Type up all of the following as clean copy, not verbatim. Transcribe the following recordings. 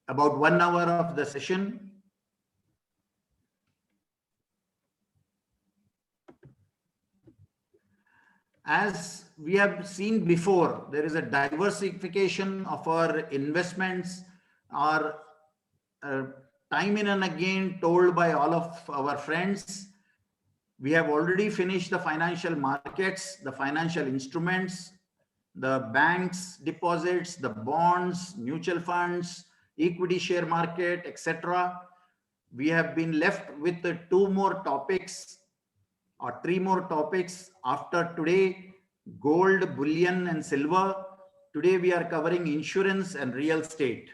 about 1 hour of the session. As we have seen before, there is a diversification of our investments, our time and again told by all of our friends. We have already finished the financial markets, the financial instruments, the banks, deposits, the bonds, mutual funds, equity share market, etc. We have been left with 2 more topics or 3 more topics after today: gold, bullion, and silver. Today we are covering insurance and real estate.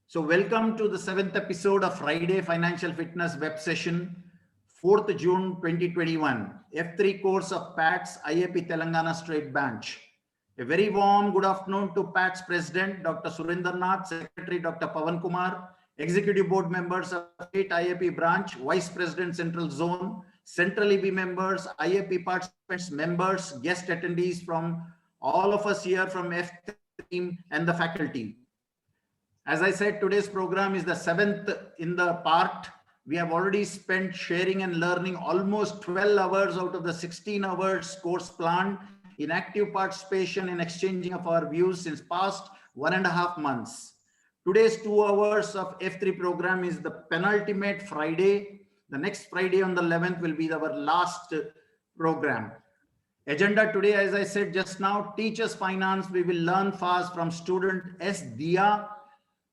So welcome to the 7th episode of Friday Financial Fitness web session, 4th June 2021, F3 course of PATS IAP Telangana State Branch. A very warm good afternoon to PATS President Dr. Surendranath, Secretary Dr. PAVAN Kumar, Executive Board members of State IAP Branch, Vice President Central Zone, Central EB members, IAP participants, members, guest attendees from all of us here from F3 team and the faculty. As I said, today's program is the 7th in the part. We have already spent sharing and learning almost 12 hours out of the 16 hours course planned in active participation and exchanging of our views since past 1.5 months. Today's 2 hours of F3 program is the penultimate Friday. The next Friday on the 11th will be our last program. Agenda today, as I said just now, Teachers Finance. We will learn fast from student S. Dia.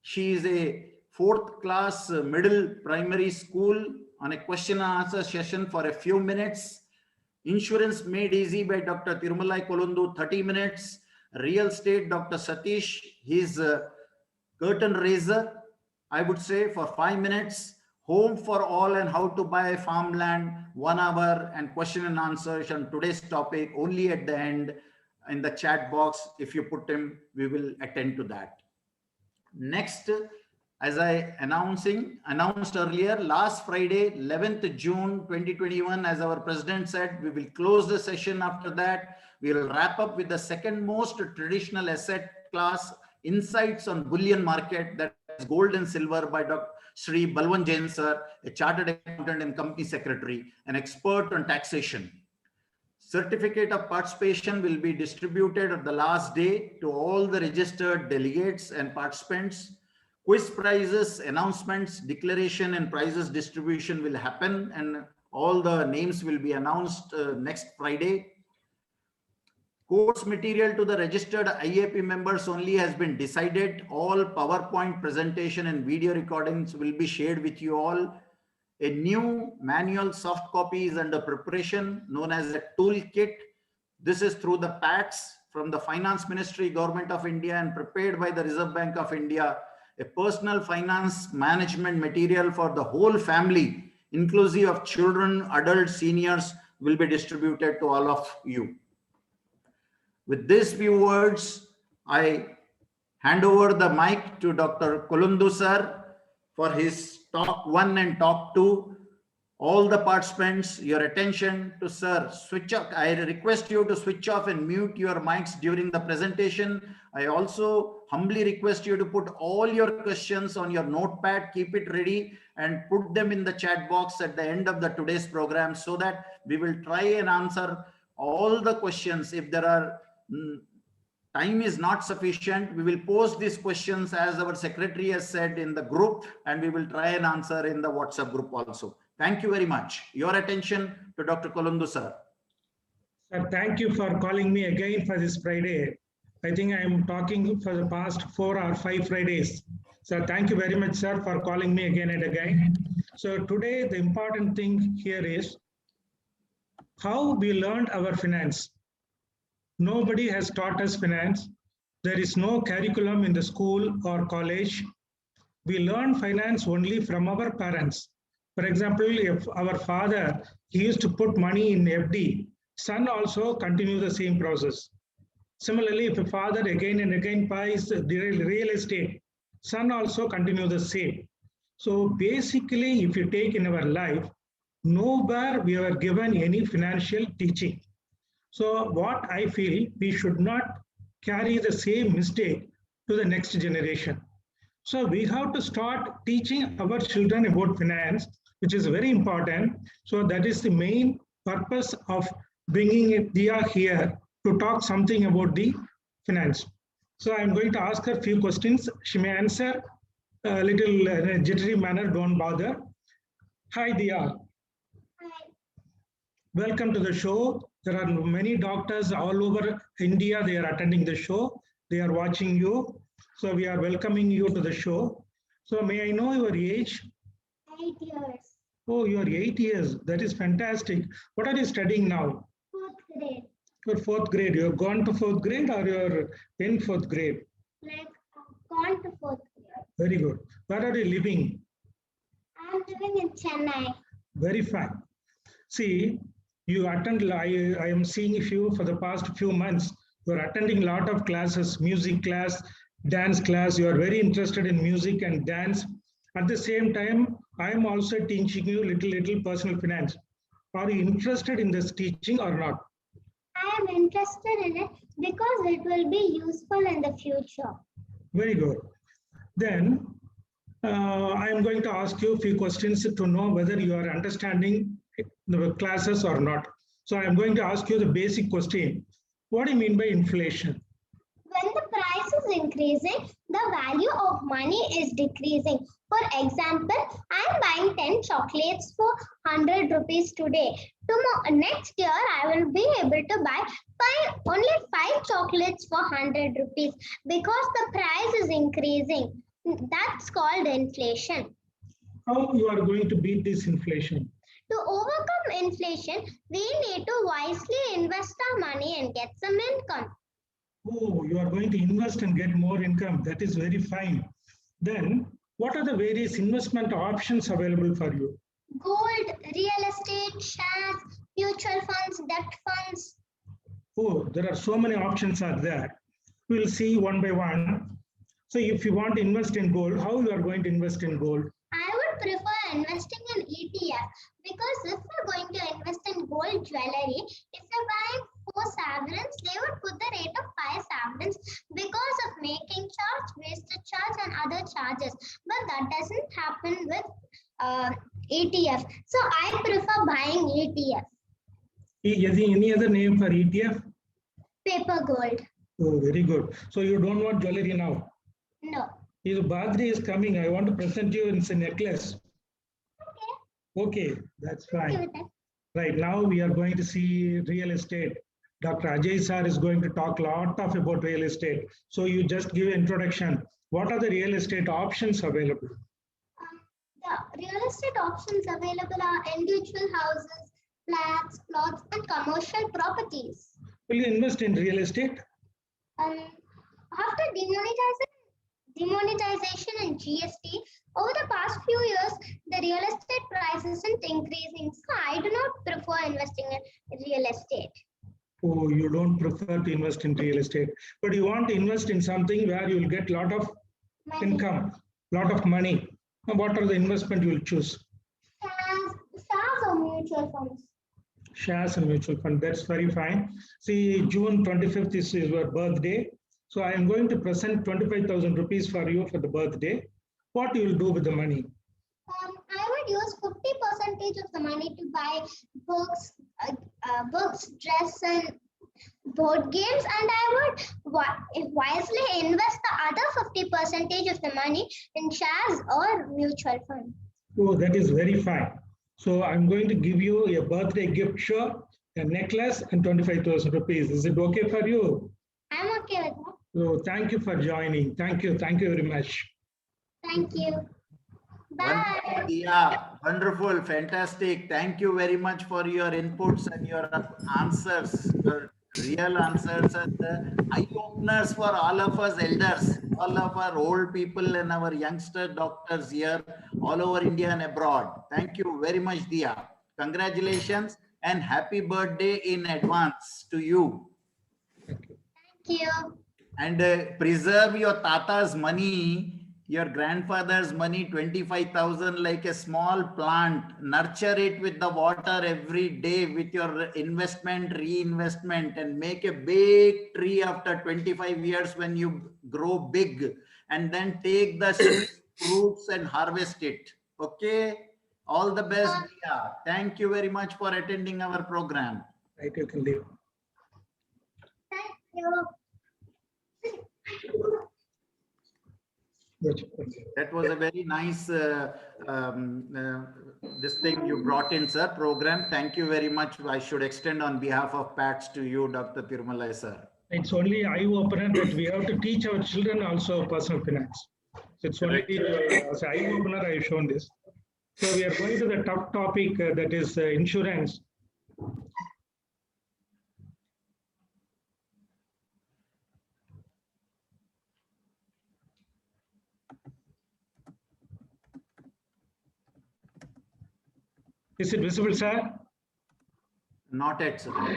She is a 4th class middle primary school on a question and answer session for a few minutes. Insurance Made Easy by Dr. THIRUMALAI Kolundu, 30 minutes. Real Estate, Dr. SATISH, his curtain raiser, I would say, for 5 minutes. Home for All and How to Buy Farmland, 1 hour, and question and answers on today's topic only at the end in the chat box. If you put him, we will attend to that. Next, as I announced earlier, last Friday, 11th June 2021, as our president said, we will close the session. After that, we will wrap up with the second most traditional asset class, insights on bullion market, that is gold and silver, by Dr. Sri BALWANT Jain sir, a chartered accountant and company secretary, an expert on taxation. Certificate of participation will be distributed at the last day to all the registered delegates and participants. Quiz prizes, announcements, declaration and prizes distribution will happen, and all the names will be announced next Friday. Course material to the registered IAP members only has been decided. All PowerPoint presentation and video recordings will be shared with you all. A new manual soft copy is under preparation, known as a toolkit. This is through the PATS from the Finance Ministry, Government of India, and prepared by the Reserve Bank of India. A personal finance management material for the whole family, inclusive of children, adults, seniors, will be distributed to all of you. With these few words, I hand over the mic to Dr. Kolundu sir for his talk 1 and talk 2. All the participants, your attention to sir. Switch off. I request you to switch off and mute your mics during the presentation. I also humbly request you to put all your questions on your notepad, keep it ready, and put them in the chat box at the end of today's program, so that we will try and answer all the questions. If there are time is not sufficient, we will post these questions, as our secretary has said, in the group, and we will try and answer in the WhatsApp group also. Thank you very much. Your attention to Dr. Kolundu sir. Sir, thank you for calling me again for this Friday. I think I am talking for the past 4 or 5 Fridays. So thank you very much, sir, for calling me again and again. So today the important thing here is how we learned our finance. Nobody has taught us finance. There is no curriculum in the school or college. We learn finance only from our parents. For example, if our father, he used to put money in FD, son also continue the same process. Similarly, if a father again and again buys the real estate, son also continue the same. So basically, if you take in our life, nowhere we were given any financial teaching. So what I feel, we should not carry the same mistake to the next generation. So we have to start teaching our children about finance, which is very important. So that is the main purpose of bringing Dia here to talk something about the finance. So I'm going to ask her a few questions. She may answer a little jittery manner, don't bother. Hi Dia. Hi. Welcome to the show. There are many doctors all over India. They are attending the show. They are watching you. So we are welcoming you to the show. So may I know your age? 8 years. Oh, you are 8 years. That is fantastic. What are you studying now? 4th grade. You're fourth grade. You have gone to fourth grade or you're in fourth grade? Like, I've gone to 4th grade. Very good. Where are you living? I'm living in Chennai. Very fine. See, you attend, I am seeing you for the past few months. You are attending a lot of classes, music class, dance class. You are very interested in music and dance. At the same time, I am also teaching you little personal finance. Are you interested in this teaching or not? I am interested in it because it will be useful in the future. Very good. Then I am going to ask you a few questions to know whether you are understanding the classes or not. So I am going to ask you the basic question. What do you mean by inflation? When the price is increasing, the value of money is decreasing. For example, I am buying 10 chocolates for 100 rupees today. Next year, I will be able to buy only 5 chocolates for 100 rupees because the price is increasing. That's called inflation. How you are going to beat this inflation? To overcome inflation, we need to wisely invest our money and get some income. Oh, you are going to invest and get more income. That is very fine. Then, what are the various investment options available for you? Gold, real estate, shares, mutual funds, debt funds. Oh, there are so many options are there. We will see one by one. So if you want to invest in gold, how you are going to invest in gold? I would prefer investing in ETF because if you're going to invest in gold jewelry, if you're buying 4 sovereigns, they would put the rate of 5 sovereigns because of making charge, wastage charge, and other charges. But that doesn't happen with ETF. So I prefer buying ETF. Any other name for ETF? Paper gold. Oh, very good. So you don't want jewelry now? No. If birthday is coming, I want to present you in a necklace. Okay. Okay, that's fine. Okay with that. Right, now we are going to see real estate. Dr. Ajay sir is going to talk a lot about real estate. So you just give an introduction. What are the real estate options available? The real estate options available are individual houses, flats, plots, and commercial properties. Will you invest in real estate? After demonetization and GST, over the past few years, the real estate price isn't increasing. So I do not prefer investing in real estate. Oh, you don't prefer to invest in real estate, but you want to invest in something where you will get a lot of income, lot of money. Now, what are the investment you will choose? Shares or mutual funds. Shares and mutual fund. That's very fine. See, June 25th is your birthday. So I am going to present 25,000 rupees for you for the birthday. What you will do with the money? I would use 50% of the money to buy books, dress, and board games, and I would wisely invest the other 50% of the money in shares or mutual fund. Oh, that is very fine. So I'm going to give you a birthday gift, sure, a necklace and 25,000 rupees. Is it okay for you? I'm okay with that. So thank you for joining. Thank you very much. Thank you. Bye. Yeah, wonderful, fantastic. Thank you very much for your inputs and your answers, your real answers and eye openers for all of us elders, all of our old people and our youngster doctors here all over India and abroad. Thank you very much, Dia. Congratulations and happy birthday in advance to you. Thank you. Thank you. And preserve your Tata's money. your grandfather's money, 25,000, like a small plant. Nurture it with the water every day with your investment, reinvestment, and make a big tree after 25 years when you grow big, and then take the sweet fruits and harvest it. Okay. All the best. Dia. Thank you very much for attending our program. Right, you can leave. Thank you. Good. That was a very nice this thing you brought in, sir, program. Thank you very much. I should extend on behalf of PATS to you, Dr. Thirumalai, sir. It's only eye-opener that we have to teach our children also personal finance. So it's only as eye-opener I have shown this. So we are going to the tough topic that is insurance. Is it visible, sir? Not yet, sir.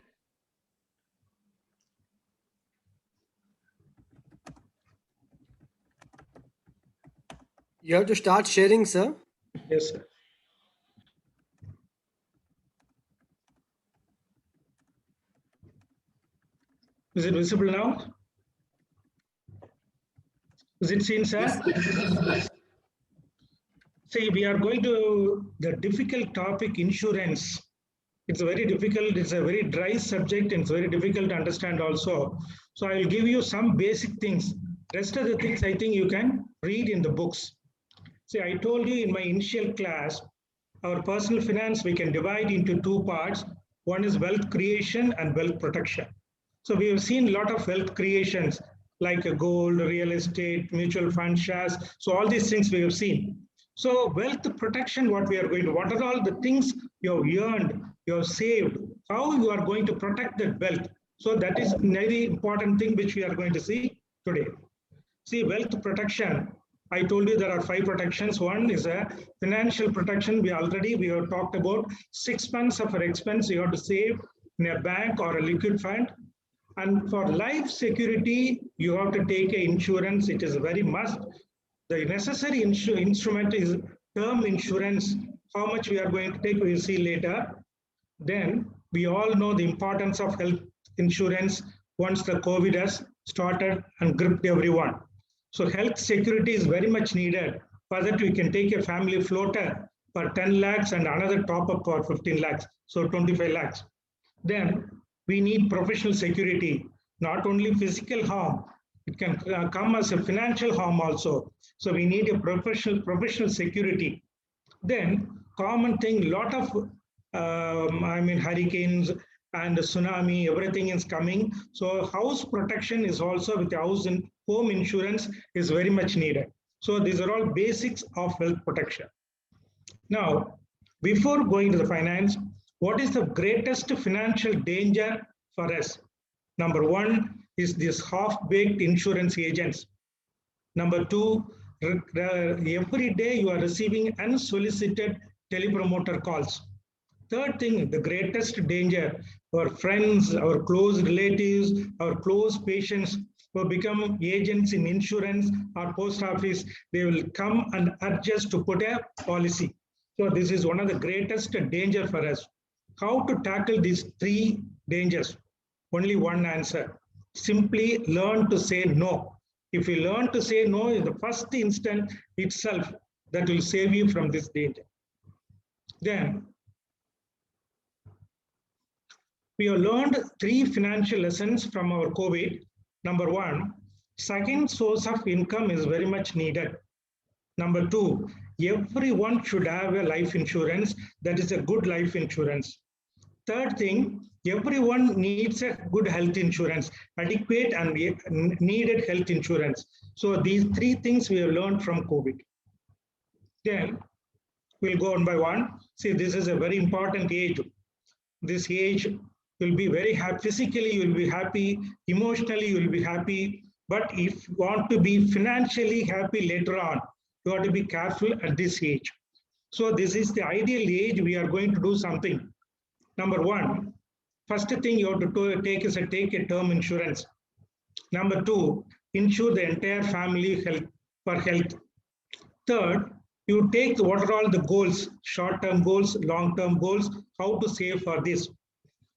You have to start sharing, sir. Yes, sir. Is it visible now? Is it seen, sir? Yes, See, we are going to the difficult topic, insurance. It's very difficult. It's a very dry subject and it's very difficult to understand also. So I will give you some basic things. Rest of the things I think you can read in the books. See, I told you in my initial class, our personal finance, we can divide into two parts. One is wealth creation and wealth protection. So we have seen a lot of wealth creations like gold, real estate, mutual fund, shares. So all these things we have seen. So wealth protection, what we are going to, what are all the things you have earned, you have saved, how you are going to protect that wealth. So that is a very important thing which we are going to see today. See, wealth protection, I told you there are 5 protections. One is a financial protection. We have talked about 6 months of our expense you have to save in a bank or a liquid fund. And for life security, you have to take an insurance. It is a very must. The necessary instrument is term insurance. How much we are going to take, we will see later. Then we all know the importance of health insurance once the COVID has started and gripped everyone. So health security is very much needed. For that, we can take a family floater for 10 lakhs and another top up for 15 lakhs. So 25 lakhs. Then we need professional security, not only physical harm. It can come as a financial harm also. So we need a professional security. Then common thing, lot of hurricanes and tsunami, everything is coming. So house protection is also with house and home insurance is very much needed. So these are all basics of health protection. Now, before going to the finance, what is the greatest financial danger for us? Number 1 is this half-baked insurance agents. Number 2, every day you are receiving unsolicited telepromoter calls. Third thing, the greatest danger, our friends, our close relatives, our close patients who become agents in insurance or post office, they will come and urge us to put a policy. So this is one of the greatest danger for us. How to tackle these 3 dangers? Only one answer. Simply learn to say no. If you learn to say no in the first instant itself, that will save you from this danger. Then, we have learned 3 financial lessons from our COVID. Number 1, second source of income is very much needed. Number 2, everyone should have a life insurance that is a good life insurance. Third thing, everyone needs a good health insurance, adequate and needed health insurance. So these 3 things we have learned from COVID. Then we'll go one by one. See, this is a very important age. This age will be very happy. Physically, you will be happy. Emotionally, you will be happy. But if you want to be financially happy later on, you have to be careful at this age. So this is the ideal age we are going to do something. Number 1, first thing you have to take is take a term insurance. Number 2, insure the entire family for health. Third, you take what are all the goals, short-term goals, long-term goals, how to save for this.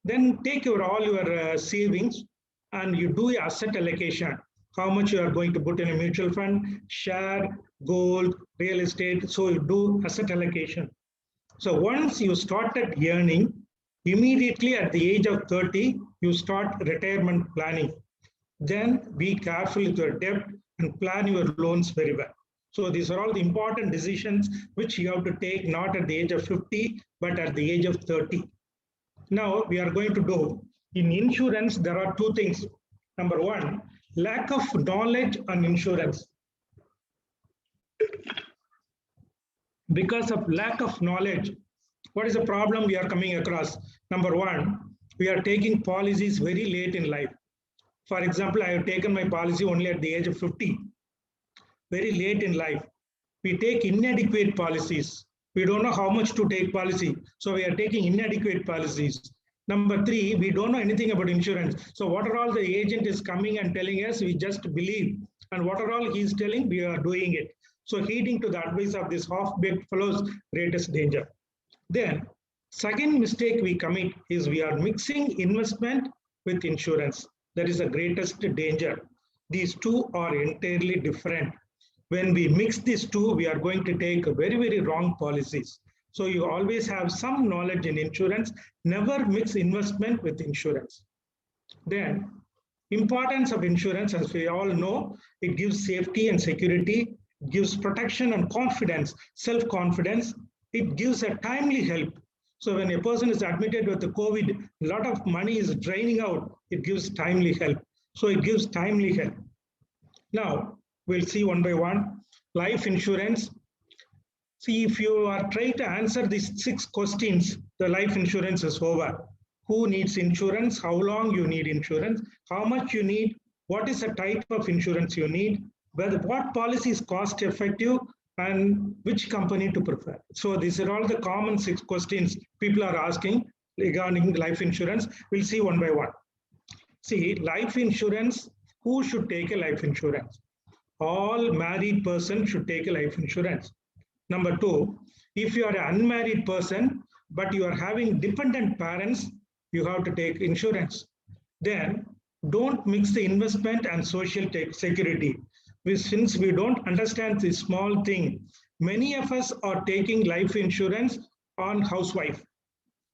Then take all your savings and you do your asset allocation. How much you are going to put in a mutual fund, share, gold, real estate. So you do asset allocation. So once you started earning, immediately at the age of 30, you start retirement planning. Then be careful with your debt and plan your loans very well. So these are all the important decisions which you have to take not at the age of 50, but at the age of 30. Now we are going to do, in insurance, there are two things. Number one, lack of knowledge on insurance. Because of lack of knowledge, what is the problem we are coming across? Number one, we are taking policies very late in life. For example, I have taken my policy only at the age of 50, very late in life. We take inadequate policies. We don't know how much to take policy. So we are taking inadequate policies. Number three, we don't know anything about insurance. So what are all the agent is coming and telling us, we just believe. And what are all he is telling, we are doing it. So heeding to the advice of this half-baked fellow's greatest danger. Then, second mistake we commit is we are mixing investment with insurance. That is the greatest danger. These two are entirely different. When we mix these two, we are going to take very, very wrong policies. So you always have some knowledge in insurance, never mix investment with insurance. Then, importance of insurance, as we all know, it gives safety and security, gives protection and confidence, self-confidence. It gives a timely help. So when a person is admitted with the COVID, a lot of money is draining out, it gives timely help. So it gives timely help. Now, we'll see one by one. Life insurance. See, if you are trying to answer these 6 questions, the life insurance is over. Who needs insurance? How long you need insurance? How much you need? What is the type of insurance you need? What policy is cost effective? And which company to prefer. So these are all the common 6 questions people are asking regarding life insurance. We'll see one by one. See, life insurance, who should take a life insurance? All married persons should take a life insurance. Number 2, if you are an unmarried person, but you are having dependent parents, you have to take insurance. Then don't mix the investment and social security. Since we don't understand this small thing, many of us are taking life insurance on housewife.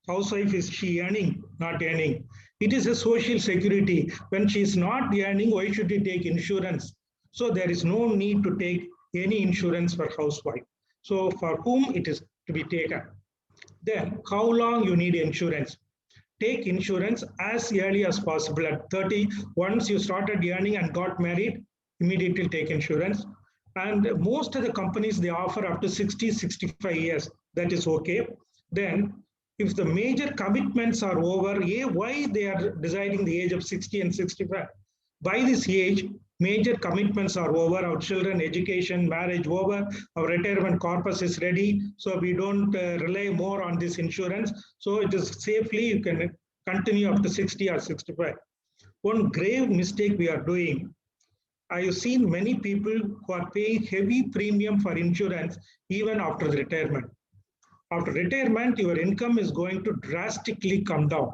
Housewife, is she earning? Not earning. It is a social security. When she is not earning, why should she take insurance? So there is no need to take any insurance for housewife. So for whom it is to be taken. Then how long you need insurance? Take insurance as early as possible. At 30, once you started earning and got married, immediately take insurance. And most of the companies, they offer up to 60, 65 years. That is okay. Then if the major commitments are over, why they are deciding the age of 60 and 65? By this age, major commitments are over. Our children, education, marriage over. Our retirement corpus is ready. So we don't rely more on this insurance. So it is safely, you can continue up to 60 or 65. One grave mistake we are doing, I have seen many people who are paying heavy premium for insurance even after the retirement. After retirement, your income is going to drastically come down.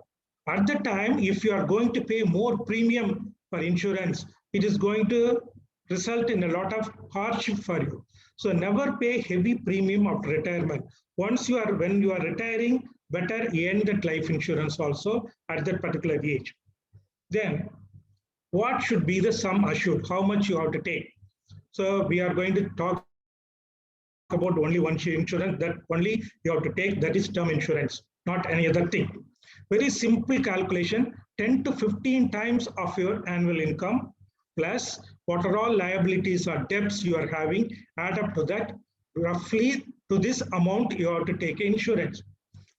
At the time, if you are going to pay more premium for insurance, it is going to result in a lot of hardship for you. So never pay heavy premium after retirement. When you are retiring, better end that life insurance also at that particular age. Then, what should be the sum assured? How much you have to take? So we are going to talk about only one insurance that only you have to take, that is term insurance, not any other thing. Very simple calculation, 10 to 15 times of your annual income plus what are all liabilities or debts you are having, add up to that, roughly to this amount you have to take insurance.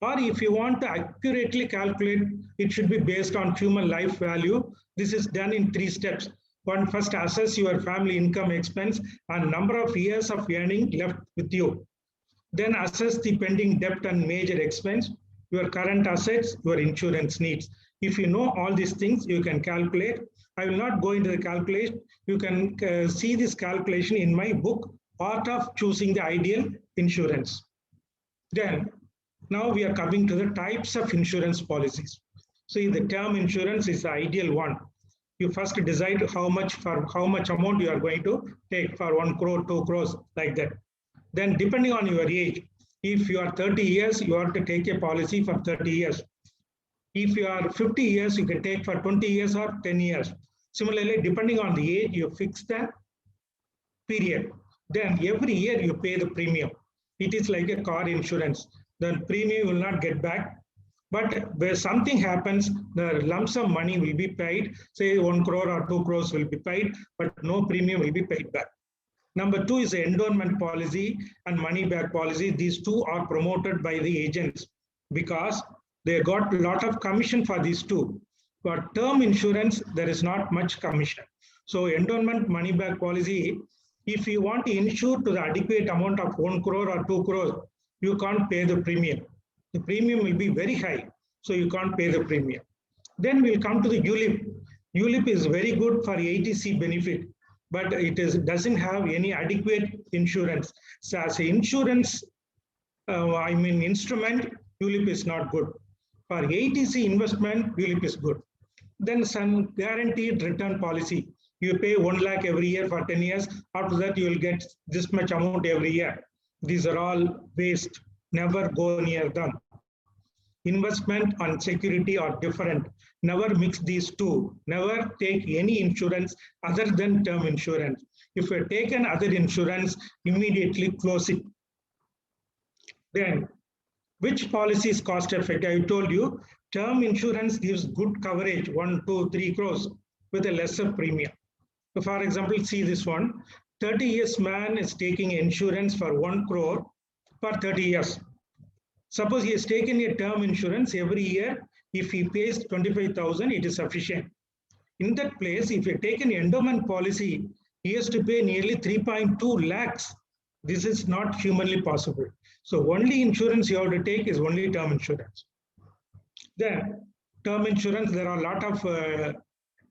Or if you want to accurately calculate, it should be based on human life value. This is done in 3 steps. One, first assess your family income expense and number of years of earning left with you. Then assess the pending debt and major expense, your current assets, your insurance needs. If you know all these things, you can calculate. I will not go into the calculation. You can see this calculation in my book, art of choosing the ideal insurance. Then now we are coming to the types of insurance policies. See, the term insurance is the ideal one. You first decide how much amount you are going to take for 1 crore, 2 crores, like that. Then depending on your age, if you are 30 years, you have to take a policy for 30 years. If you are 50 years, you can take for 20 years or 10 years. Similarly, depending on the age, you fix the period. Then every year you pay the premium. It is like a car insurance. The premium will not get back. But where something happens, the lump sum money will be paid. Say 1 crore or 2 crores will be paid, but no premium will be paid back. Number 2 is the endowment policy and money back policy. These two are promoted by the agents because they got a lot of commission for these two. For term insurance, there is not much commission. So endowment money back policy, if you want to insure to the adequate amount of 1 crore or 2 crores, you can't pay the premium. The premium will be very high, so you can't pay the premium. Then we'll come to the ULIP. ULIP is very good for ATC benefit, but it doesn't have any adequate insurance. So as an insurance, instrument, ULIP is not good. For ATC investment, ULIP is good. Then some guaranteed return policy. You pay 1 lakh every year for 10 years. After that, you will get this much amount every year. These are all waste. Never go near them. Investment and security are different. Never mix these two. Never take any insurance other than term insurance. If you take an other insurance, immediately close it. Then, which policy is cost effective? I told you, term insurance gives good coverage, 1, 2, 3 crores with a lesser premium. So for example, see this one, 30 years man is taking insurance for 1 crore for 30 years. Suppose he has taken a term insurance every year. If he pays 25,000, it is sufficient. In that place, if you take an endowment policy, he has to pay nearly 3.2 lakhs. This is not humanly possible. So only insurance you have to take is only term insurance. Then term insurance, there are a lot of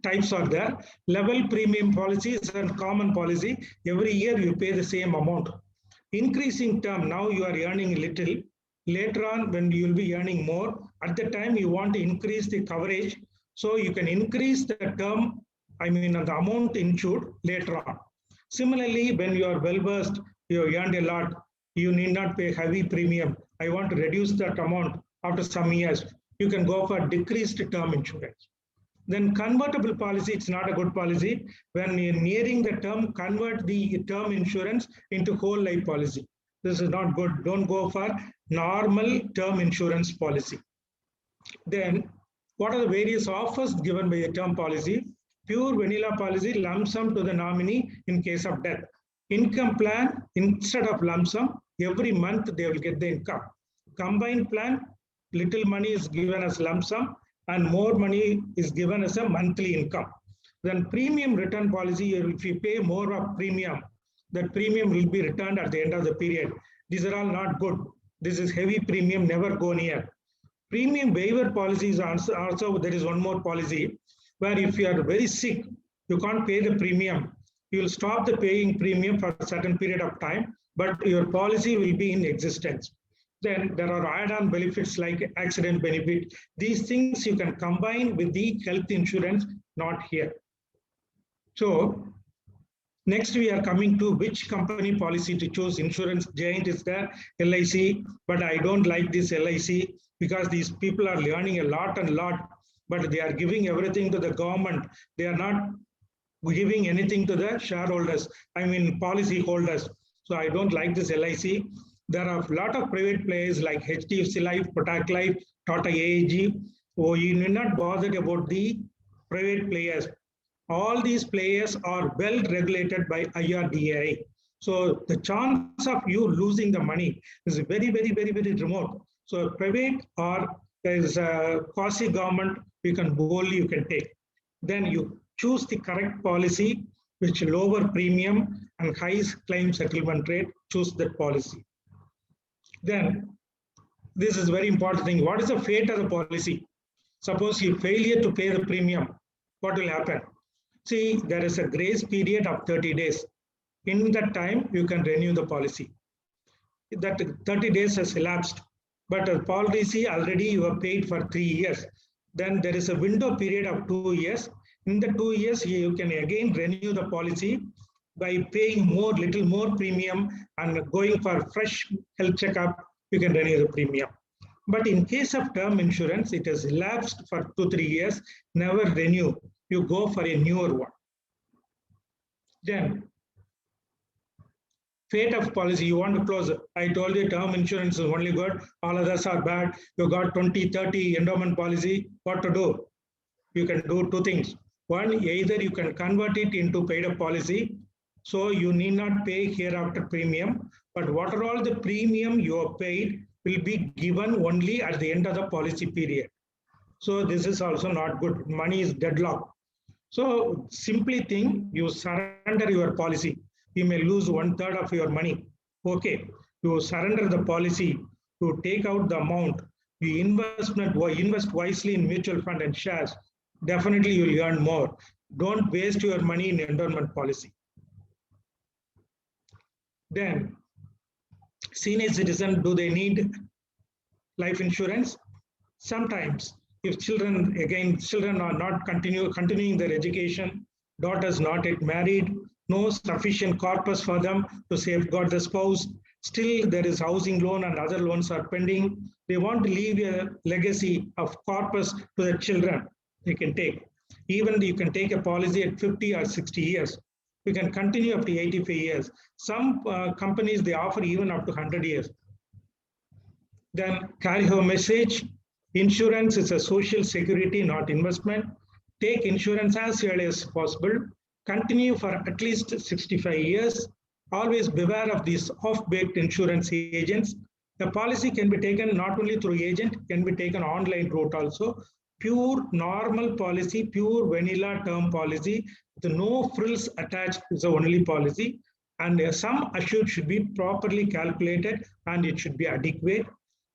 types are there. Level premium policies and common policy. Every year you pay the same amount. Increasing term, now you are earning little. Later on, when you will be earning more, at the time you want to increase the coverage, so you can increase the term, the amount insured later on. Similarly, when you are well versed, you earned a lot, you need not pay heavy premium. I want to reduce that amount after some years. You can go for decreased term insurance. Then convertible policy, it's not a good policy. When you're nearing the term, convert the term insurance into whole life policy. This is not good. Don't go for normal term insurance policy. Then, what are the various offers given by a term policy? Pure vanilla policy, lump sum to the nominee in case of death. Income plan, instead of lump sum, every month they will get the income. Combined plan, little money is given as lump sum and more money is given as a monthly income. Then premium return policy, if you pay more of premium, that premium will be returned at the end of the period. These are all not good. This is heavy premium, never go near. Premium waiver policies also, there is one more policy where if you are very sick, you can't pay the premium. You will stop the paying premium for a certain period of time, but your policy will be in existence. Then there are add-on benefits like accident benefit. These things you can combine with the health insurance, not here. So next we are coming to which company policy to choose. Insurance giant is there, LIC, but I don't like this LIC because these people are learning a lot, but they are giving everything to the government. They are not giving anything to the shareholders, policy holders. So I don't like this LIC. There are a lot of private players like HDFC Life, Kotak Life, Tata AAG. Oh, you need not bother about the private players. All these players are well regulated by IRDAI. So the chance of you losing the money is very, very, very, very remote. So private or there is a quasi-government, you can take. Then you choose the correct policy, which lower premium and high claim settlement rate, choose that policy. Then this is very important thing. What is the fate of the policy? Suppose you failure to pay the premium, what will happen? See, there is a grace period of 30 days. In that time, you can renew the policy. That 30 days has elapsed, but a policy already you have paid for 3 years. Then there is a window period of 2 years. In the 2 years, you can again renew the policy by paying little more premium and going for fresh health checkup. You can renew the premium. But in case of term insurance, it has elapsed for 2-3 years. Never renew. You go for a newer one. Then fate of policy, you want to close it. I told you term insurance is only good, all others are bad. You got 20-30 endowment policy, what to do? You can do 2 things. One, either you can convert it into paid up policy, so you need not pay hereafter premium, but what are all the premium you have paid will be given only at the end of the policy period. So this is also not good. Money is deadlocked. So simply think, you surrender your policy. You may lose 1/3 of your money. Okay, you surrender the policy, you take out the amount, you invest wisely in mutual fund and shares. Definitely you will earn more. Don't waste your money in endowment policy. Then, senior citizen, do they need life insurance? Sometimes, if children are not continuing their education, daughters not yet married, no sufficient corpus for them to safeguard the spouse, still there is housing loan and other loans are pending. They want to leave a legacy of corpus to the children. They can take. Even you can take a policy at 50 or 60 years. You can continue up to 85 years. Some companies, they offer even up to 100 years. Then carry home message. Insurance is a social security, not investment. Take insurance as early as possible. Continue for at least 65 years. Always beware of these off-baked insurance agents. The policy can be taken not only through agent, can be taken online route also. Pure normal policy, pure vanilla term policy, with no frills attached is the only policy. And some assured should be properly calculated and it should be adequate.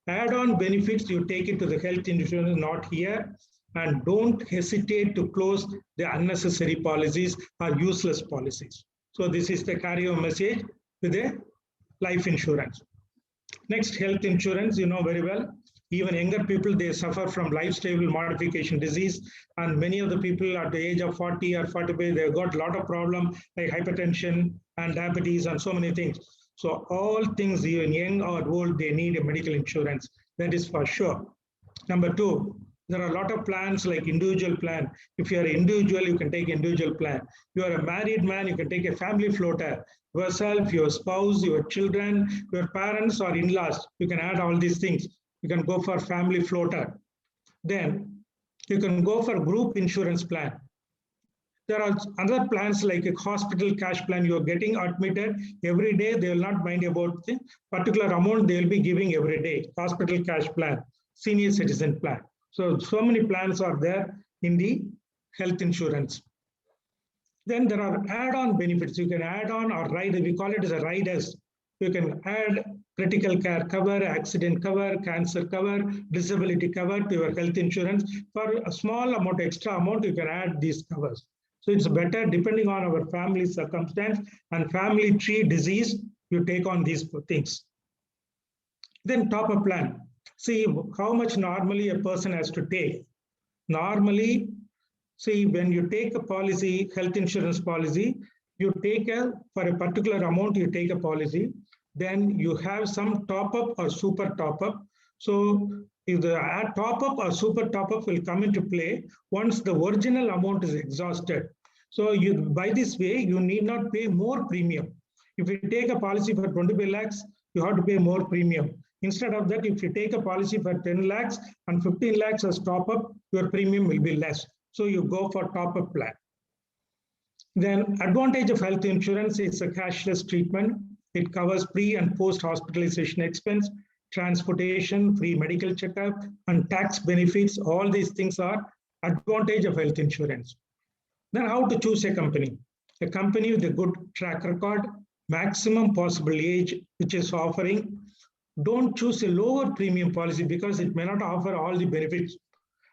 Add-on benefits, you take it to the health insurance, not here. And don't hesitate to close the unnecessary policies or useless policies. So this is the carry-over message with the life insurance. Next, health insurance, you know very well. Even younger people, they suffer from lifestyle modification disease. And many of the people at the age of 40 or 45, they've got a lot of problems like hypertension and diabetes and so many things. So all things, even young or old, they need a medical insurance. That is for sure. Number 2, there are a lot of plans like individual plan. If you are an individual, you can take individual plan. You are a married man, you can take a family floater. Yourself, your spouse, your children, your parents or in-laws, you can add all these things. You can go for family floater. Then you can go for group insurance plan. There are other plans like a hospital cash plan. You are getting admitted every day. They will not mind about the particular amount they will be giving every day. Hospital cash plan, senior citizen plan. So many plans are there in the health insurance. Then there are add-on benefits. You can add on or ride, we call it as a riders. You can add critical care cover, accident cover, cancer cover, disability cover to your health insurance. For a small amount, extra amount, you can add these covers. So it's better depending on our family circumstance and family tree disease, you take on these things. Then top-up plan. See how much normally a person has to take. Normally, see when you take a policy, health insurance policy, you take for a particular amount, you take a policy, then you have some top-up or super top-up. So if the top-up or super top-up will come into play once the original amount is exhausted. So by this way, you need not pay more premium. If you take a policy for 25 lakhs, you have to pay more premium. Instead of that, if you take a policy for 10 lakhs and 15 lakhs as top-up, your premium will be less. So you go for top-up plan. Then advantage of health insurance is a cashless treatment. It covers pre and post hospitalization expense, transportation, free medical checkup, and tax benefits. All these things are advantage of health insurance. Then how to choose a company? A company with a good track record, maximum possible age, which is offering. Don't choose a lower premium policy because it may not offer all the benefits.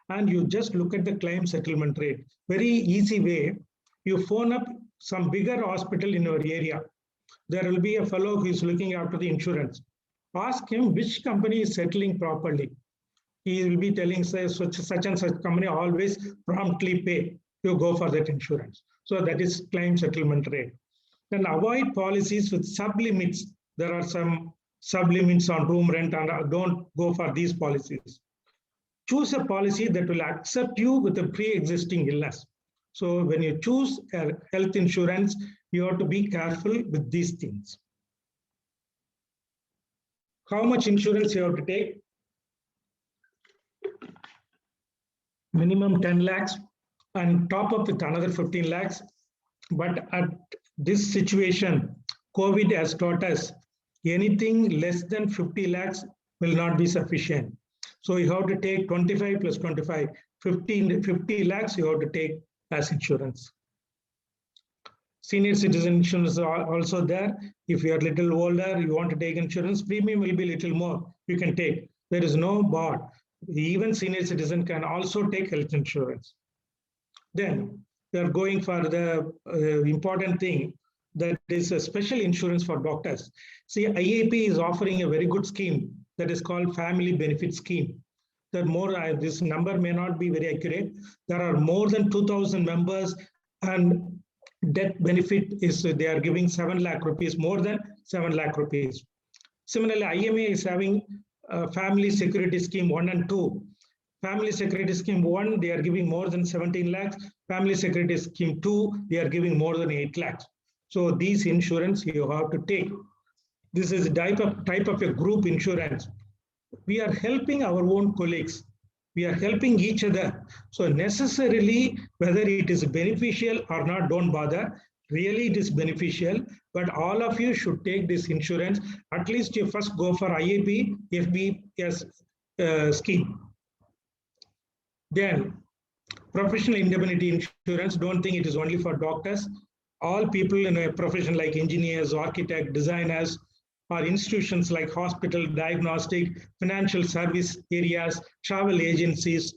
And you just look at the claim settlement rate. Very easy way. You phone up some bigger hospital in your area. There will be a fellow who is looking after the insurance. Ask him which company is settling properly. He will be telling, say, such and such company always promptly pay. You go for that insurance. So that is claim settlement rate. Then avoid policies with sublimits. There are some sublimits on room rent, and don't go for these policies. Choose a policy that will accept you with a pre-existing illness. So when you choose a health insurance, you have to be careful with these things. How much insurance you have to take? Minimum 10 lakhs and top up with another 15 lakhs. But at this situation, COVID has taught us anything less than 50 lakhs will not be sufficient. So you have to take 25 plus 25, 50 lakhs you have to take as insurance. Senior citizen insurance are also there. If you are little older, you want to take insurance, premium will be little more. You can take. There is no bar. Even senior citizen can also take health insurance. Then we are going for the important thing, that is a special insurance for doctors. See, IAP is offering a very good scheme that is called Family Benefit Scheme. There more, this number may not be very accurate. There are more than 2,000 members, and death benefit is they are giving 7 lakh rupees, more than 7 lakh rupees. Similarly, IMA is having Family Security Scheme 1 and 2. Family Security Scheme 1, they are giving more than 17 lakhs. Family Security Scheme 2, they are giving more than 8 lakhs. So these insurance you have to take. This is a type of a group insurance. We are helping our own colleagues. We are helping each other. So necessarily, whether it is beneficial or not, don't bother. Really, it is beneficial. But all of you should take this insurance. At least you first go for IAP, FBS scheme. Then, professional indemnity insurance. Don't think it is only for doctors. All people in a profession like engineers, architects, designers, or institutions like hospital, diagnostic, financial service areas, travel agencies,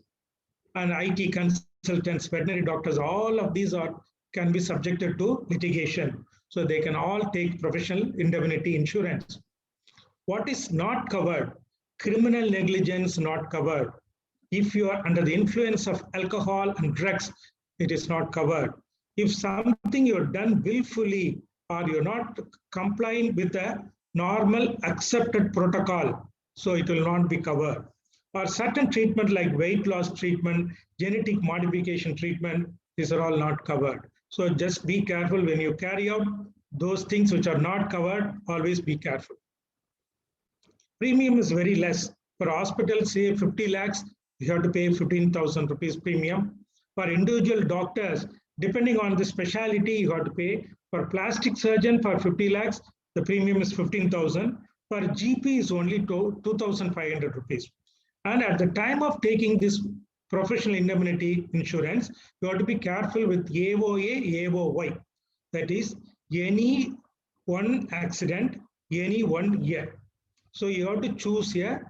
and IT consultants, veterinary doctors, all of these can be subjected to litigation. So they can all take professional indemnity insurance. What is not covered? Criminal negligence not covered. If you are under the influence of alcohol and drugs, it is not covered. If something you're done willfully or you're not complying with a normal accepted protocol, so it will not be covered. Or certain treatment like weight loss treatment, genetic modification treatment, these are all not covered. So just be careful when you carry out those things which are not covered, always be careful. Premium is very less. For hospitals, say 50 lakhs, you have to pay 15,000 rupees premium. For individual doctors, depending on the specialty, you have to pay. For plastic surgeon, for 50 lakhs, the premium is 15,000. For GP is only 2,500 rupees. And at the time of taking this professional indemnity insurance, you have to be careful with AOA, AOY. That is, any one accident, any 1 year. So you have to choose a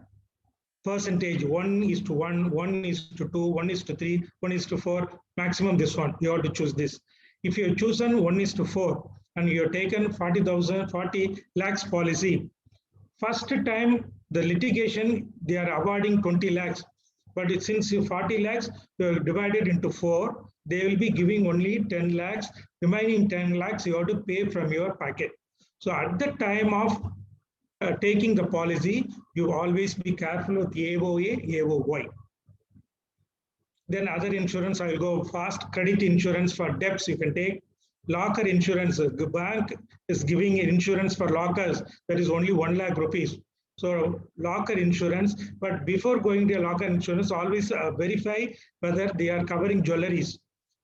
percentage, 1:1, 1:2, 1:3, 1:4, maximum this one. You have to choose this. If you have chosen 1:4 and you have taken 40 lakhs policy, first time the litigation, they are awarding 20 lakhs. But since you 40 lakhs, you are divided into 4, they will be giving only 10 lakhs. Remaining 10 lakhs, you have to pay from your pocket. So at the time of taking the policy, you always be careful with AOA, AOY. Then other insurance, I will go fast. Credit insurance for debts you can take. Locker insurance, the bank is giving insurance for lockers that is only 1 lakh rupees. So locker insurance, but before going to locker insurance, always verify whether they are covering jewelries,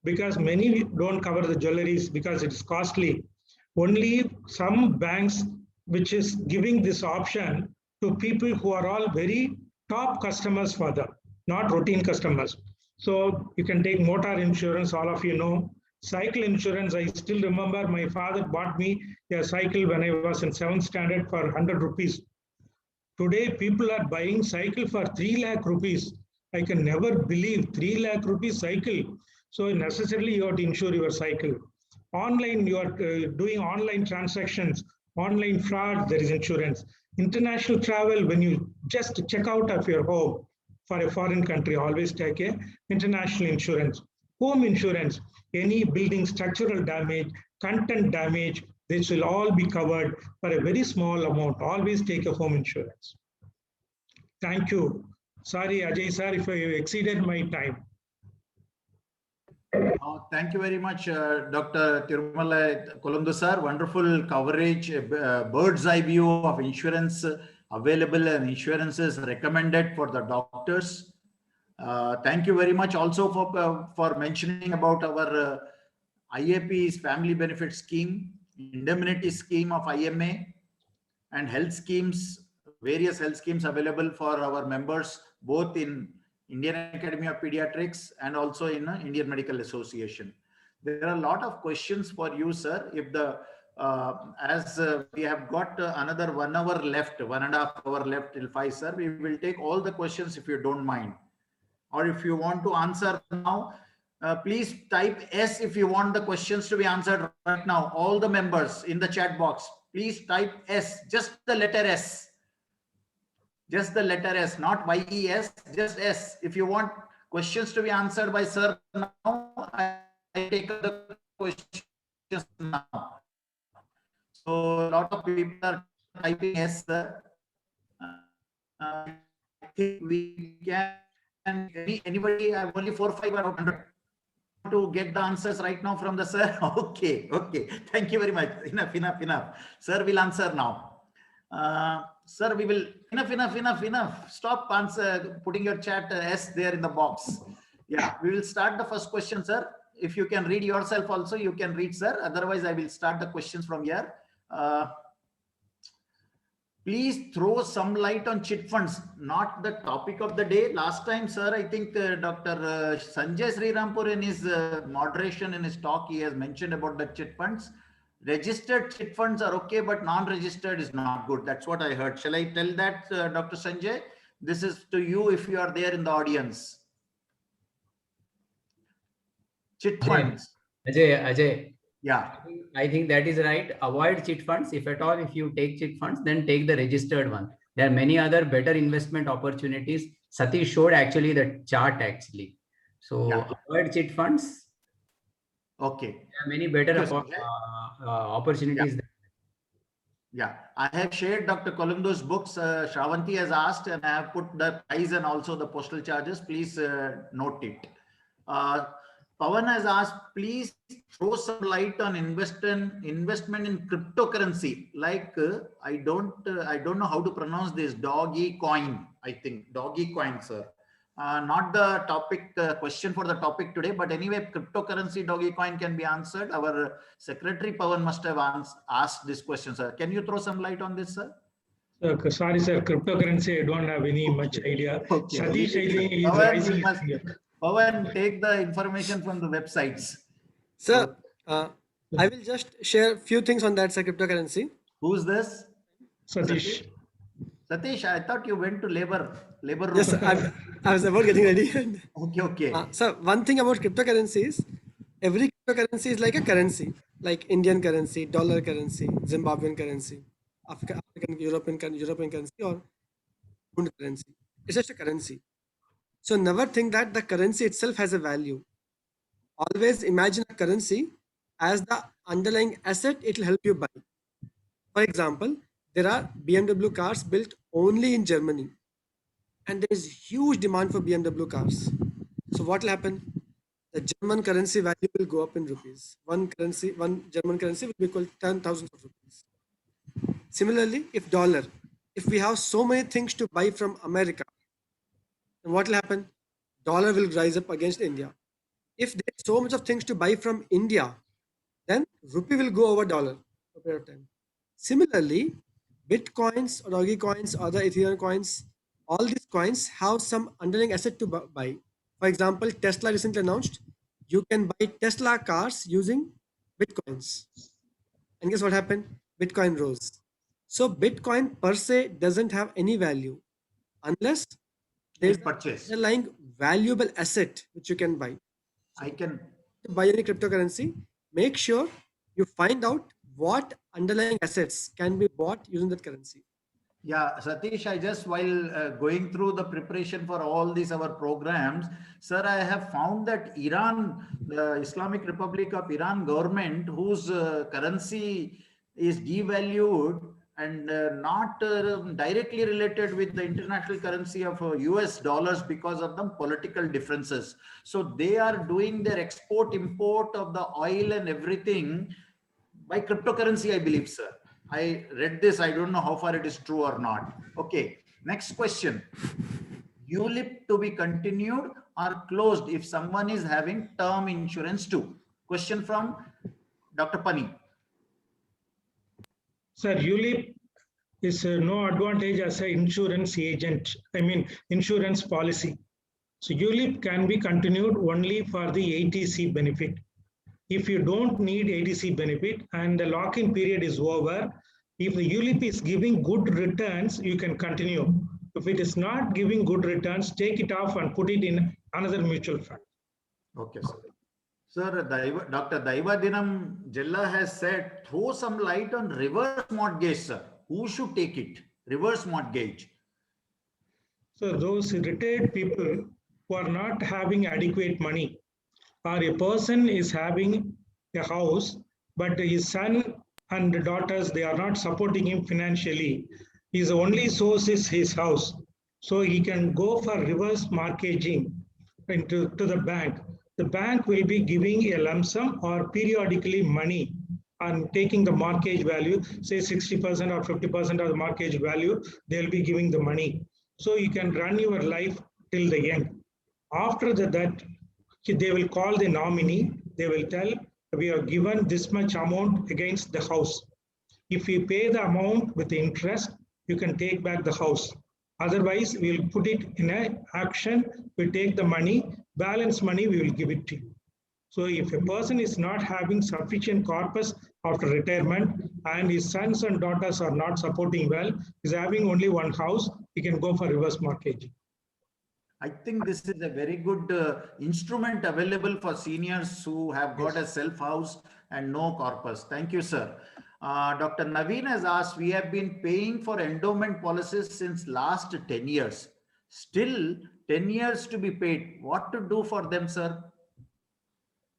because many don't cover the jewelries because it is costly. Only some banks which is giving this option to people who are all very top customers for them, not routine customers. So you can take motor insurance, all of you know. Cycle insurance, I still remember my father bought me a cycle when I was in 7th standard for 100 rupees. Today, people are buying cycle for 3 lakh rupees. I can never believe 3 lakh rupees cycle. So necessarily you have to insure your cycle. online, you are doing online transactions, online fraud, there is insurance. International travel, when you just check out of your home for a foreign country, always take a international insurance. Home insurance, any building structural damage, content damage, this will all be covered for a very small amount. Always take a home insurance. Thank you. Sorry, Ajay sir, if I exceeded my time. Thank you very much, Dr. Thirumalai Kolundu sir. Wonderful coverage, bird's eye view of insurance available and insurances recommended for the doctors. Thank you very much also for mentioning about our IAP's family benefit scheme, indemnity scheme of IMA, and health schemes, various health schemes available for our members, both in Indian Academy of Pediatrics and also in Indian Medical Association. There are a lot of questions for you, sir. If the we have got another 1 hour left, 1.5 hours left till 5, sir, we will take all the questions if you don't mind. Or if you want to answer now, please type S if you want the questions to be answered right now. All the members in the chat box, please type S, just the letter S. Just the letter S, not YES, just S. If you want questions to be answered by sir now, I take the questions now. So a lot of people are typing S, sir. I think we can, anybody, I have only 4 or 5 out of 100 to get the answers right now from the sir. Okay. Thank you very much. Enough. Sir will answer now. Sir, we will, enough. Stop putting your chat S there in the box. Yeah, we will start the first question, sir. If you can read yourself also, you can read, sir. Otherwise, I will start the questions from here. Please throw some light on chit funds, not the topic of the day. Last time, sir, I think Dr. Sanjay SRIRAMPUR in his moderation in his talk, he has mentioned about the chit funds. Registered chit funds are okay, but non-registered is not good. That's what I heard. Shall I tell that, Dr. Sanjay? This is to you if you are there in the audience. Chit funds. Ajay. Yeah. I think that is right. Avoid chit funds. If at all, if you take chit funds, then take the registered one. There are many other better investment opportunities. Satish showed actually the chart actually. So yeah. Avoid chit funds. Okay. There are many better opportunities. Yeah, I have shared Dr. Kolundu's books. Shravanti has asked, and I have put the price and also the postal charges. Please note it. Pavan has asked, please throw some light on investment in cryptocurrency. Like I don't know how to pronounce this. Doggy coin. I think doggy coin, sir. Not the topic question for the topic today, but anyway, cryptocurrency doggy coin can be answered. Our secretary Pavan must have asked this question, sir. Can you throw some light on this, sir? Sorry, sir. Cryptocurrency, I don't have any much idea. Okay. Satish, I think, is Pavan, Pavan, take the information from the websites. Sir, I will just share a few things on that, sir, cryptocurrency. Who's this? Satish. Satish, I thought you went to labor room. Yes, I was about getting ready. Okay. So one thing about cryptocurrency is every cryptocurrency is like a currency, like Indian currency, dollar currency, Zimbabwean currency, African, European currency, or pound currency. It's just a currency. So never think that the currency itself has a value. Always imagine a currency as the underlying asset it will help you buy. For example, there are BMW cars built only in Germany, and there is huge demand for BMW cars. So what will happen? The German currency value will go up in rupees. One German currency will be equal to 10,000 rupees. Similarly, if we have so many things to buy from America, then what will happen? Dollar will rise up against India. If there is so much of things to buy from India, then rupee will go over dollar for a period of time. Similarly, Bitcoins or Doggy coins or the Ethereum coins, all these coins have some underlying asset to buy. For example, Tesla recently announced you can buy Tesla cars using Bitcoins. And guess what happened? Bitcoin rose. So Bitcoin per se doesn't have any value unless there's an underlying valuable asset which you can buy. So I can buy any cryptocurrency. make sure you find out what underlying assets can be bought using that currency. Yeah, Satish, I just while going through the preparation for all these our programs, sir, I have found that Iran, the Islamic Republic of Iran government, whose currency is devalued and not directly related with the international currency of US dollars because of the political differences. So they are doing their export import of the oil and everything by cryptocurrency, I believe, sir. I read this. I don't know how far it is true or not. Okay. Next question. ULIP to be continued or closed if someone is having term insurance too? Question from Dr. Pani. Sir, ULIP is no advantage as an insurance agent, insurance policy. So ULIP can be continued only for the ATC benefit. If you don't need ATC benefit and the lock-in period is over, if the ULIP is giving good returns, you can continue. If it is not giving good returns, take it off and put it in another mutual fund. Okay, sir. Sir, Dr. Daivadinam Jella has said, throw some light on reverse mortgage, sir. Who should take it? Reverse mortgage. So those retired people who are not having adequate money, or a person is having a house, but his son and daughters, they are not supporting him financially. His only source is his house. So he can go for reverse mortgaging to the bank. The bank will be giving a lump sum or periodically money and taking the mortgage value, say 60% or 50% of the mortgage value, they'll be giving the money. So you can run your life till the end. After that, they will call the nominee. They will tell, we have given this much amount against the house. If you pay the amount with interest, you can take back the house. Otherwise, we will put it in an action. We take the money, balance money, we will give it to you. So if a person is not having sufficient corpus after retirement and his sons and daughters are not supporting well, is having only one house, he can go for reverse mortgaging. I think this is a very good instrument available for seniors who have got a self house and no corpus. Thank you, sir. Dr. Naveen has asked, we have been paying for endowment policies since last 10 years. Still 10 years to be paid. What to do for them, sir?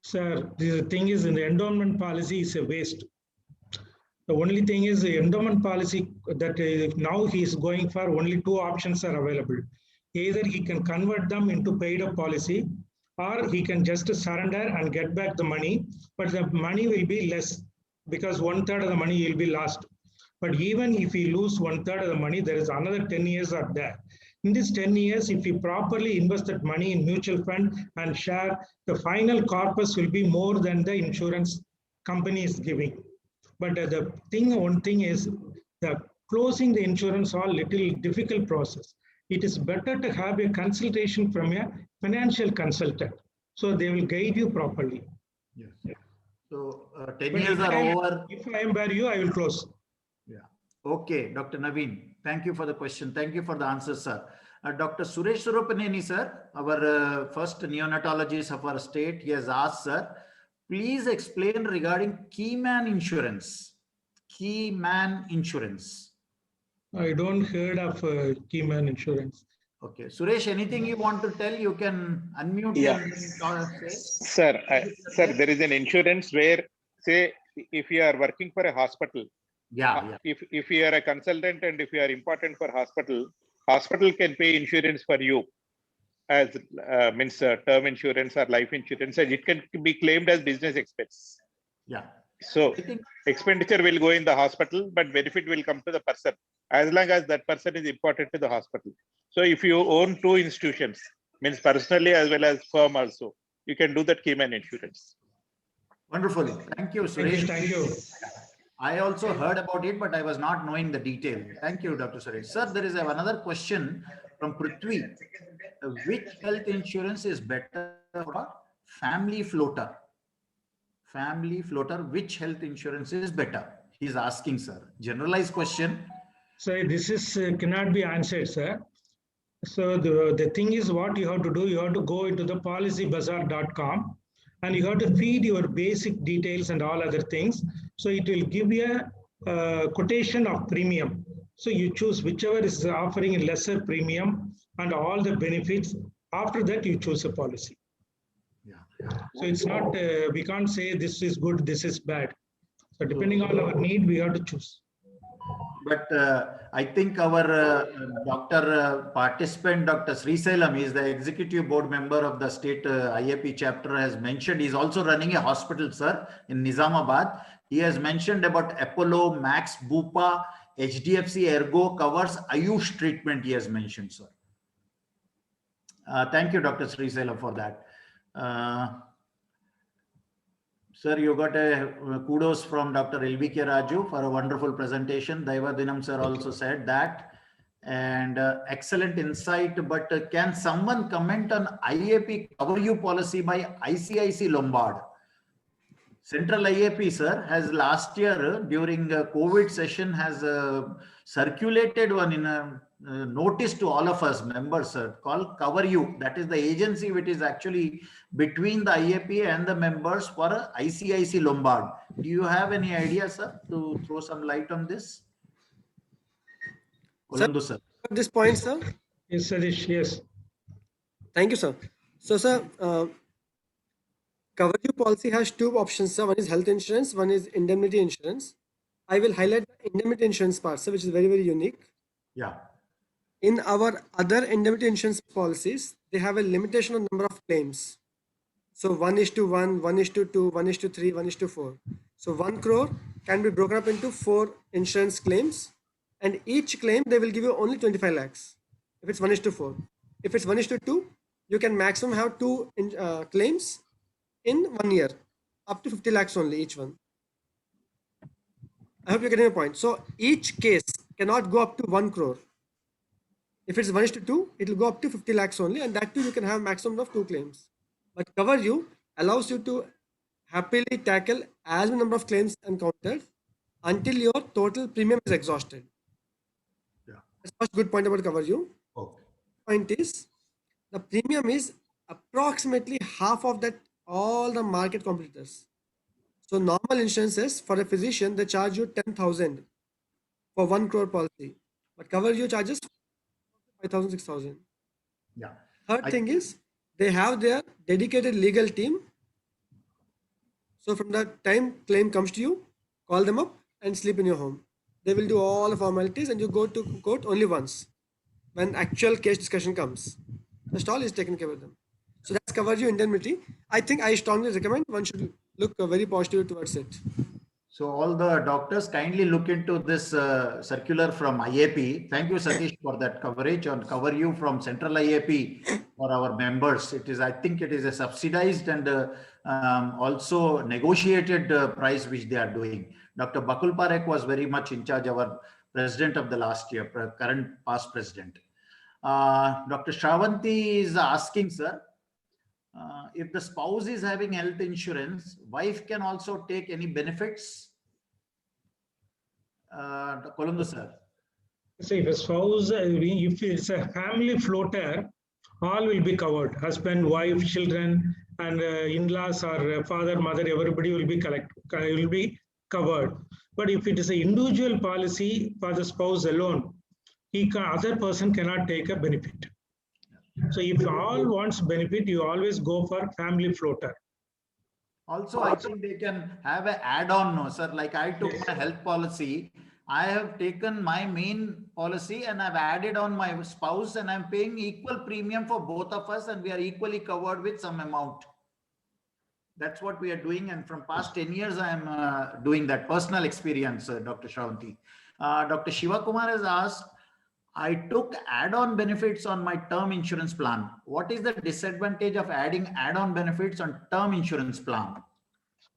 Sir, the thing is, in the endowment policy is a waste. The only thing is the endowment policy that now he is going for, only two options are available. Either he can convert them into paid up policy, or he can just surrender and get back the money, but the money will be less because 1/3 of the money will be lost. But even if he lose 1/3 of the money, there is another 10 years are there. In this 10 years, if he properly invested money in mutual fund and share, the final corpus will be more than the insurance company is giving. But one thing is the closing the insurance all little difficult process. It is better to have a consultation from a financial consultant. So they will guide you properly. Yes. So 10 years are over. If I am by you, I will close. Yeah. Okay, Dr. Naveen. Thank you for the question. Thank you for the answer, sir. Dr. Suresh Surapaneni, sir, our first neonatologist of our state, he has asked, sir, please explain regarding Keyman insurance. Keyman insurance. I don't heard of Keyman insurance. Okay, Suresh, anything you want to tell? You can unmute. Yeah, sir. Sir, there is an insurance where, say, if you are working for a hospital, if you are a consultant and if you are important for hospital can pay insurance for you, as means term insurance or life insurance, and it can be claimed as business expense. Yeah. So expenditure will go in the hospital, but benefit will come to the person as long as that person is important to the hospital. So if you own two institutions, means personally as well as firm also, you can do that Keyman insurance. Wonderful. Thank you, Suresh. Thank you. I also heard about it, but I was not knowing the detail. Thank you, Dr. Suresh. Sir, there is another question from Prithvi. Which health insurance is better for family floater? Family floater, which health insurance is better? He's asking, sir. Generalized question. So this is cannot be answered, sir. So the thing is, what you have to do, you have to go into the policybazaar.com and you have to feed your basic details and all other things. So it will give you a quotation of premium. So you choose whichever is offering a lesser premium and all the benefits. After that, you choose a policy. So it's not, we can't say this is good, this is bad. So depending on our need, we have to choose. But I think our participant, Dr. Srisalam, is the executive board member of the state IAP chapter, has mentioned he's also running a hospital, sir, in Nizamabad. He has mentioned about Apollo, Max, Bupa, HDFC Ergo covers Ayush treatment, he has mentioned, sir. Thank you, Dr. Srisalam, for that. Sir, you got a kudos from Dr. LVK Raju for a wonderful presentation. Daivadinam sir also said that. And excellent insight. But can someone comment on IAP cover you policy by ICICI Lombard? Central IAP, sir, has last year during COVID session has circulated one in a notice to all of us members, sir, called Cover You. That is the agency which is actually between the IAP and the members for ICICI Lombard. Do you have any idea, sir, to throw some light on this? Kolundu, sir. At this point, sir. Yes, Satish, yes. Thank you, sir. So, sir, Cover You policy has two options, sir. One is health insurance, one is indemnity insurance. I will highlight the indemnity insurance part, sir, which is very, very unique. Yeah. In our other indemnity insurance policies, they have a limitation on number of claims. So 1:1, 1:2, 1:3, 1:4. So 1 crore can be broken up into 4 insurance claims, and each claim they will give you only 25 lakhs. If it's 1:4, if it's 1:2, you can maximum have 2 claims in 1 year, up to 50 lakhs only each one. I hope you're getting a point. So each case cannot go up to 1 crore. If it's 1:2, it will go up to 50 lakhs only, and that too you can have maximum of 2 claims. But Cover You allows you to happily tackle as many number of claims encountered until your total premium is exhausted. Yeah. That's first good point about Cover You. Okay. Point is, the premium is approximately half of that all the market competitors. So normal insurances for a physician, they charge you 10,000 for 1 crore policy, but Cover You charges 5,000, 6,000. Yeah. Third thing is, they have their dedicated legal team. So from the time claim comes to you, call them up and sleep in your home. They will do all the formalities and you go to court only once when actual case discussion comes. The stall is taken care of them. So that's Cover You indemnity. I think I strongly recommend one should look very positive towards it. So all the doctors kindly look into this circular from IAP. Thank you, Satish, for that coverage on Cover You from Central IAP for our members. It is, I think it is a subsidized and also negotiated price which they are doing. Dr. Bakul Parekh was very much in charge, our president of the last year, current past president. Dr. Shravanti is asking, sir, if the spouse is having health insurance, wife can also take any benefits? Kolundu, sir. So if a spouse, if it's a family floater, all will be covered. Husband, wife, children, and in-laws or father, mother, everybody will be covered. But if it is an individual policy for the spouse alone, other person cannot take a benefit. So if all wants benefit, you always go for family floater. Also, I think they can have an add-on, no, sir. Like I took my health policy, I have taken my main policy and I've added on my spouse, and I'm paying equal premium for both of us, and we are equally covered with some amount. That's what we are doing, and from past 10 years, I am doing that personal experience, Dr. Shravanti. Dr. Shiva Kumar has asked, I took add-on benefits on my term insurance plan. What is the disadvantage of adding add-on benefits on term insurance plan?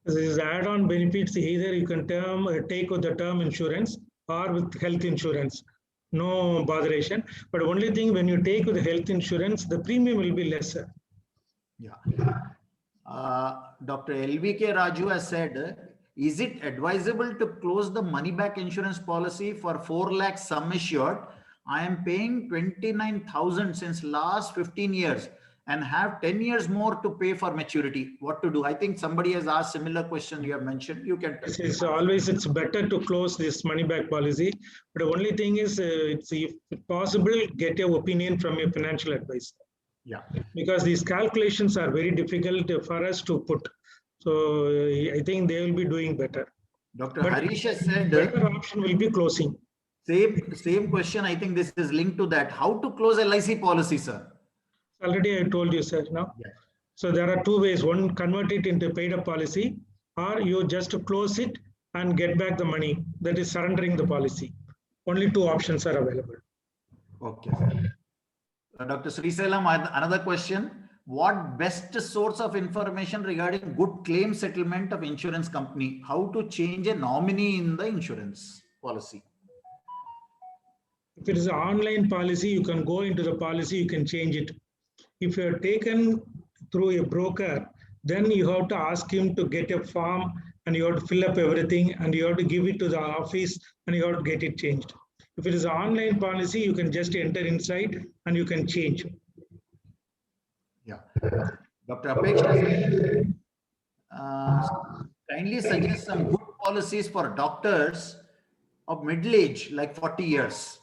These add-on benefits, either you can take with the term insurance or with health insurance. No botheration. But only thing, when you take with the health insurance, the premium will be lesser. Yeah. Dr. LVK Raju has said, is it advisable to close the money back insurance policy for 4 lakhs sum assured? I am paying 29,000 since last 15 years and have 10 years more to pay for maturity. What to do? I think somebody has asked similar question you have mentioned. You can. It's better to close this money back policy. But the only thing is, it's if possible, get your opinion from your financial advisor. Yeah. Because these calculations are very difficult for us to put. So I think they will be doing better. Dr. Harish has said better option will be closing. Same question. I think this is linked to that. How to close LIC policy, sir? Already I told you, sir. Now, yeah. So there are two ways. One, convert it into paid up policy, or you just close it and get back the money. That is surrendering the policy. Only two options are available. Okay. Dr. Srisalam, another question. What best source of information regarding good claim settlement of insurance company? How to change a nominee in the insurance policy? If it is an online policy, you can go into the policy, you can change it. If you are taken through a broker, then you have to ask him to get a form and you have to fill up everything and you have to give it to the office and you have to get it changed. If it is an online policy, you can just enter inside and you can change. Yeah. Dr. Apeksha, kindly suggest some good policies for doctors of middle age, like 40 years.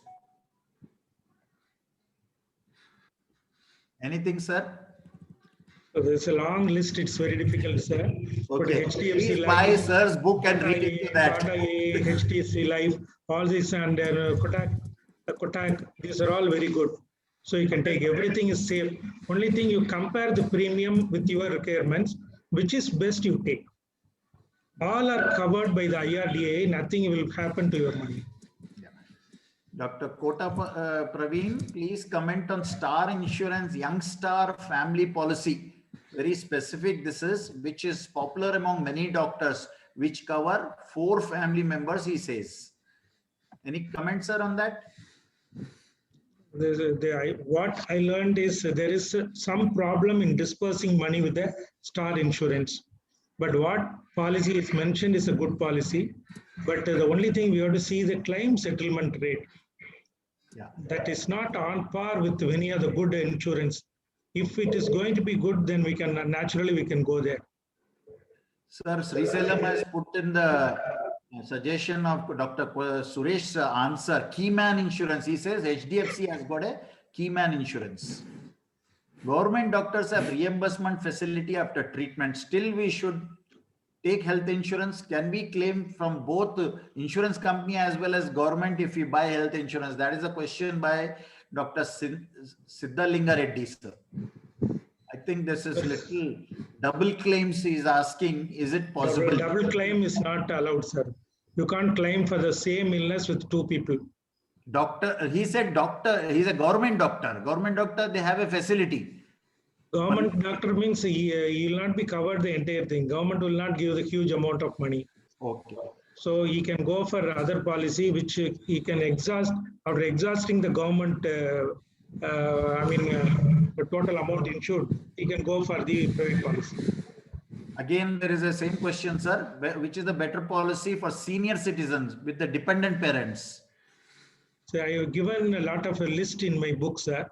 Anything, sir? So there's a long list. It's very difficult, sir. Okay. HDFC Life, buy sir's book and read into that. HDFC Life, all this, and Kotak, these are all very good. So you can take everything is safe. Only thing, you compare the premium with your requirements, which is best you take. All are covered by the IRDA. Nothing will happen to your money. Dr. Kota Praveen, please comment on Star Insurance Young Star Family Policy. Very specific this is, which is popular among many doctors, which cover 4 family members, he says. Any comments, sir, on that? What I learned is there is some problem in dispersing money with the Star Insurance. But what policy is mentioned is a good policy. But the only thing we have to see the claim settlement rate. Yeah. That is not on par with any other good insurance. If it is going to be good, then we can naturally go there. Sir, Srisalam has put in the suggestion of Dr. Suresh's answer, Keyman Insurance. He says HDFC has got a Keyman Insurance. Government doctors have reimbursement facility after treatment. Still, we should take health insurance. Can we claim from both insurance company as well as government if we buy health insurance? That is a question by Dr. Siddhalinga Reddy, sir. I think this is little double claims he is asking. Is it possible? Double claim is not allowed, sir. You can't claim for the same illness with 2 people. Doctor, he said doctor, he's a government doctor. Government doctor, they have a facility. Government doctor means he will not be covered the entire thing. Government will not give the huge amount of money. Okay. So he can go for other policy, which he can exhaust. After exhausting the government, the total amount insured, he can go for the private policy. Again, there is the same question, sir. Which is the better policy for senior citizens with the dependent parents? So I have given a lot of a list in my book, sir.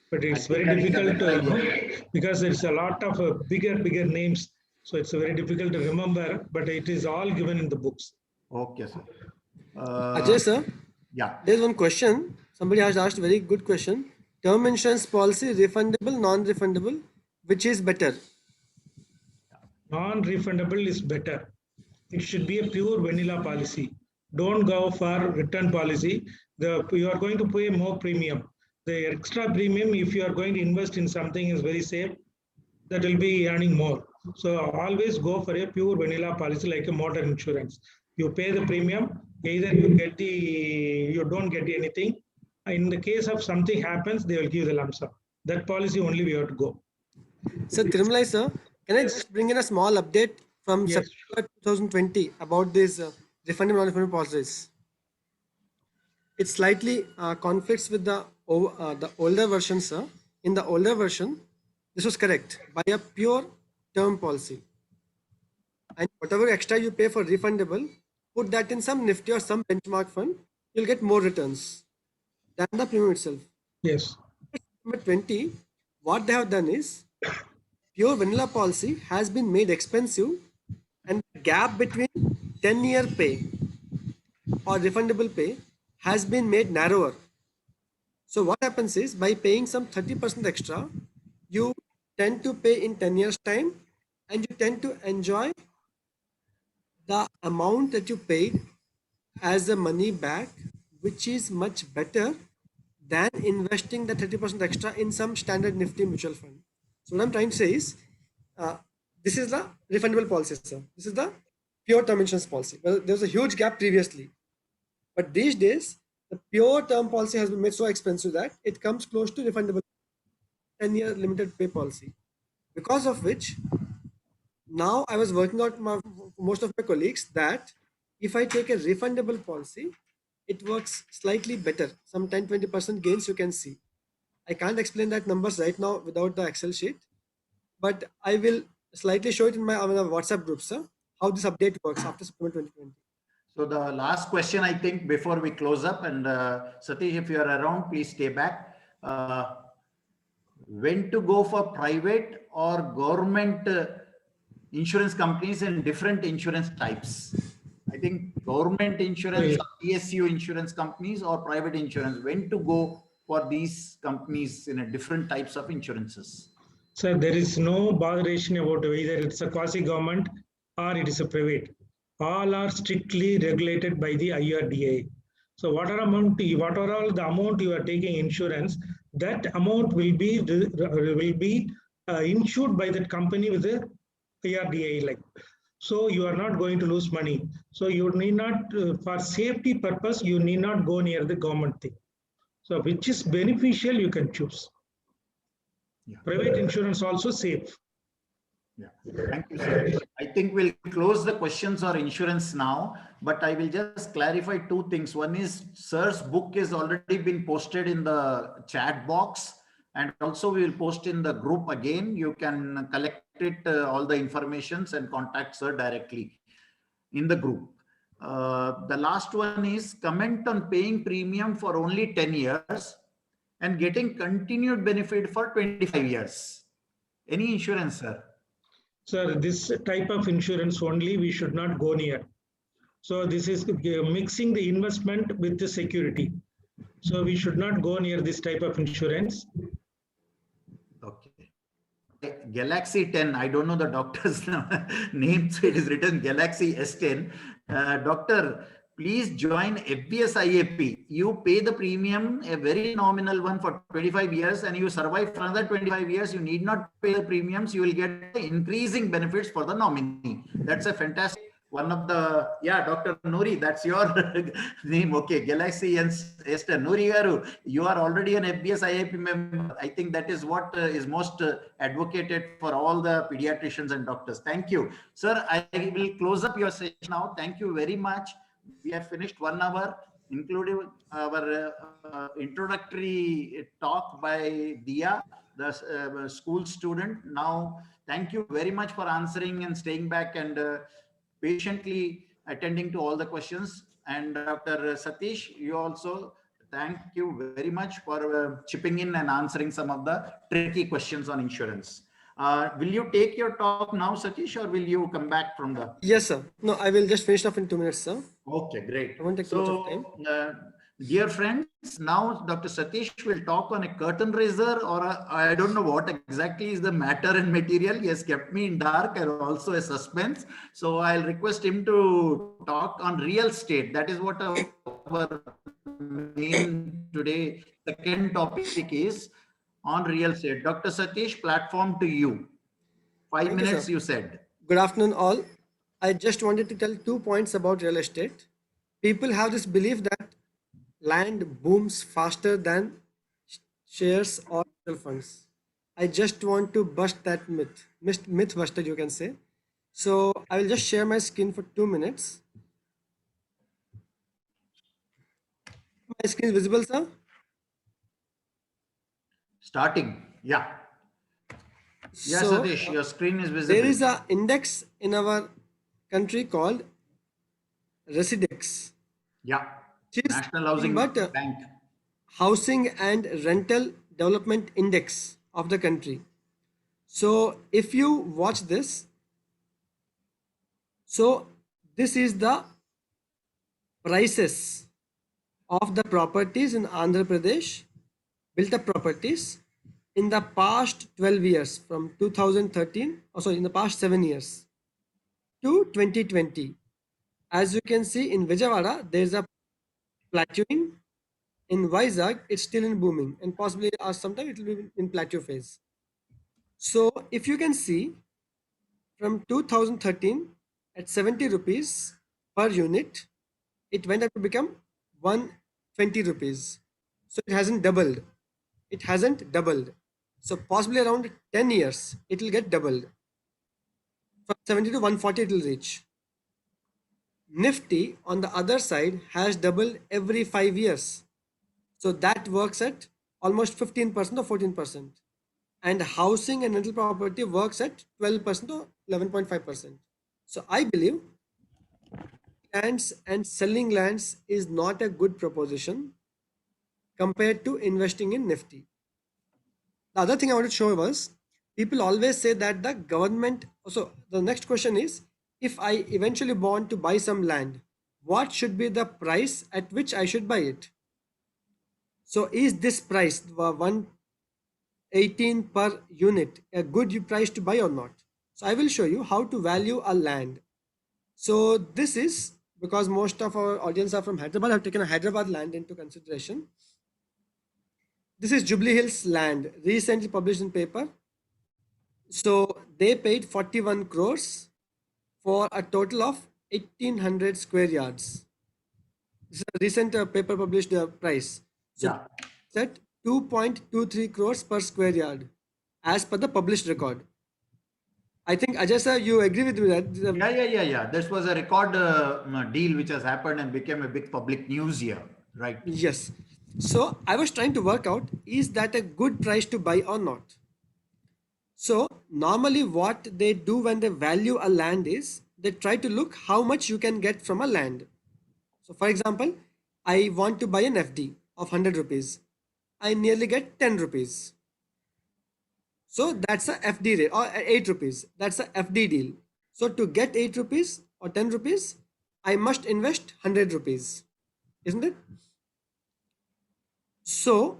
But it's very difficult to, because it's a lot of bigger names. So it's very difficult to remember, but it is all given in the books. Okay, sir. Ajay, sir. Yeah. There's one question. Somebody has asked a very good question. Term insurance policy, refundable, non-refundable, which is better? Non-refundable is better. It should be a pure vanilla policy. Don't go for return policy. You are going to pay more premium. The extra premium, if you are going to invest in something, is very safe. That will be earning more. So always go for a pure vanilla policy like a motor insurance. You pay the premium, either you don't get anything. In the case of something happens, they will give the lump sum. That policy only we have to go. So Thirumalai, sir, can I just bring in a small update from September 2020 about these refundable, non-refundable policies? It slightly conflicts with the older version, sir. In the older version, this was correct. Buy a pure term policy. And whatever extra you pay for refundable, put that in some Nifty or some benchmark fund, you'll get more returns than the premium itself. Yes. Number 20, what they have done is pure vanilla policy has been made expensive, and the gap between 10-year pay or refundable pay has been made narrower. So what happens is, by paying some 30% extra, you tend to pay in 10 years time, and you tend to enjoy the amount that you paid as the money back, which is much better than investing the 30% extra in some standard Nifty mutual fund. So what I'm trying to say is, this is the refundable policy, sir. This is the pure term insurance policy. Well, there was a huge gap previously, but these days the pure term policy has been made so expensive that it comes close to refundable 10-year limited pay policy. Because of which, now I was working out most of my colleagues that if I take a refundable policy, it works slightly better. Some 10-20% gains you can see. I can't explain that numbers right now without the Excel sheet, but I will slightly show it in my WhatsApp group, sir, how this update works after September 2020. So the last question, I think, before we close up, and Satish, if you are around, please stay back. When to go for private or government insurance companies and different insurance types? I think government insurance, PSU insurance companies, or private insurance, when to go for these companies in a different types of insurances? Sir, there is no botheration about whether it's a quasi-government or it is a private. All are strictly regulated by the IRDA. So whatever all the amount you are taking insurance, that amount will be insured by that company with the IRDA. Like, so you are not going to lose money. So you need not, for safety purpose, you need not go near the government thing. So which is beneficial, you can choose. Yeah. Private insurance also safe. Yeah, thank you, sir. I think we'll close the questions on insurance now, but I will just clarify two things. One is, sir's book is already been posted in the chat box, and also we will post in the group again. You can collect it, all the informations, and contact sir directly in the group. The last one is, comment on paying premium for only 10 years and getting continued benefit for 25 years. Any insurance, sir? Sir, this type of insurance only we should not go near. So this is mixing the investment with the security. So we should not go near this type of insurance. Okay. Galaxy 10, I don't know the doctor's name, so it is written Galaxy S10. Doctor, please join FBS IAP. You pay the premium, a very nominal one, for 25 years, and you survive for another 25 years. You need not pay the premiums. You will get increasing benefits for the nominee. That's a fantastic one of the, yeah, Dr. Noori, that's your name. Okay, Galaxy S10. Noori Garu, you are already an FBS IAP member. I think that is what is most advocated for all the pediatricians and doctors. Thank you. Sir, I will close up your session now. Thank you very much. We have finished 1 hour, including our introductory talk by Dia, the school student. Now, thank you very much for answering and staying back and patiently attending to all the questions. And Dr. Satish, you also, thank you very much for chipping in and answering some of the tricky questions on insurance. Will you take your talk now, Satish, or will you come back from the... Yes, sir. No, I will just finish off in 2 minutes, sir. Okay, great. I won't take too much of time. Dear friends, now Dr. Satish will talk on a curtain raiser, or I don't know what exactly is the matter and material. He has kept me in dark and also a suspense. So I'll request him to talk on real estate. That is what our main today second topic is, on real estate. Dr. Satish, platform to you. 5 minutes, you said. Good afternoon, all. I just wanted to tell 2 points about real estate. People have this belief that land booms faster than shares or mutual funds. I just want to bust that myth buster, you can say. So I will just share my screen for 2 minutes. My screen is visible, sir? Starting, yeah. Yes, so, Satish, your screen is visible. There is an index in our country called Residex. Yeah. National Housing Bank. Housing and Rental Development Index. of the country. So if you watch this, so this is the prices of the properties in Andhra Pradesh, built up properties in the past 12 years from 2013, in the past 7 years to 2020. As you can see in Vijayawada, there's a plateauing. In Vizag, it's still in booming, and possibly sometime it will be in plateau phase. So if you can see, from 2013 at 70 rupees per unit, it went up to become 120 rupees. So it hasn't doubled. It hasn't doubled. So possibly around 10 years, it will get doubled. From 70 to 140, it will reach. Nifty on the other side has doubled every 5 years. So that works at almost 15% or 14%. And housing and rental property works at 12% or 11.5%. So I believe lands and selling lands is not a good proposition compared to investing in Nifty. The other thing I wanted to show was, people always say that the government, so the next question is, if I eventually want to buy some land, what should be the price at which I should buy it? So is this price 118 per unit a good price to buy or not? So I will show you how to value a land. So this is because most of our audience are from Hyderabad, have taken a Hyderabad land into consideration. This is Jubilee Hills land, recently published in paper. So they paid 41 crores for a total of 1800 square yards. This is a recent paper published price. So Yeah. set 2.23 crores per square yard as per the published record. I think Ajay sir, you agree with me that? Yeah. This was a record deal which has happened and became a big public news here, right? Yes. So I was trying to work out, is that a good price to buy or not? So normally what they do when they value a land is, they try to look how much you can get from a land. So for example, I want to buy an FD of 100 rupees. I nearly get 10 rupees. So that's a FD rate, or 8 rupees. That's a FD deal. So to get 8 rupees or 10 rupees, I must invest 100 rupees. Isn't it? So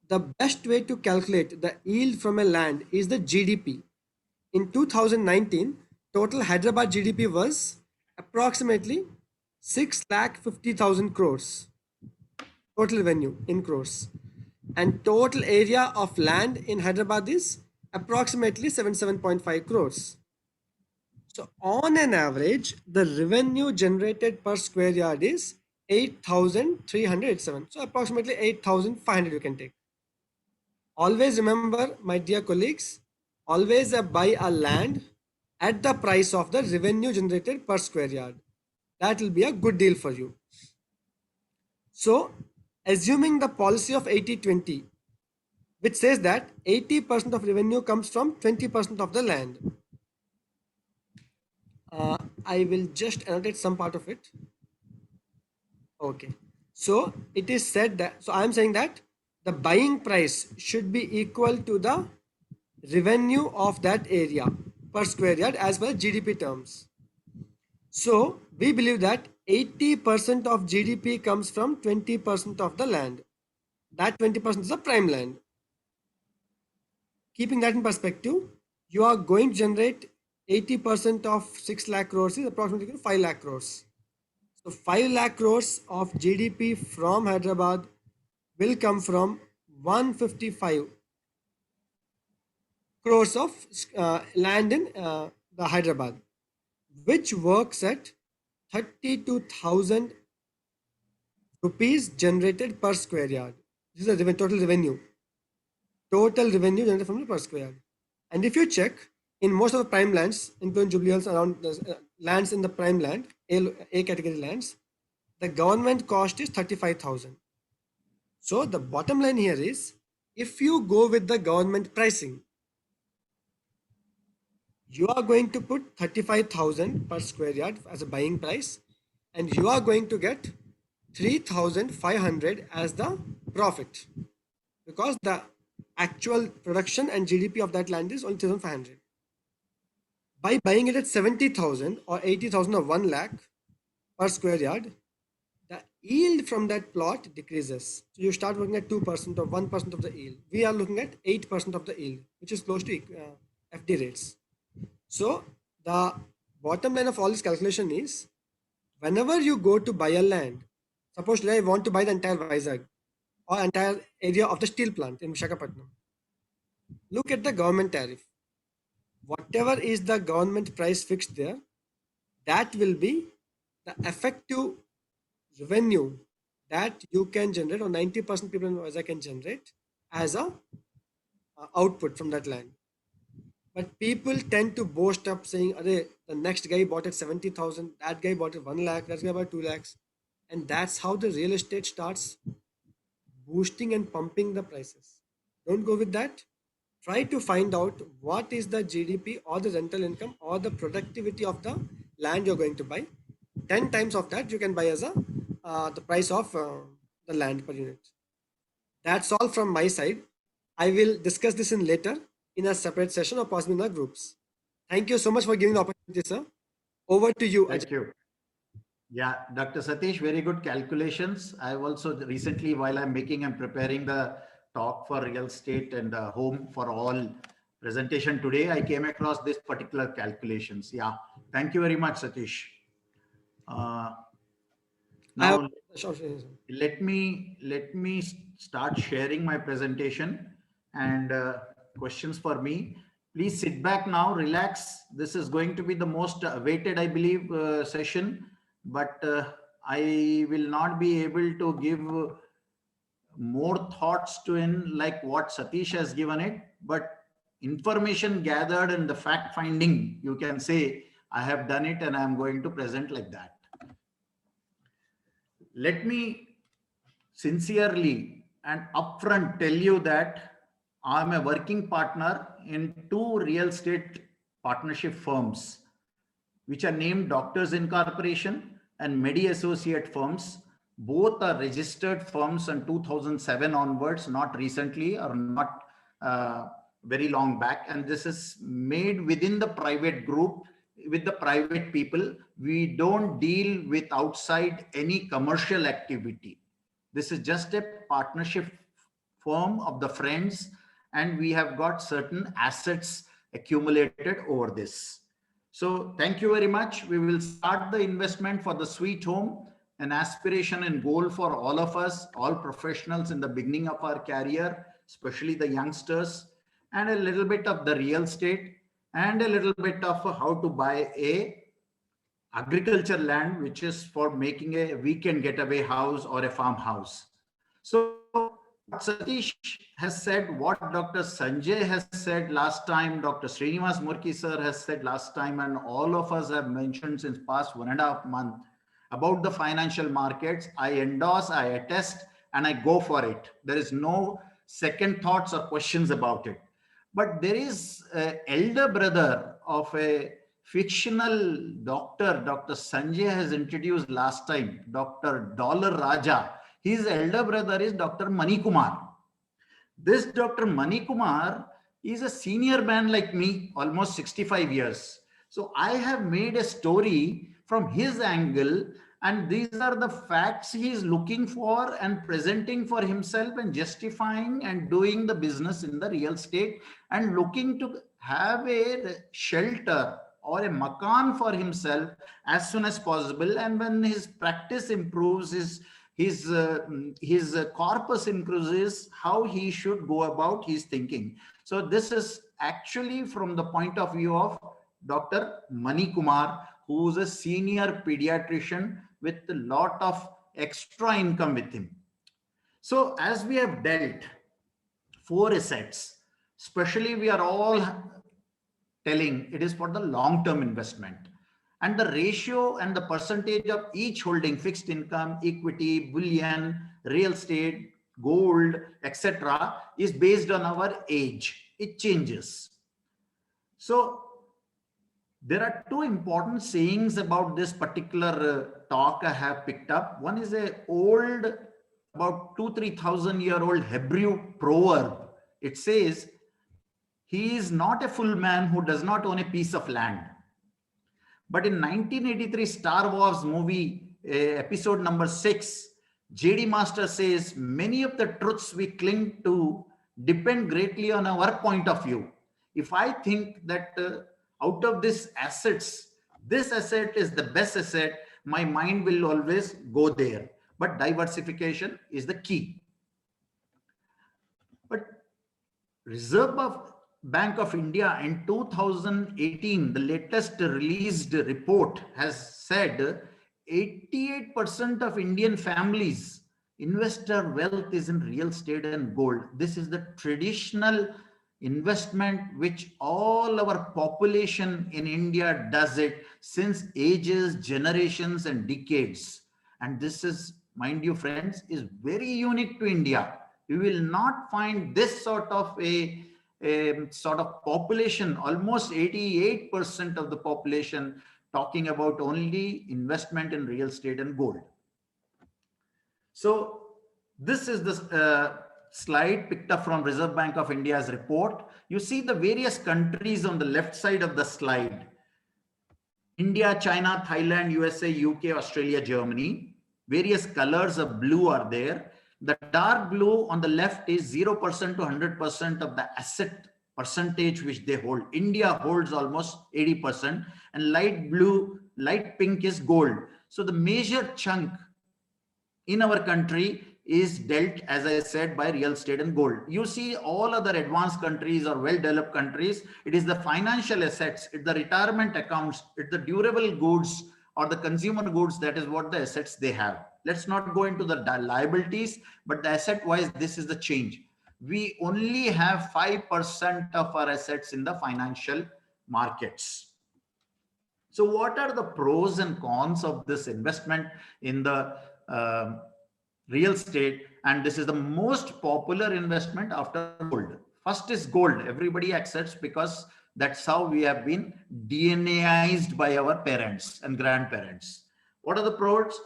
the best way to calculate the yield from a land is the GDP. In 2019, total Hyderabad GDP was approximately 6,50,000 crores. Total revenue in crores. And total area of land in Hyderabad is approximately 77.5 crores. So on an average, the revenue generated per square yard is 8,387. So approximately 8,500 you can take. Always remember, my dear colleagues, always buy a land at the price of the revenue generated per square yard. That will be a good deal for you. So assuming the policy of 80-20, which says that 80% of revenue comes from 20% of the land. I will just annotate some part of it. Okay. So it is said that, so I am saying that the buying price should be equal to the revenue of that area per square yard as per GDP terms. So we believe that 80% of GDP comes from 20% of the land. That 20% is a prime land. Keeping that in perspective, you are going to generate 80% of 6 lakh crores is approximately 5 lakh crores. So 5 lakh crores of GDP from Hyderabad will come from 155 crores of land in the Hyderabad, which works at 32,000 rupees generated per square yard. This is the total revenue. Total revenue generated from the per square yard. And if you check, in most of the prime lands, including Jubilee Hills, around lands in the prime land, A category lands, the government cost is 35,000. So the bottom line here is, if you go with the government pricing, you are going to put 35,000 per square yard as a buying price, and you are going to get 3,500 as the profit, because the actual production and GDP of that land is only 3,500. By buying it at 70,000 or 80,000 or 1 lakh per square yard, the yield from that plot decreases. So you start looking at 2% or 1% of the yield. We are looking at 8% of the yield, which is close to FD rates. So the bottom line of all this calculation is, whenever you go to buy a land, suppose today I want to buy the entire Vizag or entire area of the steel plant in Visakhapatnam. Look at the government tariff. Whatever is the government price fixed there, that will be the effective revenue that you can generate, or 90% people in Vizag can generate as a output from that land. But people tend to boast up saying, the next guy bought it 70,000, that guy bought it 1 lakh, that guy bought 2 lakhs. And that's how the real estate starts boosting and pumping the prices. Don't go with that. Try to find out what is the GDP or the rental income or the productivity of the land you're going to buy. 10 times of that you can buy as the price of the land per unit. That's all from my side. I will discuss this in later in a separate session or possibly in our groups. Thank you so much for giving the opportunity, sir. Over to you. Thank you. Yeah, Dr. Satish, very good calculations. I've also recently, while I'm preparing the talk for real estate and home for all presentation today, I came across this particular calculations. Yeah, thank you very much, Satish. Now, let me start sharing my presentation and questions for me. Please sit back now, relax. This is going to be the most awaited, I believe, session, but I will not be able to give more thoughts to in like what Satish has given it, but information gathered and the fact finding, you can say, I have done it and I'm going to present like that. Let me sincerely and upfront tell you that I'm a working partner in 2 real estate partnership firms, which are named Doctors Incorporation and Medi Associate firms. Both are registered firms in 2007 onwards, not recently or not very long back. And this is made within the private group with the private people. We don't deal with outside any commercial activity. This is just a partnership firm of the friends, and we have got certain assets accumulated over this. So thank you very much. We will start the investment for the sweet home, an aspiration and goal for all of us, all professionals in the beginning of our career, especially the youngsters, and a little bit of the real estate and a little bit of how to buy a agriculture land, which is for making a weekend getaway house or a farmhouse. So what Satish has said, what Dr. Sanjay has said last time, Dr. Srinivas Murki sir has said last time, and all of us have mentioned since past 1.5 months about the financial markets, I endorse, I attest, and I go for it. There is no second thoughts or questions about it. But there is an elder brother of a fictional doctor, Dr. Sanjay has introduced last time, Dr. Dollar Raja. His elder brother is Dr. Mani Kumar. This Dr. Mani Kumar is a senior man like me, almost 65 years. So I have made a story from his angle, and these are the facts he is looking for and presenting for himself and justifying and doing the business in the real estate and looking to have a shelter or a makan for himself as soon as possible. And when his practice improves, his corpus increases, how he should go about his thinking. So this is actually from the point of view of Dr. Mani Kumar, who is a senior pediatrician with a lot of extra income with him. So as we have dealt 4 assets, especially we are all telling it is for the long-term investment. And the ratio and the percentage of each holding, fixed income, equity, bullion, real estate, gold, etc., is based on our age. It changes. So there are 2 important sayings about this particular talk I have picked up. One is a old, about 2,000-3,000-year-old Hebrew proverb It says, he is not a full man who does not own a piece of land. But in 1983 Star Wars movie, episode number 6, J.D. Master says, many of the truths we cling to depend greatly on our point of view. If I think that out of these assets, this asset is the best asset, my mind will always go there. But diversification is the key. But Reserve Bank of India in 2018, the latest released report has said 88% of Indian families investor wealth is in real estate and gold. This is the traditional investment which all our population in India does it since ages, generations and decades. And this is, mind you friends, is very unique to India. You will not find this sort of a sort of population, almost 88% of the population talking about only investment in real estate and gold. So this is the slide picked up from Reserve Bank of India's report. You see the various countries on the left side of the slide. India, China, Thailand, USA, UK, Australia, Germany. Various colors of blue are there. The dark blue on the left is 0% to 100% of the asset percentage which they hold. India holds almost 80%, and light blue, light pink is gold. So the major chunk in our country is dealt, as I said, by real estate and gold. You see all other advanced countries or well-developed countries, it is the financial assets, it's the retirement accounts, it's the durable goods or the consumer goods, that is what the assets they have. Let's not go into the liabilities, but the asset-wise, this is the change. We only have 5% of our assets in the financial markets. So what are the pros and cons of this investment in the real estate? And this is the most popular investment after gold. First is gold. Everybody accepts because that's how we have been DNAized by our parents and grandparents. What are the pros?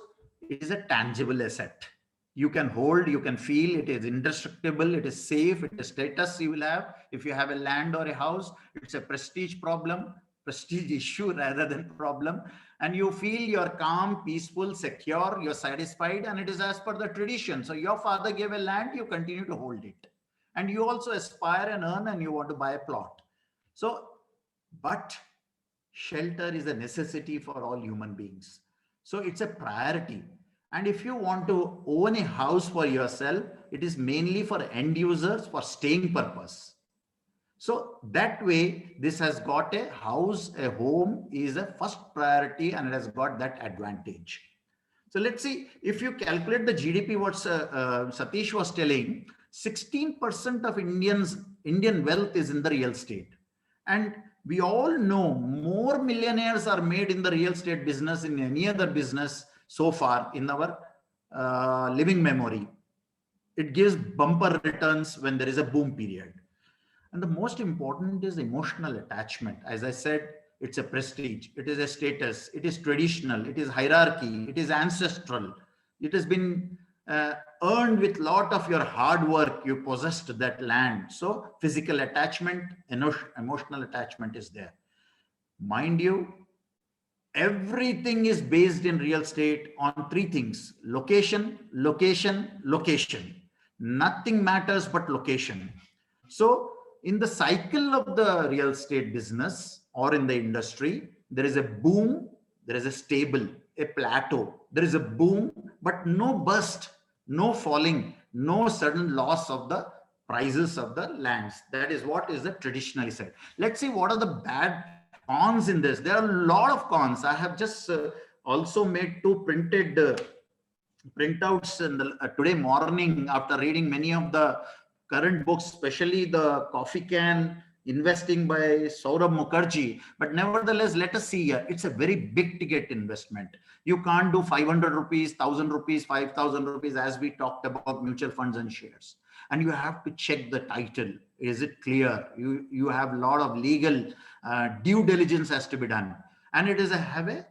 It is a tangible asset. You can hold, you can feel, it is indestructible, it is safe, it is status you will have. If you have a land or a house, it's a prestige issue rather than problem. And you feel you're calm, peaceful, secure, you're satisfied, and it is as per the tradition. So your father gave a land, you continue to hold it. And you also aspire and earn and you want to buy a plot. So, but shelter is a necessity for all human beings. So it's a priority. And if you want to own a house for yourself, it is mainly for end users for staying purpose. So that way, this has got a house, a home is a first priority and it has got that advantage. So let's see, if you calculate the GDP, what Satish was telling, 16% of Indian wealth is in the real estate. And we all know more millionaires are made in the real estate business in any other business so far in our living memory. It gives bumper returns when there is a boom period. And the most important is emotional attachment. As I said, it's a prestige, it is a status, it is traditional, it is hierarchy, it is ancestral. It has been earned with a lot of your hard work. You possessed that land. So physical attachment, emotional attachment is there. Mind you, everything is based in real estate on three things: location, location, location. Nothing matters but location. So in the cycle of the real estate business or in the industry, there is a boom, there is a stable, a plateau. There is a boom, but no burst, no falling, no sudden loss of the prices of the lands. That is what is the traditionally said. Let's see what are the bad cons in this. There are a lot of cons. I have just also made two printed printouts in the, today morning after reading many of the current books, especially the Coffee Can Investing by Saurabh Mukherjee. But nevertheless, let us see here. It's a very big ticket investment. You can't do 500 rupees, 1000 rupees, 5000 rupees, as we talked about mutual funds and shares. And you have to check the title. Is it clear? You have a lot of legal due diligence has to be done. And it is have a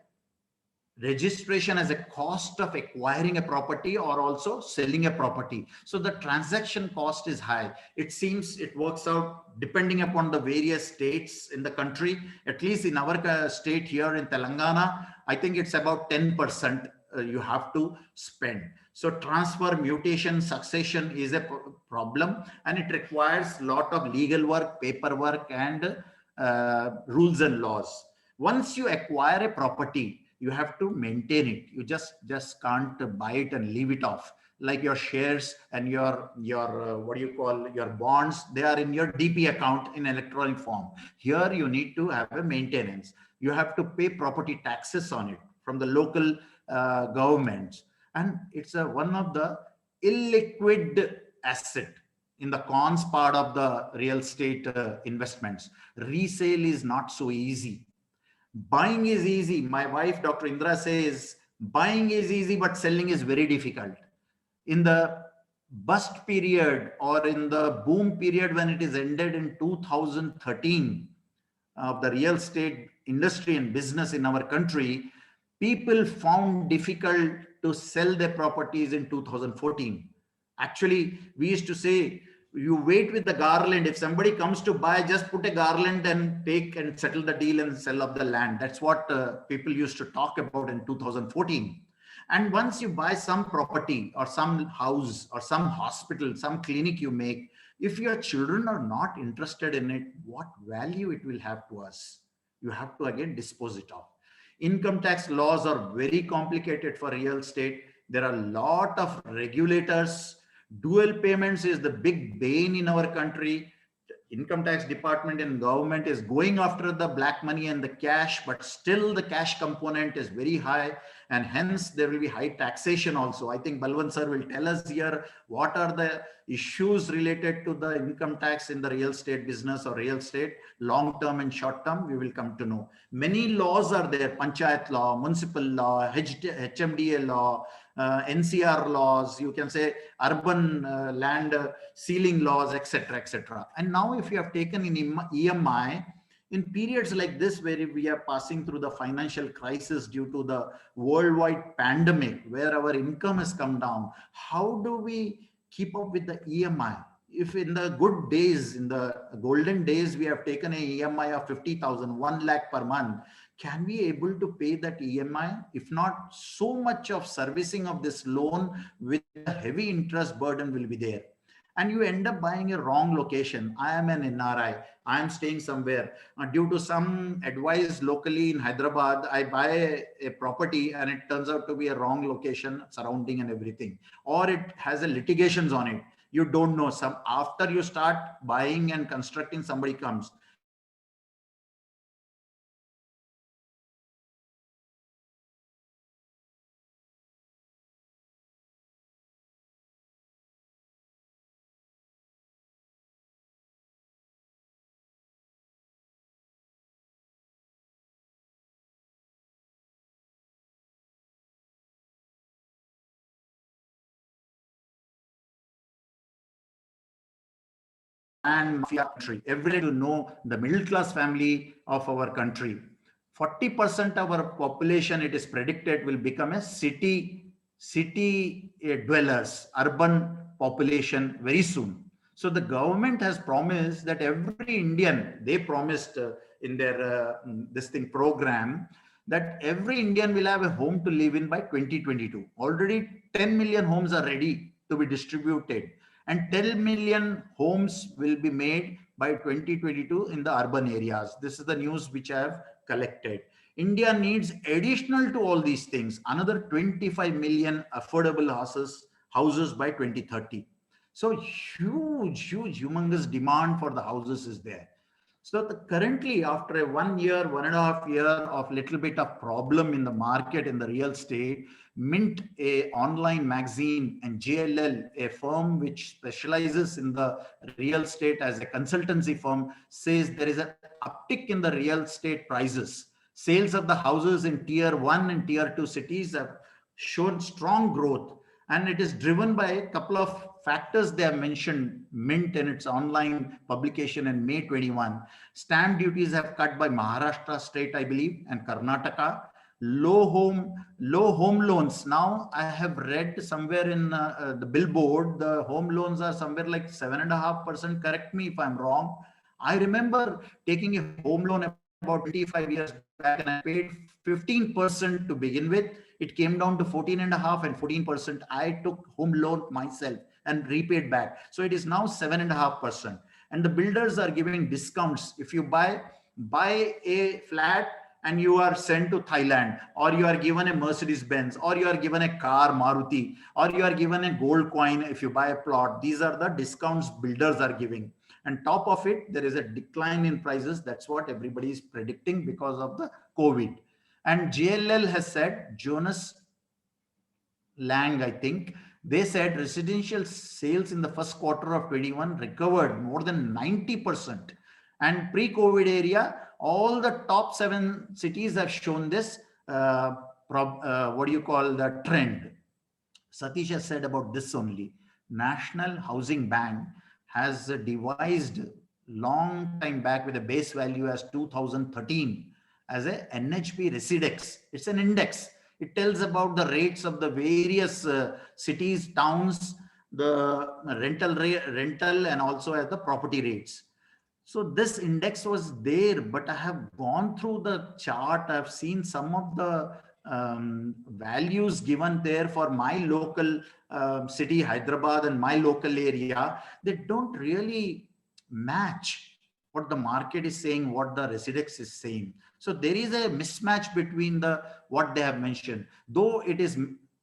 registration as a cost of acquiring a property or also selling a property. So the transaction cost is high. It seems it works out depending upon the various states in the country. At least in our state here in Telangana, I think it's about 10% you have to spend. So transfer, mutation, succession is a problem, and it requires a lot of legal work, paperwork, and rules and laws. Once you acquire a property, you have to maintain it. You just can't buy it and leave it off. Like your shares and your what do you call, your bonds, they are in your DP account in electronic form. Here you need to have a maintenance. You have to pay property taxes on it from the local governments, and it's one of the illiquid asset in the cons part of the real estate investments. Resale is not so easy. Buying is easy. My wife, Dr. Indra, says buying is easy, but selling is very difficult. In the bust period or in the boom period when it is ended in 2013 of the real estate industry and business in our country, people found difficult to sell their properties in 2014. Actually, we used to say, you wait with the garland. If somebody comes to buy, just put a garland and take and settle the deal and sell up the land. That's what people used to talk about in 2014. And once you buy some property or some house or some hospital, some clinic you make, if your children are not interested in it, what value it will have to us? You have to again dispose it off. Income tax laws are very complicated for real estate. There are a lot of regulators. Dual payments is the big bane in our country. Income tax department and government is going after the black money and the cash, but still the cash component is very high, and hence there will be high taxation also. I think Balwant sir will tell us here what are the issues related to the income tax in the real estate business or real estate, long term and short term. We will come to know. Many laws are there: Panchayat law, municipal law, HMDA law, NCR laws, you can say urban land ceiling laws, etc., etc. And now if you have taken in EMI in periods like this, where we are passing through the financial crisis due to the worldwide pandemic, where our income has come down, how do we keep up with the EMI? If in the good days, in the golden days, we have taken an EMI of 50,000, 1 lakh per month, can we able to pay that EMI? If not, so much of servicing of this loan with a heavy interest burden will be there. And you end up buying a wrong location. I am an NRI. I am staying somewhere. Due to some advice locally in Hyderabad, I buy a property and it turns out to be a wrong location, surrounding and everything. Or it has a litigations on it. You don't know. After you start buying and constructing, somebody comes. And mafia country. Everybody will know the middle class family of our country. 40% of our population, it is predicted, will become a city dwellers, urban population very soon. So the government has promised that every Indian, they promised in their this thing program, that every Indian will have a home to live in by 2022. Already 10 million homes are ready to be distributed, and 10 million homes will be made by 2022 in the urban areas. This is the news which I have collected. India needs additional to all these things, another 25 million affordable houses by 2030. So huge, humongous demand for the houses is there. So currently, after a 1 year, 1.5 year of little bit of problem in the market in the real estate, Mint, a online magazine, and JLL, a firm which specializes in the real estate as a consultancy firm, says there is an uptick in the real estate prices. Sales of the houses in tier 1 and tier 2 cities have shown strong growth, and it is driven by a couple of factors they have mentioned. Mint in its online publication in May 21, stamp duties have cut by Maharashtra state, I believe, and Karnataka. low home loans. Now I have read somewhere in the billboard, the home loans are somewhere like 7.5%. Correct me if I'm wrong. I remember taking a home loan about 25 years back, and I paid 15% to begin with. It came down to 14.5 and 14%. I took home loan myself and repaid back. So it is now 7.5%. And the builders are giving discounts. If you buy a flat and you are sent to Thailand, or you are given a Mercedes Benz, or you are given a car Maruti, or you are given a gold coin if you buy a plot, these are the discounts builders are giving. And top of it, there is a decline in prices. That's what everybody is predicting because of the COVID. And JLL has said, Jonas Lang, I think, they said residential sales in the first quarter of 21 recovered more than 90%. And pre-COVID area, all the top 7 cities have shown this, what do you call the trend? Satish has said about this only. National Housing Bank has devised long time back with a base value as 2013 as a NHB Residex. It's an index. It tells about the rates of the various cities, towns, the rental and also as the property rates. So this index was there, but I have gone through the chart. I've seen some of the values given there for my local city, Hyderabad, and my local area. They don't really match what the market is saying, what the Residex is saying. So there is a mismatch between what they have mentioned. Though it is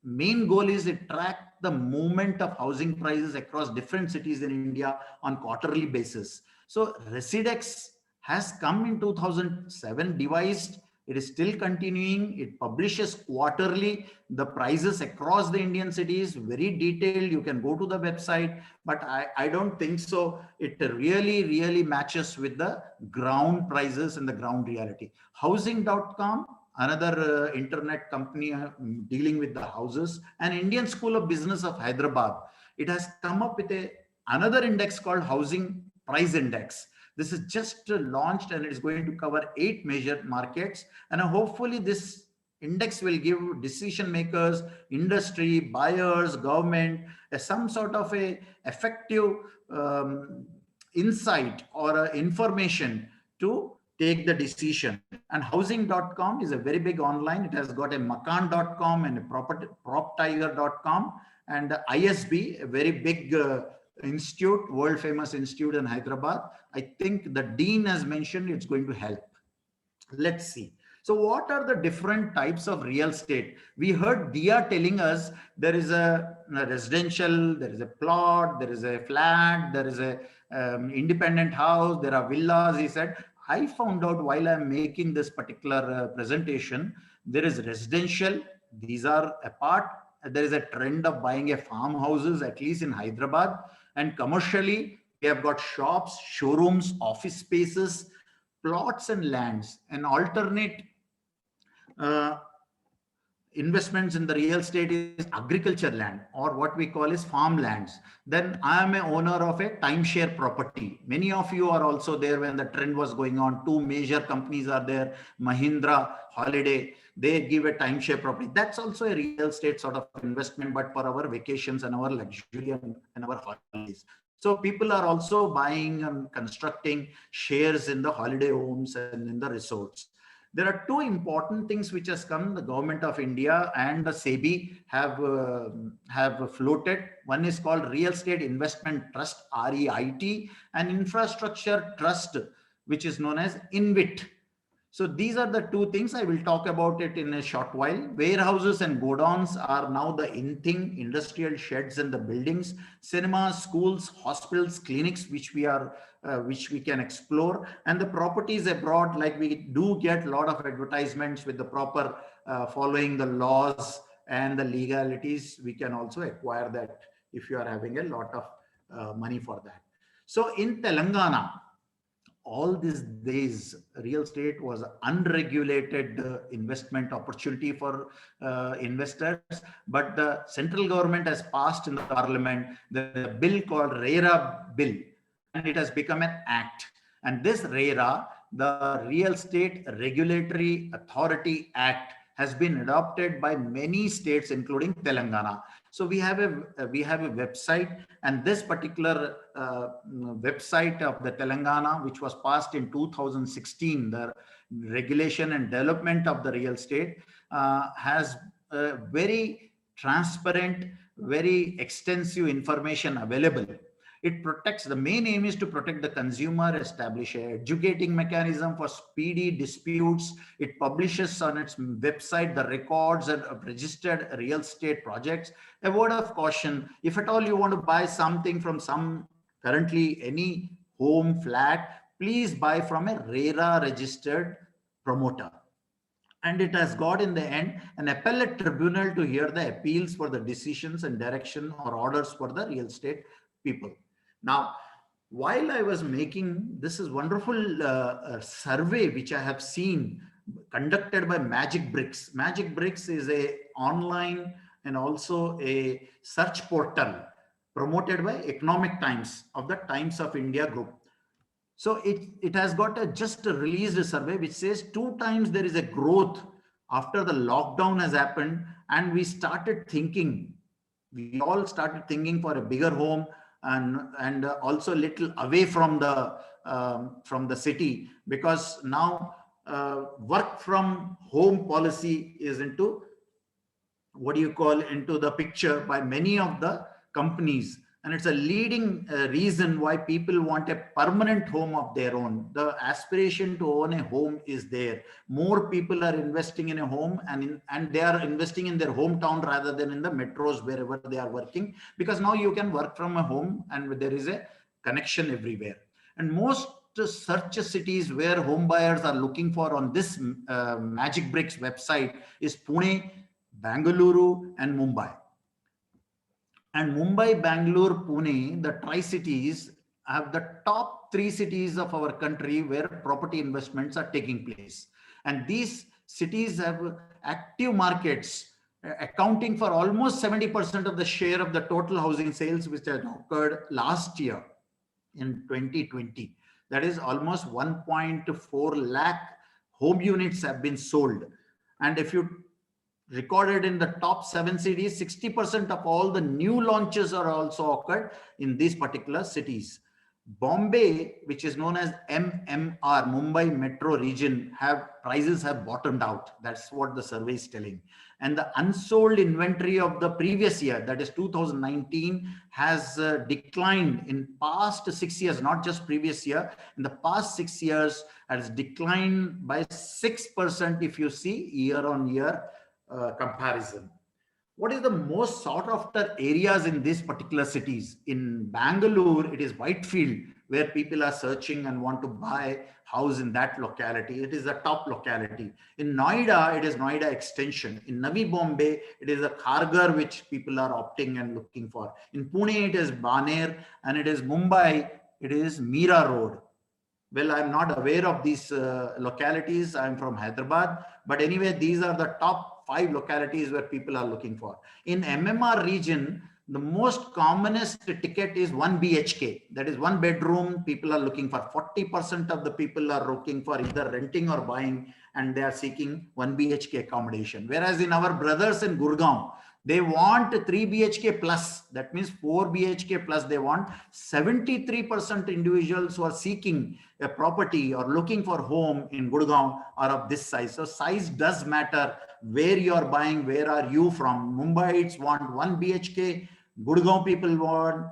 main goal is to track the movement of housing prices across different cities in India on quarterly basis. So Residex has come in 2007, devised. It is still continuing. It publishes quarterly the prices across the Indian cities, very detailed. You can go to the website, but I don't think so. It really matches with the ground prices and the ground reality. Housing.com, another internet company dealing with the houses, and Indian School of Business of Hyderabad. It has come up with another index called Housing Price Index. This is just launched and it is going to cover 8 major markets. And hopefully this index will give decision makers, industry, buyers, government, some sort of a effective insight or information to take the decision. And housing.com is a very big online. It has got a makan.com and a proptiger.com and ISB, a very big institute, world famous institute in Hyderabad. I think the dean has mentioned it's going to help. Let's see. So what are the different types of real estate? We heard Dia telling us there is a residential, there is a plot, there is a flat, there is a independent house, there are villas. He said, I found out while I'm making this particular presentation, there is residential. These are apart. There is a trend of buying a farmhouses, at least in Hyderabad. And commercially, we have got shops, showrooms, office spaces, plots and lands, and alternate investments in the real estate is agriculture land, or what we call is farmlands. Then I am an owner of a timeshare property. Many of you are also there when the trend was going on. 2 major companies are there, Mahindra, Holiday. They give a timeshare property. That's also a real estate sort of investment, but for our vacations and our luxury and our holidays. So people are also buying and constructing shares in the holiday homes and in the resorts. There are 2 important things which has come. The government of India and the SEBI have floated. One is called Real Estate Investment Trust, REIT, and Infrastructure Trust, which is known as InvIT. So these are the 2 things. I will talk about it in a short while. Warehouses and godowns are now the in thing. Industrial sheds and the buildings, cinemas, schools, hospitals, clinics, which we can explore, and the properties abroad. Like we do get a lot of advertisements with the proper following the laws and the legalities. We can also acquire that if you are having a lot of money for that. So in Telangana, all these days, real estate was unregulated investment opportunity for investors. But the central government has passed in the parliament the bill called RERA bill, and it has become an act. And this RERA, the Real Estate Regulatory Authority Act, has been adopted by many states, including Telangana. So we have a website, and this particular website of the Telangana, which was passed in 2016, the regulation and development of the real estate, has very transparent, very extensive information available. It protects, the main aim is to protect the consumer, establish an educating mechanism for speedy disputes. It publishes on its website the records of registered real estate projects. A word of caution, if at all you want to buy something from currently any home flat, please buy from a RERA registered promoter. And it has got in the end an appellate tribunal to hear the appeals for the decisions and direction or orders for the real estate people. Now, while I was making this is wonderful survey, which I have seen conducted by Magic Bricks. Magic Bricks is a online and also a search portal promoted by Economic Times of the Times of India group. So it has got just released a survey which says 2 times there is a growth after the lockdown has happened, and we all started thinking for a bigger home and also a little away from the city, because now work from home policy is into the picture by many of the companies. And it's a leading reason why people want a permanent home of their own. The aspiration to own a home is there. More people are investing in a home, and they are investing in their hometown rather than in the metros wherever they are working, because now you can work from a home and there is a connection everywhere. And most search cities where home buyers are looking for on this Magic Bricks website is Pune, Bangalore, and Mumbai. And Mumbai, Bangalore, Pune, the Tri-Cities have the top 3 cities of our country where property investments are taking place. And these cities have active markets accounting for almost 70% of the share of the total housing sales which had occurred last year in 2020. That is almost 1.4 lakh home units have been sold. And if you recorded in the top 7 cities, 60% of all the new launches are also occurred in these particular cities. Bombay, which is known as MMR, Mumbai Metro Region, prices have bottomed out. That's what the survey is telling. And the unsold inventory of the previous year, that is 2019, has declined in past 6 years, not just previous year. In the past 6 years, has declined by 6% if you see year on year comparison. What is the most sought after areas in these particular cities? In Bangalore, it is Whitefield, where people are searching and want to buy house in that locality. It is the top locality. In Noida, it is Noida Extension. In Navi Bombay, it is a Kharghar, which people are opting and looking for. In Pune, it is Baner, and it is Mumbai, it is Mira Road. Well, I'm not aware of these localities. I'm from Hyderabad. But anyway, these are the top 5 localities where people are looking for. In MMR region, the most commonest ticket is 1 BHK. That is 1 bedroom people are looking for. 40% of the people are looking for either renting or buying, and they are seeking 1 BHK accommodation. Whereas in our brothers in Gurgaon, they want 3 BHK plus. That means 4 BHK plus. They want 73% individuals who are seeking a property or looking for home in Gurgaon are of this size. So size does matter. Where you are buying, where are you from? Mumbaites want 1 BHK. Gurgaon people want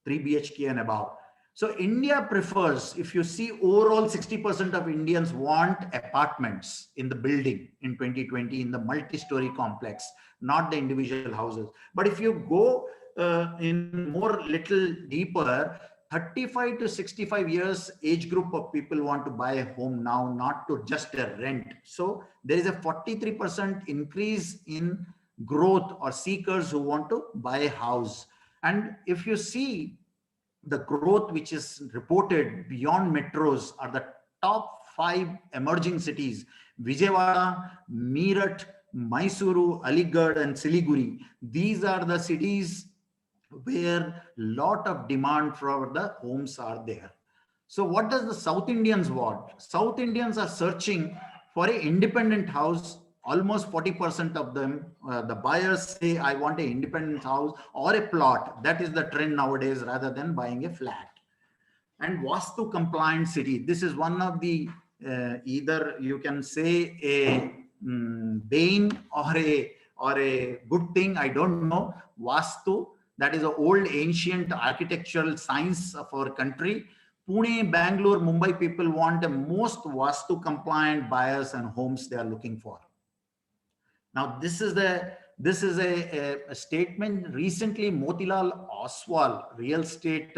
3 BHK and above. So India prefers, if you see overall 60% of Indians want apartments in the building in 2020 in the multi-story complex, not the individual houses. But if you go in more little deeper, 35 to 65 years age group of people want to buy a home now, not to just a rent. So there is a 43% increase in growth or seekers who want to buy a house. And if you see the growth which is reported beyond metros are the top 5 emerging cities: Vijayawada, Meerut, Mysuru, Aligarh, and Siliguri. These are the cities where lot of demand for the homes are there. So what does the South Indians want? South Indians are searching for an independent house almost 40% of them, the buyers say, I want an independent house or a plot. That is the trend nowadays rather than buying a flat. And Vastu compliant city. This is one of the, either you can say a bane or a good thing. I don't know. Vastu, that is an old ancient architectural science of our country. Pune, Bangalore, Mumbai people want the most Vastu compliant buyers and homes they are looking for. Now, this is a statement. Recently, Motilal Oswal real estate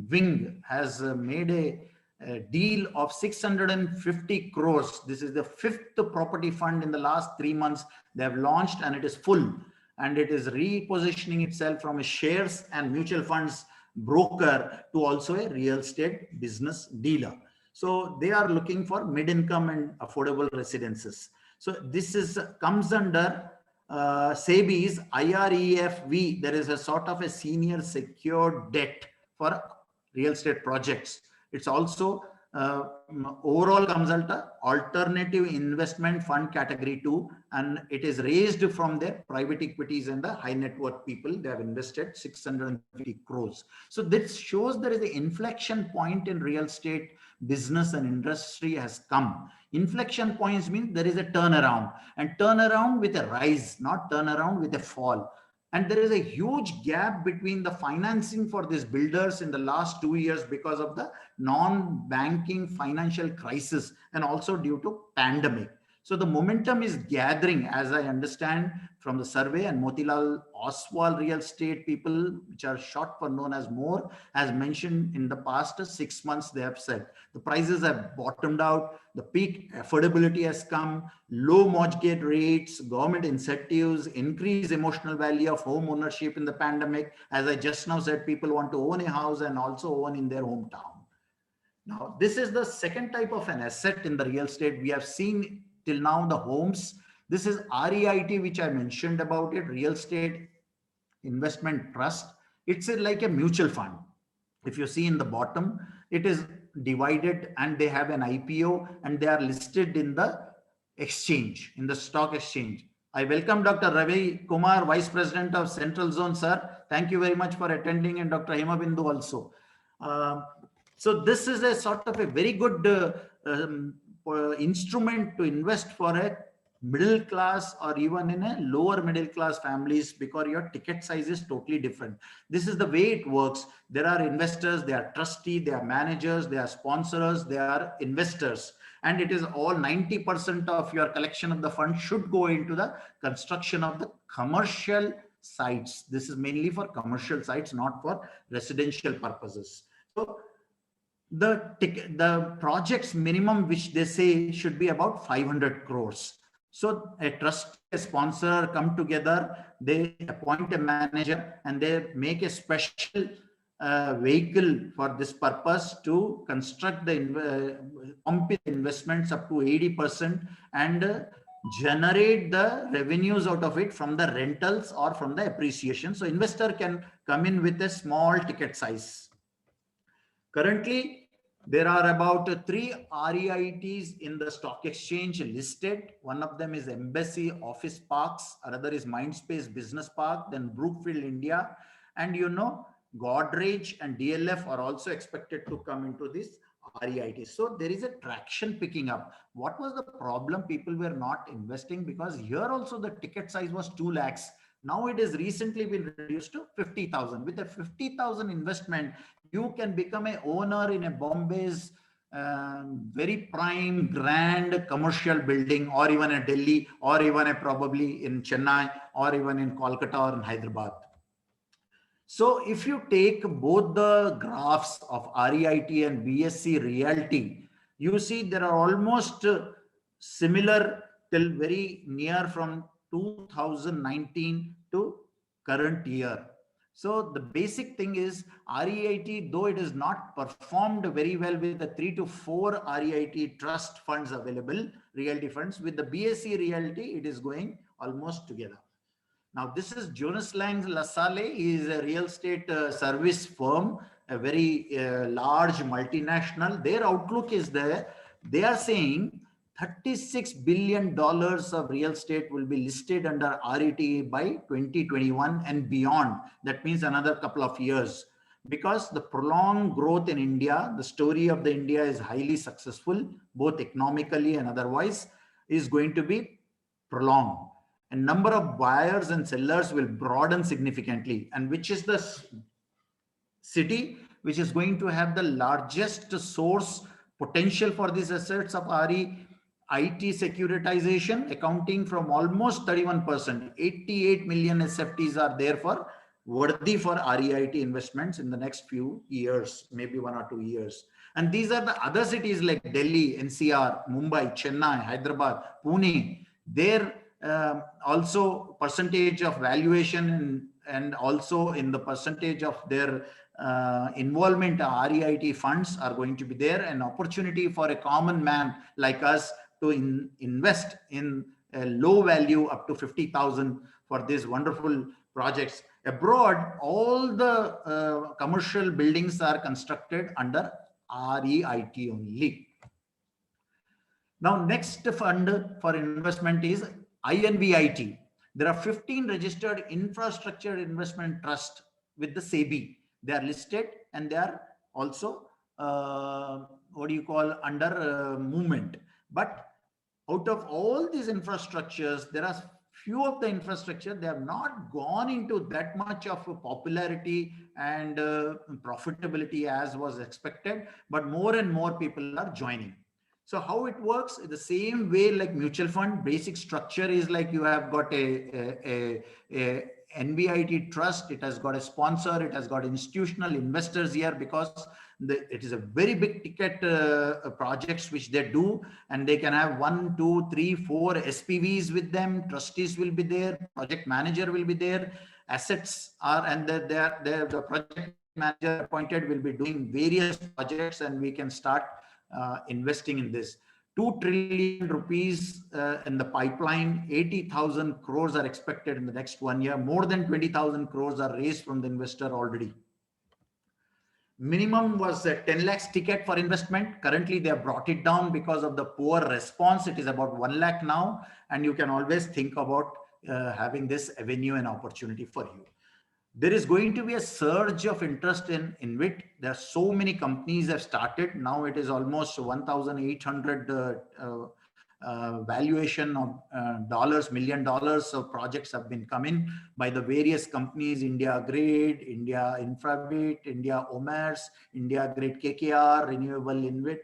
wing has made a deal of 650 crores. This is the 5th property fund in the last 3 months they have launched, and it is full, and it is repositioning itself from a shares and mutual funds broker to also a real estate business dealer. So they are looking for mid-income and affordable residences. So this comes under SEBI's IREFV. There is a sort of a senior secured debt for real estate projects. It's also overall comes under alternative investment fund category 2, and it is raised from the private equities and the high net worth people. They have invested 650 crores. So this shows there is an inflection point in real estate business and industry has come. Inflection points mean there is a turnaround, and turnaround with a rise, not turnaround with a fall. And there is a huge gap between the financing for these builders in the last 2 years because of the non-banking financial crisis and also due to pandemic. So the momentum is gathering, as I understand from the survey, and Motilal Oswal real estate people, which are short for known as MORE, has mentioned in the past 6 months, they have said the prices have bottomed out, the peak affordability has come, low mortgage rates, government incentives, increased emotional value of home ownership in the pandemic. As I just now said, people want to own a house and also own in their hometown. Now, this is the second type of an asset in the real estate. We have seen till now the homes. This is REIT, which I mentioned about it, real estate investment trust. It's like a mutual fund. If you see in the bottom, it is divided and they have an IPO and they are listed in the exchange, in the stock exchange. I welcome Dr. Ravi Kumar, Vice President of Central Zone, sir. Thank you very much for attending, and Dr. Hemabindu also. So this is a sort of a very good instrument to invest for a middle class or even in a lower middle class families, because your ticket size is totally different. This is the way it works. There are investors, they are trustee, they are managers, they are sponsors, they are investors, and it is all 90% of your collection of the fund should go into the construction of the commercial sites. This is mainly for commercial sites, not for residential purposes. So the project's minimum, which they say should be about 500 crores. So a trust, a sponsor come together, they appoint a manager and they make a special vehicle for this purpose to construct the investments up to 80% and generate the revenues out of it from the rentals or from the appreciation. So investor can come in with a small ticket size. Currently, there are about 3 REITs in the stock exchange listed. One of them is Embassy Office Parks, another is Mindspace Business Park, then Brookfield India, and Godrej and DLF are also expected to come into this REIT. So there is a traction picking up. What was the problem? People were not investing because here also the ticket size was 2 lakhs. Now it has recently been reduced to 50,000. With a 50,000 investment, you can become an owner in a Bombay's very prime, grand commercial building, or even a Delhi, or even probably in Chennai, or even in Kolkata or in Hyderabad. So if you take both the graphs of REIT and BSC Realty, you see there are almost similar till very near from 2019 to current year. So the basic thing is REIT, though it is not performed very well with the 3 to 4 REIT trust funds available, realty funds, with the BSC Realty, it is going almost together. Now, this is Jonas Lang LaSalle. He is a real estate service firm, a very large multinational. Their outlook is there. They are saying $36 billion of real estate will be listed under RET by 2021 and beyond. That means another couple of years, because the prolonged growth in India, the story of the India is highly successful, both economically and otherwise, is going to be prolonged. And number of buyers and sellers will broaden significantly. And which is the city which is going to have the largest source potential for these assets of IT securitization, accounting from almost 31%. 88 million SFTs are there for worthy for REIT investments in the next few years, maybe 1 or 2 years. And these are the other cities like Delhi, NCR, Mumbai, Chennai, Hyderabad, Pune. Their also percentage of valuation and also in the percentage of their involvement REIT funds are going to be there. An opportunity for a common man like us to invest in a low value up to 50,000 for these wonderful projects. Abroad, all the commercial buildings are constructed under REIT only. Now, next fund for investment is INVIT. There are 15 registered infrastructure investment trust with the SEBI. They are listed and they are also under movement. But out of all these infrastructures, there are few of the infrastructure, they have not gone into that much of popularity and profitability as was expected, but more and more people are joining. So how it works, the same way like mutual fund, basic structure is like you have got a NVIT trust, it has got a sponsor, it has got institutional investors here, because it is a very big ticket projects which they do, and they can have 1, 2, 3, 4 SPVs with them, trustees will be there, project manager will be there, assets are, and the project manager appointed will be doing various projects, and we can start investing in this. 2 trillion rupees in the pipeline, 80,000 crores are expected in the next 1 year. More than 20,000 crores are raised from the investor already. Minimum was a 10 lakhs ticket for investment. Currently, they have brought it down because of the poor response. It is about 1 lakh now, and you can always think about having this avenue and opportunity for you. There is going to be a surge of interest in InvIT. There are so many companies have started. Now it is almost 1,800 valuation of $, million of projects have been coming by the various companies, India Grid, India Infrabit, India Omers, India Grid KKR, Renewable InvIT,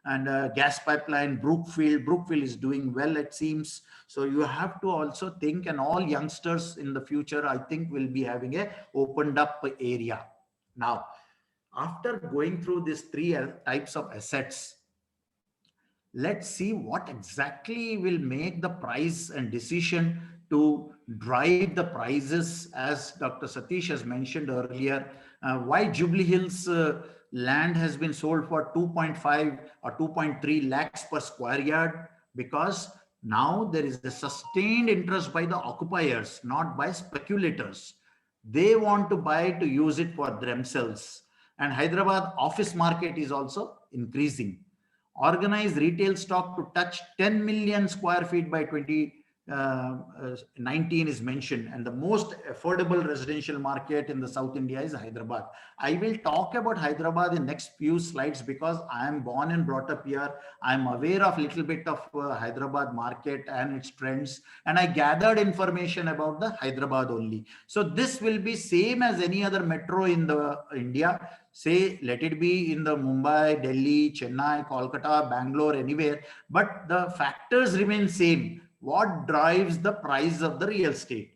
and gas pipeline, Brookfield. Brookfield is doing well, it seems. So you have to also think, and all youngsters in the future, I think, will be having a opened up area. Now, after going through these 3 types of assets, let's see what exactly will make the price and decision to drive the prices, as Dr. Satish has mentioned earlier. Why Jubilee Hills land has been sold for 2.5 or 2.3 lakhs per square yard, because now there is a sustained interest by the occupiers, not by speculators. They want to buy to use it for themselves. And Hyderabad office market is also increasing. Organized retail stock to touch 10 million square feet by 2019 is mentioned, and the most affordable residential market in the South India is Hyderabad. I will talk about Hyderabad in next few slides because I am born and brought up here. I am aware of little bit of Hyderabad market and its trends, and I gathered information about the Hyderabad only. So this will be same as any other metro in the India. Say, let it be in the Mumbai, Delhi, Chennai, Kolkata, Bangalore, anywhere, but the factors remain same. What drives the price of the real estate?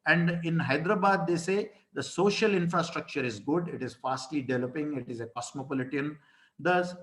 And in Hyderabad, they say the social infrastructure is good. It is fastly developing. It is a cosmopolitan. The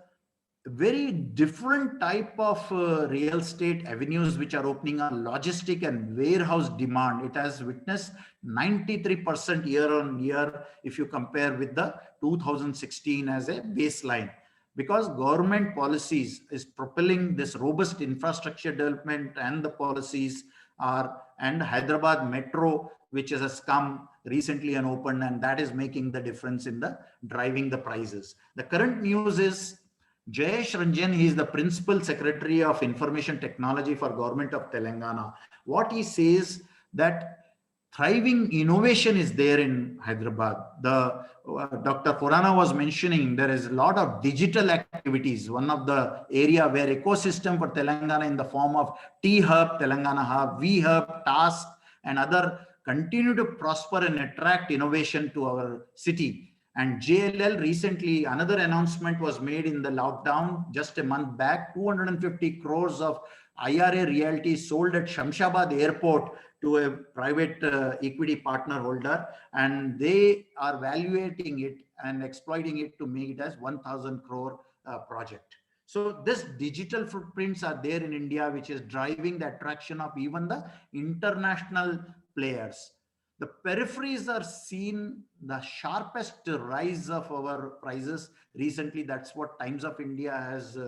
very different type of real estate avenues which are opening are logistic and warehouse demand. It has witnessed 93% year on year if you compare with the 2016 as a baseline, because government policies is propelling this robust infrastructure development, and the policies are, and Hyderabad Metro, which has come recently and opened, and that is making the difference in the driving the prices. The current news is Jayesh Ranjan, he is the Principal Secretary of Information Technology for Government of Telangana. What he says that thriving innovation is there in Hyderabad. Dr. Khurana was mentioning there is a lot of digital activities. One of the area where ecosystem for Telangana in the form of T-Hub, Telangana Hub, V-Hub, Task, and other continue to prosper and attract innovation to our city. And JLL recently, another announcement was made in the lockdown just a month back, 250 crores of IRA realty sold at Shamshabad Airport to a private equity partner holder, and they are valuating it and exploiting it to make it as 1,000 crore project. So this digital footprints are there in India, which is driving the attraction of even the international players. The peripheries are seen the sharpest rise of our prices recently. That's what Times of India has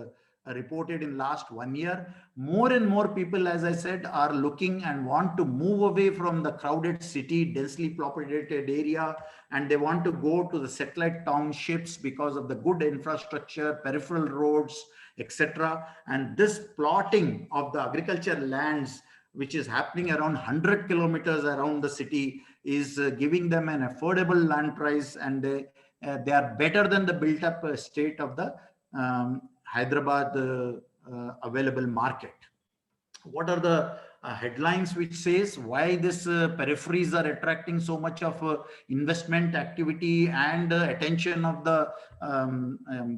reported in last 1 year. More and more people, as I said, are looking and want to move away from the crowded city, densely populated area, and they want to go to the satellite townships because of the good infrastructure, peripheral roads, etc. And this plotting of the agricultural lands, which is happening around 100 kilometers around the city, is giving them an affordable land price, and they are better than the built up state of the Hyderabad available market. What are the headlines which says why this peripheries are attracting so much of investment activity and attention of the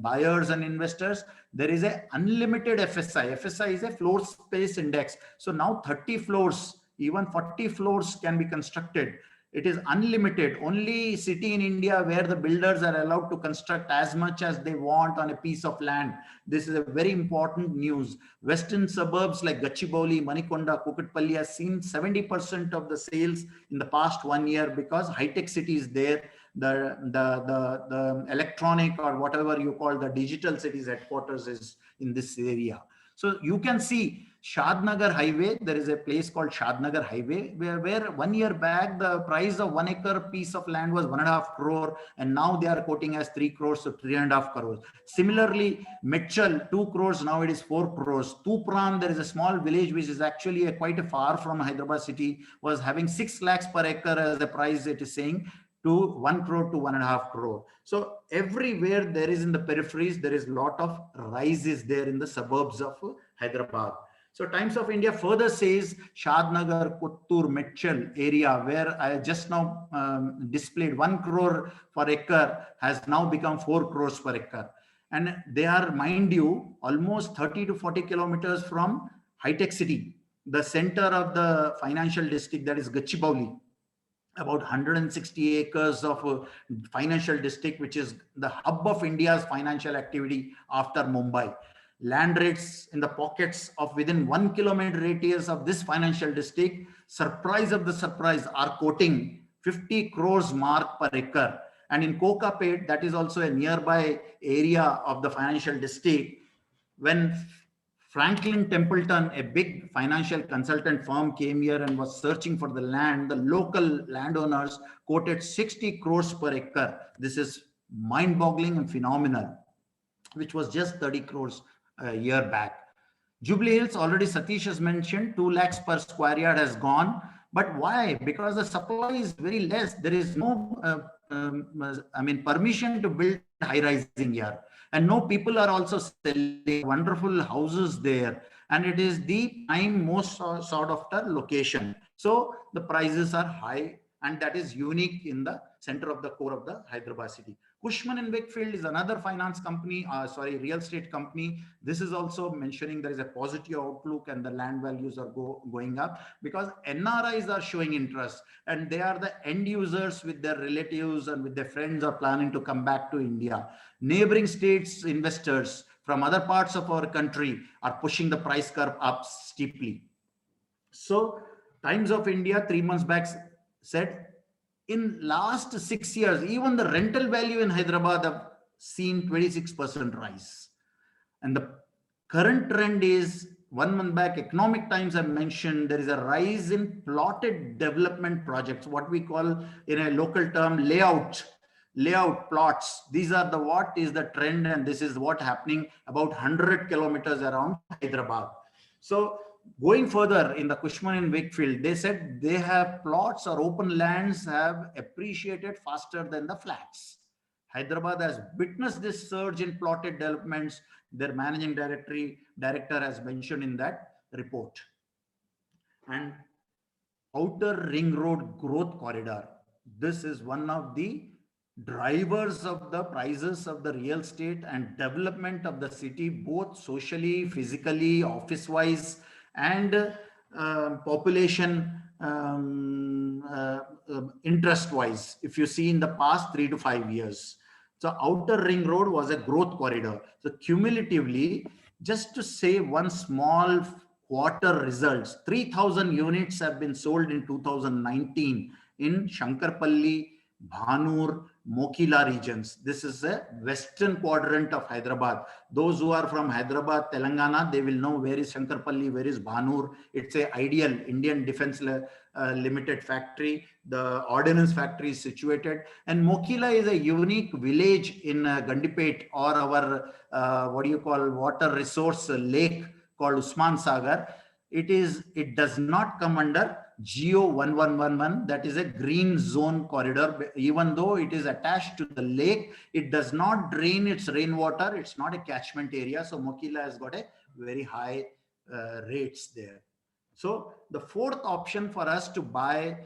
buyers and investors? There is a unlimited FSI. FSI is a floor space index. So now 30 floors, even 40 floors can be constructed. It is unlimited. Only city in India where the builders are allowed to construct as much as they want on a piece of land. This is a very important news. Western suburbs like Gachibowli, Manikonda, Kukatpalli has seen 70% of the sales in the past 1 year because high-tech city is there. The electronic or whatever you call the digital cities headquarters is in this area. So you can see Shadnagar Highway, there is a place called Shadnagar Highway where 1 year back the price of 1 acre piece of land was 1.5 crore, and now they are quoting as 3 crores to 3.5 crores. Similarly, Mitchell, 2 crores, now it is 4 crores. Tupran, there is a small village which is actually quite far from Hyderabad city, was having 6 lakhs per acre as the price it is saying, to 1 crore to 1.5 crore. So everywhere there is in the peripheries, there is a lot of rises there in the suburbs of Hyderabad. So Times of India further says Shadnagar, Kuttur, Mitchell area where I just now displayed 1 crore per acre has now become 4 crores per acre. And they are, mind you, almost 30 to 40 kilometers from high-tech city, the center of the financial district, that is Gachibowli. About 160 acres of financial district, which is the hub of India's financial activity after Mumbai. Land rates in the pockets of within 1 kilometer radius of this financial district, surprise of the surprise, are quoting 50 crores mark per acre. And in Kokapet, that is also a nearby area of the financial district, when Franklin Templeton, a big financial consultant firm, came here and was searching for the land, the local landowners quoted 60 crores per acre. This is mind-boggling and phenomenal, which was just 30 crores a year back. Jubilee Hills, already Satish has mentioned, 2 lakhs per square yard has gone. But why? Because the supply is very less. There is no, permission to build high-rising here. And no people are also selling wonderful houses there. And it is the prime most sought after location. So the prices are high, and that is unique in the center of the core of the Hyderabad city. Cushman and Wakefield is another finance company, real estate company. This is also mentioning there is a positive outlook and the land values are going up because NRIs are showing interest, and they are the end users with their relatives and with their friends are planning to come back to India. Neighboring states investors from other parts of our country are pushing the price curve up steeply. So Times of India 3 months back said, in last 6 years, even the rental value in Hyderabad have seen 26% rise. And the current trend is, 1 month back, Economic Times have mentioned there is a rise in plotted development projects, what we call in a local term layout. layout plots. These are the what is the trend, and this is what happening about 100 kilometers around Hyderabad. So going further in the Cushman and Wakefield, they said they have plots or open lands have appreciated faster than the flats. Hyderabad has witnessed this surge in plotted developments. Their managing director has mentioned in that report. And Outer Ring Road Growth Corridor. This is one of the drivers of the prices of the real estate and development of the city, both socially, physically, office-wise, and population interest-wise, if you see in the past 3 to 5 years. So Outer Ring Road was a growth corridor. So cumulatively, just to say one small quarter results, 3,000 units have been sold in 2019 in Shankarpalli, Bhanur, Mokila regions. This is a western quadrant of Hyderabad. Those who are from Hyderabad, Telangana, they will know where is Shankarpalli, where is Bhanur. It's a ideal Indian Defence Limited factory. The ordnance factory is situated. And Mokila is a unique village in Gandipet, or our, water resource lake called Usman Sagar. It does not come under Geo 1111, that is a green zone corridor. Even though it is attached to the lake, it does not drain its rainwater. It's not a catchment area. So Mokila has got a very high rates there. So the fourth option for us to buy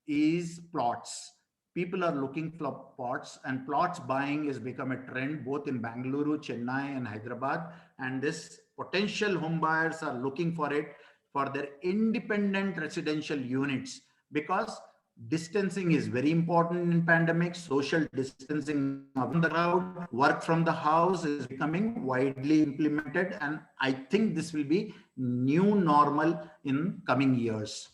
is plots. People are looking for plots, and plots buying has become a trend both in Bangalore, Chennai, and Hyderabad. And this potential home buyers are looking for it for their independent residential units, because distancing is very important in pandemic. Social distancing from the crowd, work from the house is becoming widely implemented, and I think this will be new normal in coming years.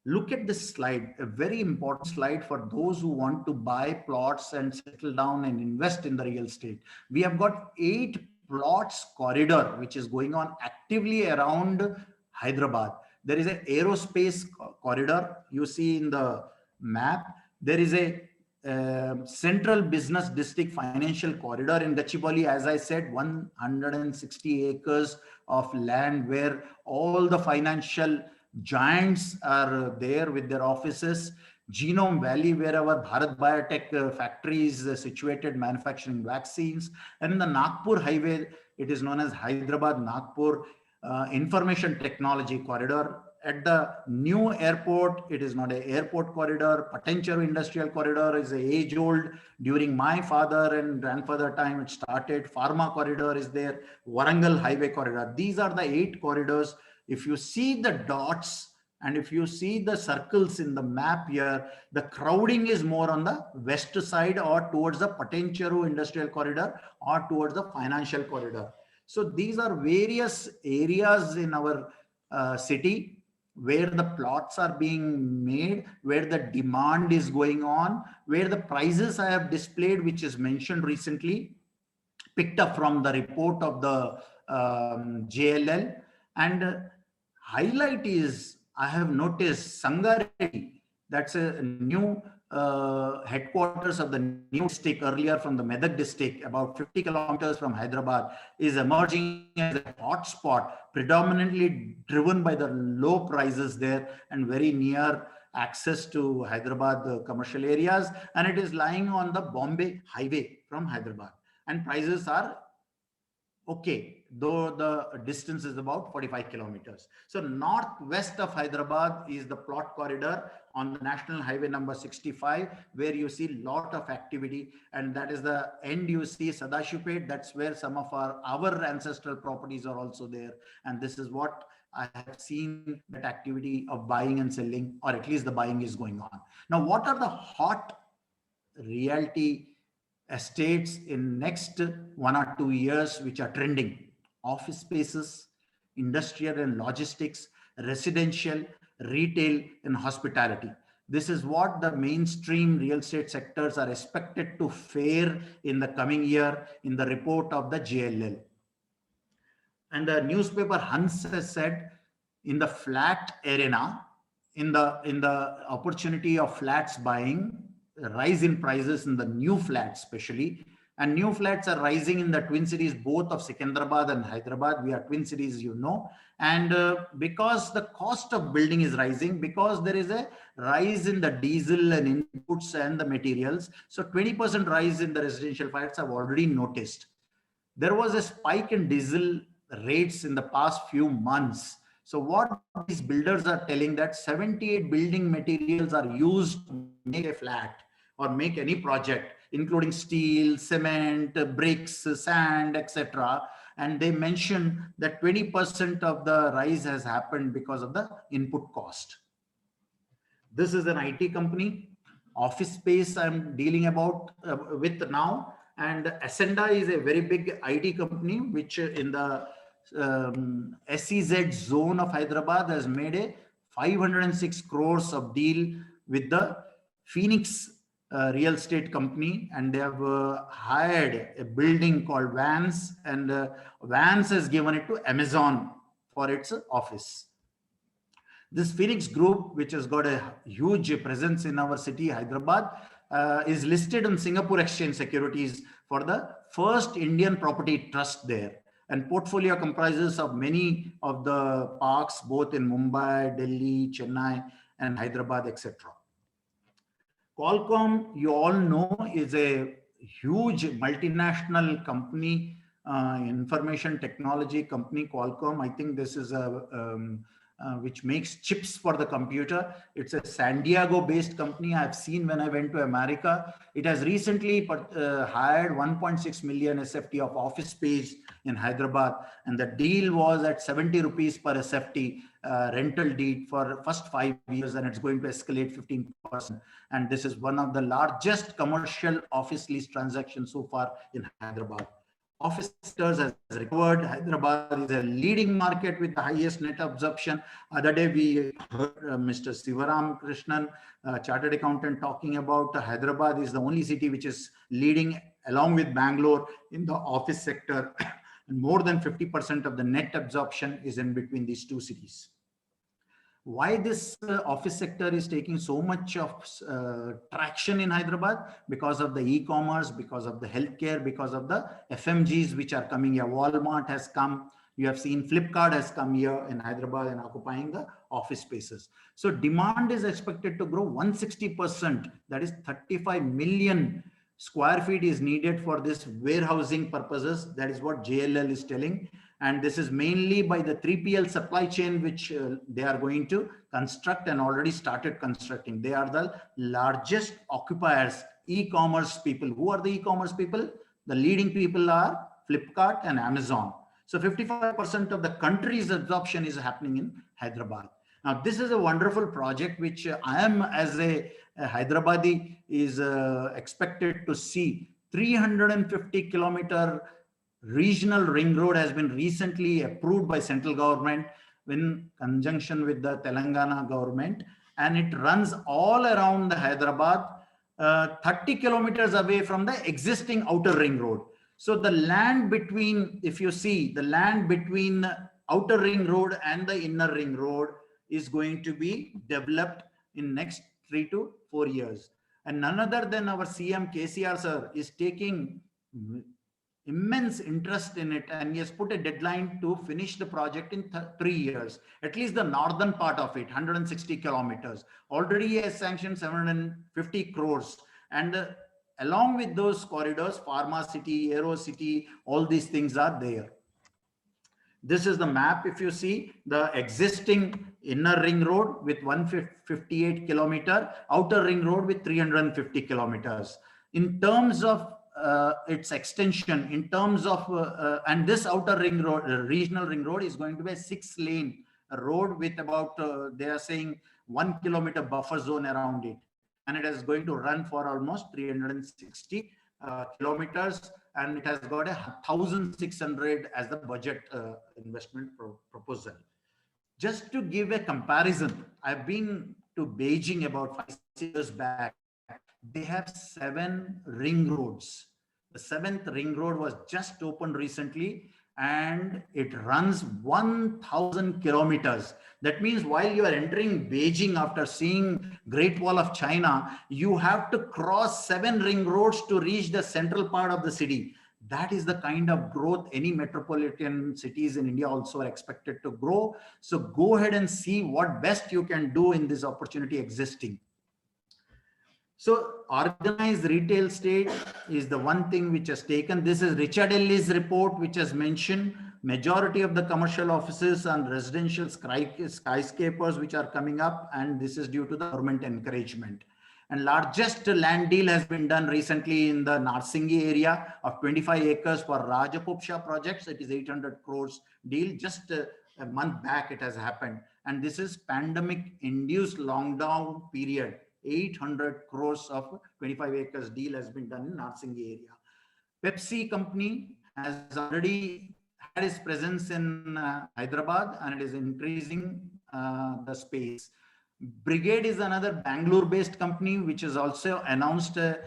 Look at this slide, a very important slide for those who want to buy plots and settle down and invest in the real estate. We have got 8 plots corridor which is going on actively around Hyderabad. There is an aerospace corridor you see in the map. There is a central business district financial corridor in Gachibowli, as I said, 160 acres of land where all the financial giants are there with their offices. Genome Valley, where our Bharat Biotech factory is situated, manufacturing vaccines. And in the Nagpur highway, it is known as Hyderabad-Nagpur Information Technology Corridor. At the new airport, it is not an airport corridor. Patancheru Industrial Corridor is age-old. During my father and grandfather time, it started. Pharma Corridor is there. Warangal Highway Corridor. These are the 8 corridors. If you see the dots and if you see the circles in the map here, the crowding is more on the west side or towards the Patancheru Industrial Corridor or towards the financial corridor. So these are various areas in our city where the plots are being made, where the demand is going on, where the prices I have displayed, which is mentioned recently, picked up from the report of the JLL. And highlight is, I have noticed Sangareddy, that's a new headquarters of the new district, earlier from the Medak district, about 50 kilometers from Hyderabad, is emerging as a hotspot, predominantly driven by the low prices there and very near access to Hyderabad commercial areas. And it is lying on the Bombay highway from Hyderabad. And prices are okay, though the distance is about 45 kilometers. So northwest of Hyderabad is the plot corridor on the National Highway number 65, where you see a lot of activity. And that is the end you see Sadashipet. That's where some of our ancestral properties are also there. And this is what I have seen, that activity of buying and selling, or at least the buying is going on. Now, what are the hot realty estates in next 1 or 2 years which are trending? Office spaces, industrial and logistics, residential, retail, and hospitality. This is what the mainstream real estate sectors are expected to fare in the coming year in the report of the JLL. And the newspaper Hans has said, in the flat arena, in the opportunity of flats buying, rise in prices in the new flats especially. And new flats are rising in the twin cities, both of Secunderabad and Hyderabad. We are twin cities, you know. And because the cost of building is rising, because there is a rise in the diesel and inputs and the materials. So 20% rise in the residential flats I've already noticed. There was a spike in diesel rates in the past few months. So what these builders are telling that 78 building materials are used to make a flat or make any project, including steel, cement, bricks, sand, etc. And they mentioned that 20% of the rise has happened because of the input cost. This is an IT company. Office space I'm dealing about with now. And Ascenda is a very big IT company, which in the SEZ zone of Hyderabad has made a 506 crores of deal with the Phoenix real estate company, and they have hired a building called Vans, and Vans has given it to Amazon for its office. This Phoenix Group, which has got a huge presence in our city, Hyderabad, is listed on Singapore Exchange Securities for the first Indian property trust there. And portfolio comprises of many of the parks, both in Mumbai, Delhi, Chennai, and Hyderabad, etc. Qualcomm, you all know, is a huge multinational company, information technology company, Qualcomm. I think this is a which makes chips for the computer. It's a San Diego based company. I've seen when I went to America. It has recently hired 1.6 million SFT of office space in Hyderabad, and the deal was at 70 rupees per SFT rental deed for first 5 years, and it's going to escalate 15%. And this is one of the largest commercial office lease transactions so far in Hyderabad. Office sectors has recovered. Hyderabad is a leading market with the highest net absorption. Other day we heard Mr. Sivaram Krishnan, chartered accountant, talking about Hyderabad is the only city which is leading along with Bangalore in the office sector. And more than 50% of the net absorption is in between these two cities. Why this office sector is taking so much of traction in Hyderabad? Because of the e-commerce, because of the healthcare, because of the FMGs which are coming here. Walmart has come. You have seen Flipkart has come here in Hyderabad and occupying the office spaces. So demand is expected to grow 160%. That is 35 million square feet is needed for this warehousing purposes. That is what JLL is telling. And this is mainly by the 3PL supply chain, which they are going to construct and already started constructing. They are the largest occupiers, e-commerce people. Who are the e-commerce people? The leading people are Flipkart and Amazon. So 55% of the country's absorption is happening in Hyderabad. Now, this is a wonderful project, which I am as a Hyderabadi is expected to see. 350-kilometer regional ring road has been recently approved by central government in conjunction with the Telangana government, and it runs all around the Hyderabad, 30 kilometers away from the existing outer ring road. So the land between, if you see, the land between the outer ring road and the inner ring road is going to be developed in next 3 to 4 years. And none other than our CM KCR sir is taking immense interest in it, and he has put a deadline to finish the project in 3 years, at least the northern part of it, 160 kilometers. Already he has sanctioned 750 crores. And along with those corridors, Pharma City, Aero City, all these things are there. This is the map. If you see the existing inner ring road with 158 kilometer, outer ring road with 350 kilometers. In terms of its extension, in terms of, and this outer ring road, regional ring road is going to be a 6-lane road with about, they are saying 1 kilometer buffer zone around it. And it is going to run for almost 360 kilometers, and it has got 1,600 as the budget investment proposal. Just to give a comparison, I've been to Beijing about 5 years back. They have 7 ring roads. The 7th ring road was just opened recently, and it runs 1,000 kilometers. That means while you are entering Beijing after seeing Great Wall of China, you have to cross 7 ring roads to reach the central part of the city. That is the kind of growth any metropolitan cities in India also are expected to grow. So go ahead and see what best you can do in this opportunity existing. So organized retail state is the one thing which has taken. This is Richard Ellis' report, which has mentioned majority of the commercial offices and residential skyscrapers which are coming up, and this is due to the government encouragement. And largest land deal has been done recently in the Narsingi area of 25 acres for Rajapupsha projects. It is 800 crores deal. Just a month back it has happened. And this is pandemic-induced lockdown period. 800 crores of 25 acres deal has been done in Narsingi area. Pepsi company has already had its presence in Hyderabad, and it is increasing the space. Brigade is another Bangalore-based company which has also announced a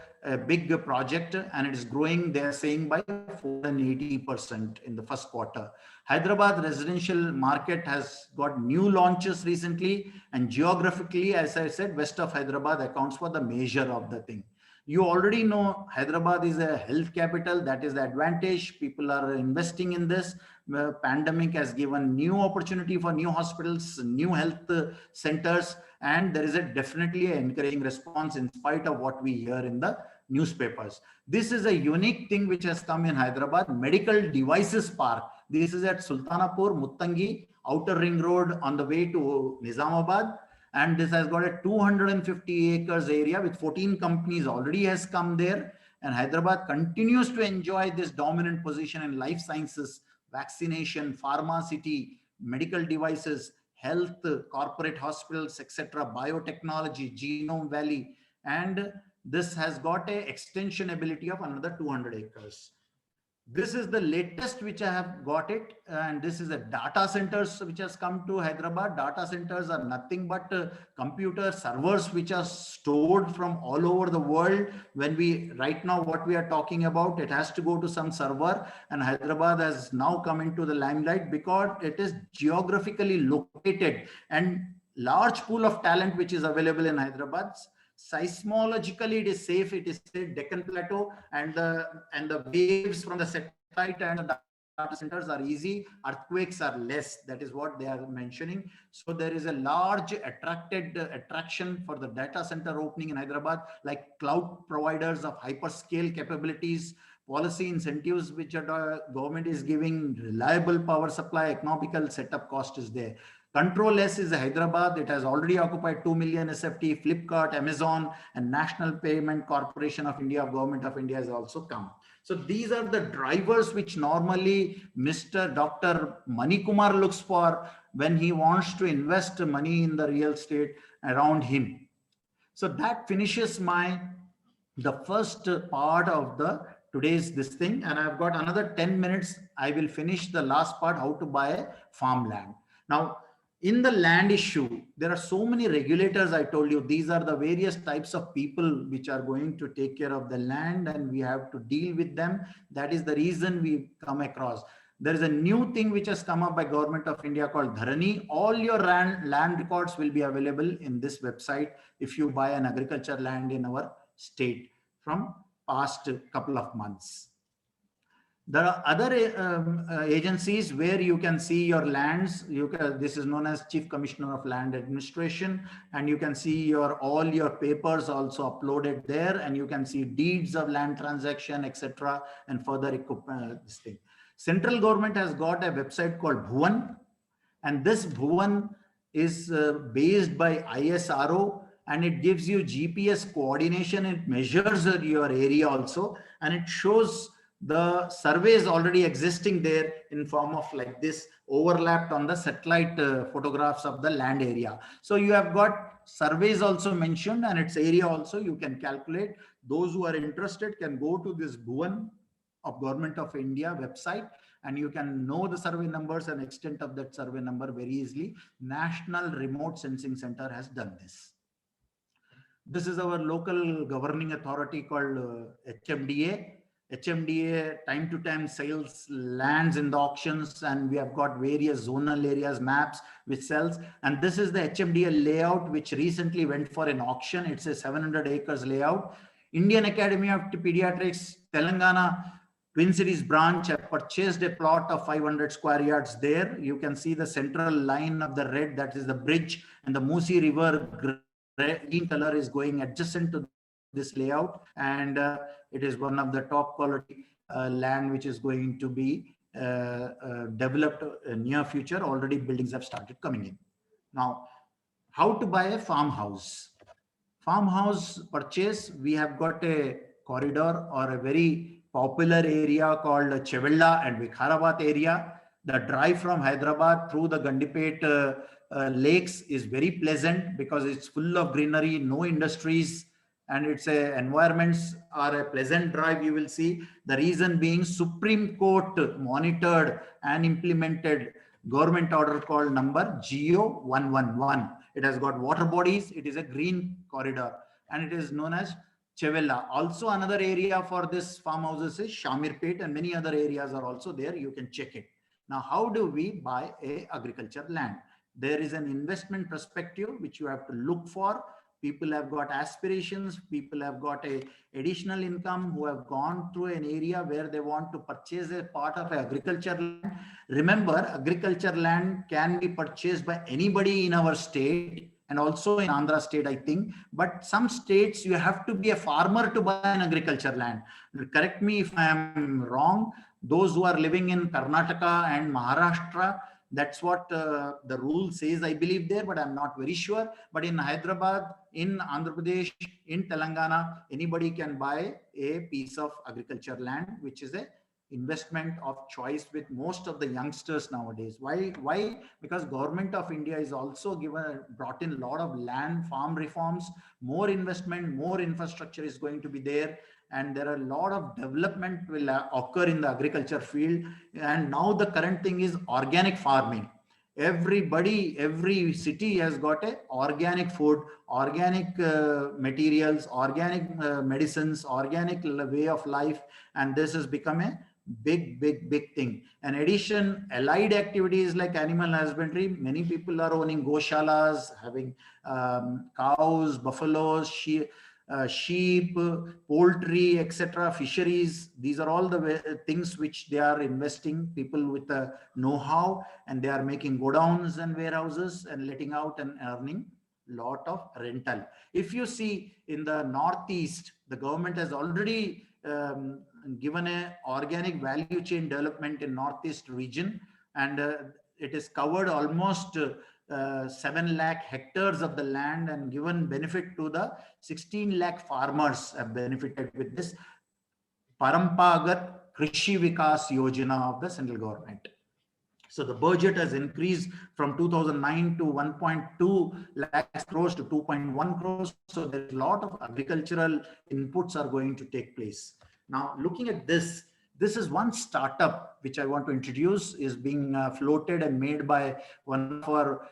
big project, and it is growing, they are saying, by 480% in the first quarter. Hyderabad residential market has got new launches recently, and geographically, as I said, west of Hyderabad accounts for the measure of the thing. You already know Hyderabad is a health capital. That is the advantage. People are investing in this. The pandemic has given new opportunity for new hospitals, new health centers, and there is a definitely an encouraging response in spite of what we hear in the newspapers. This is a unique thing which has come in Hyderabad, Medical Devices Park. This is at Sultanapur, Muttangi, Outer Ring Road on the way to Nizamabad. And this has got a 250 acres area with 14 companies already has come there. And Hyderabad continues to enjoy this dominant position in life sciences, vaccination, pharma city, medical devices, health, corporate hospitals, etc., biotechnology, Genome Valley. And this has got a extension ability of another 200 acres. This is the latest which I have got it, and this is a data centers which has come to Hyderabad. Data centers are nothing but computer servers which are stored from all over the world. When we right now what we are talking about, it has to go to some server, and Hyderabad has now come into the limelight because it is geographically located and large pool of talent which is available in Hyderabad. Seismologically, it is safe. It is a Deccan Plateau, and the waves from the satellite and the data centers are easy. Earthquakes are less. That is what they are mentioning. So there is a large attraction for the data center opening in Hyderabad, like cloud providers of hyperscale capabilities, policy incentives which the government is giving, reliable power supply, economical setup cost is there. Control S is Hyderabad. It has already occupied 2 million SFT. Flipkart, Amazon, and National Payment Corporation of India, Government of India has also come. So these are the drivers which normally Mr. Dr. Kumar looks for when he wants to invest money in the real estate around him. So that finishes the first part of today's this thing. And I've got another 10 minutes. I will finish the last part, how to buy a farmland. Now, in the land issue, there are so many regulators. I told you, these are the various types of people which are going to take care of the land, and we have to deal with them. That is the reason we come across. There is a new thing which has come up by Government of India called Dharani. All your land records will be available in this website if you buy an agriculture land in our state from past couple of months. There are other agencies where you can see your lands. This is known as Chief Commissioner of Land Administration, and you can see all your papers also uploaded there, and you can see deeds of land transaction, etc., and further this thing. Central government has got a website called Bhuvan, and this Bhuvan is based by ISRO, and it gives you GPS coordination. It measures your area also, and it shows the surveys already existing there in form of like this, overlapped on the satellite photographs of the land area. So you have got surveys also mentioned, and its area also you can calculate. Those who are interested can go to this Bhuvan of Government of India website, and you can know the survey numbers and extent of that survey number very easily. National Remote Sensing Center has done this. This is our local governing authority called HMDA. HMDA time to time sales lands in the auctions, and we have got various zonal areas maps which sells. And this is the HMDA layout which recently went for an auction. It's a 700 acres layout. Indian Academy of Pediatrics, Telangana, Twin Cities branch have purchased a plot of 500 square yards there. You can see the central line of the red, that is the bridge, and the Musi River green color is going adjacent to this layout. And it is one of the top quality land which is going to be developed in near future. Already buildings have started coming in. Now, how to buy a farmhouse? Farmhouse purchase, we have got a corridor or a very popular area called Chevella and Vikarabad area. The drive from Hyderabad through the Gandipet lakes is very pleasant because it's full of greenery, no industries, and its environments are a pleasant drive. You will see the reason being Supreme Court monitored and implemented government order called number GO 111. It has got water bodies. It is a green corridor and it is known as Chevella. Also another area for this farmhouses is Shamirpet, and many other areas are also there. You can check it. Now, how do we buy a agriculture land? There is an investment perspective which you have to look for. People have got aspirations. People have got a additional income who have gone through an area where they want to purchase a part of agriculture land. Remember, agriculture land can be purchased by anybody in our state and also in Andhra state, I think. But some states, you have to be a farmer to buy an agriculture land. Correct me if I am wrong. Those who are living in Karnataka and Maharashtra, that's what the rule says, I believe there, but I'm not very sure. But in Hyderabad, in Andhra Pradesh, in Telangana, anybody can buy a piece of agriculture land, which is a investment of choice with most of the youngsters nowadays. Why? Because Government of India is also brought in a lot of land farm reforms, more investment, more infrastructure is going to be there. And there are a lot of development will occur in the agriculture field. And now the current thing is organic farming. Everybody, every city has got a organic food, organic materials, organic medicines, organic way of life. And this has become a big thing. In addition, allied activities like animal husbandry, many people are owning goshalas, having cows, buffaloes, sheep, poultry, etc., fisheries. These are all the things which they are investing, people with the know-how, and they are making godowns and warehouses and letting out and earning lot of rental. If you see in the Northeast, the government has already given a organic value chain development in Northeast region, and it is covered almost 7 lakh hectares of the land and given benefit to the 16 lakh farmers have benefited with this Parampagat Krishi Vikas Yojana of the central government. So the budget has increased from 2009 to 1.2 lakhs crores to 2.1 crores. So there's a lot of agricultural inputs are going to take place. Now, looking at this, this is one startup which I want to introduce, is being floated and made by one of our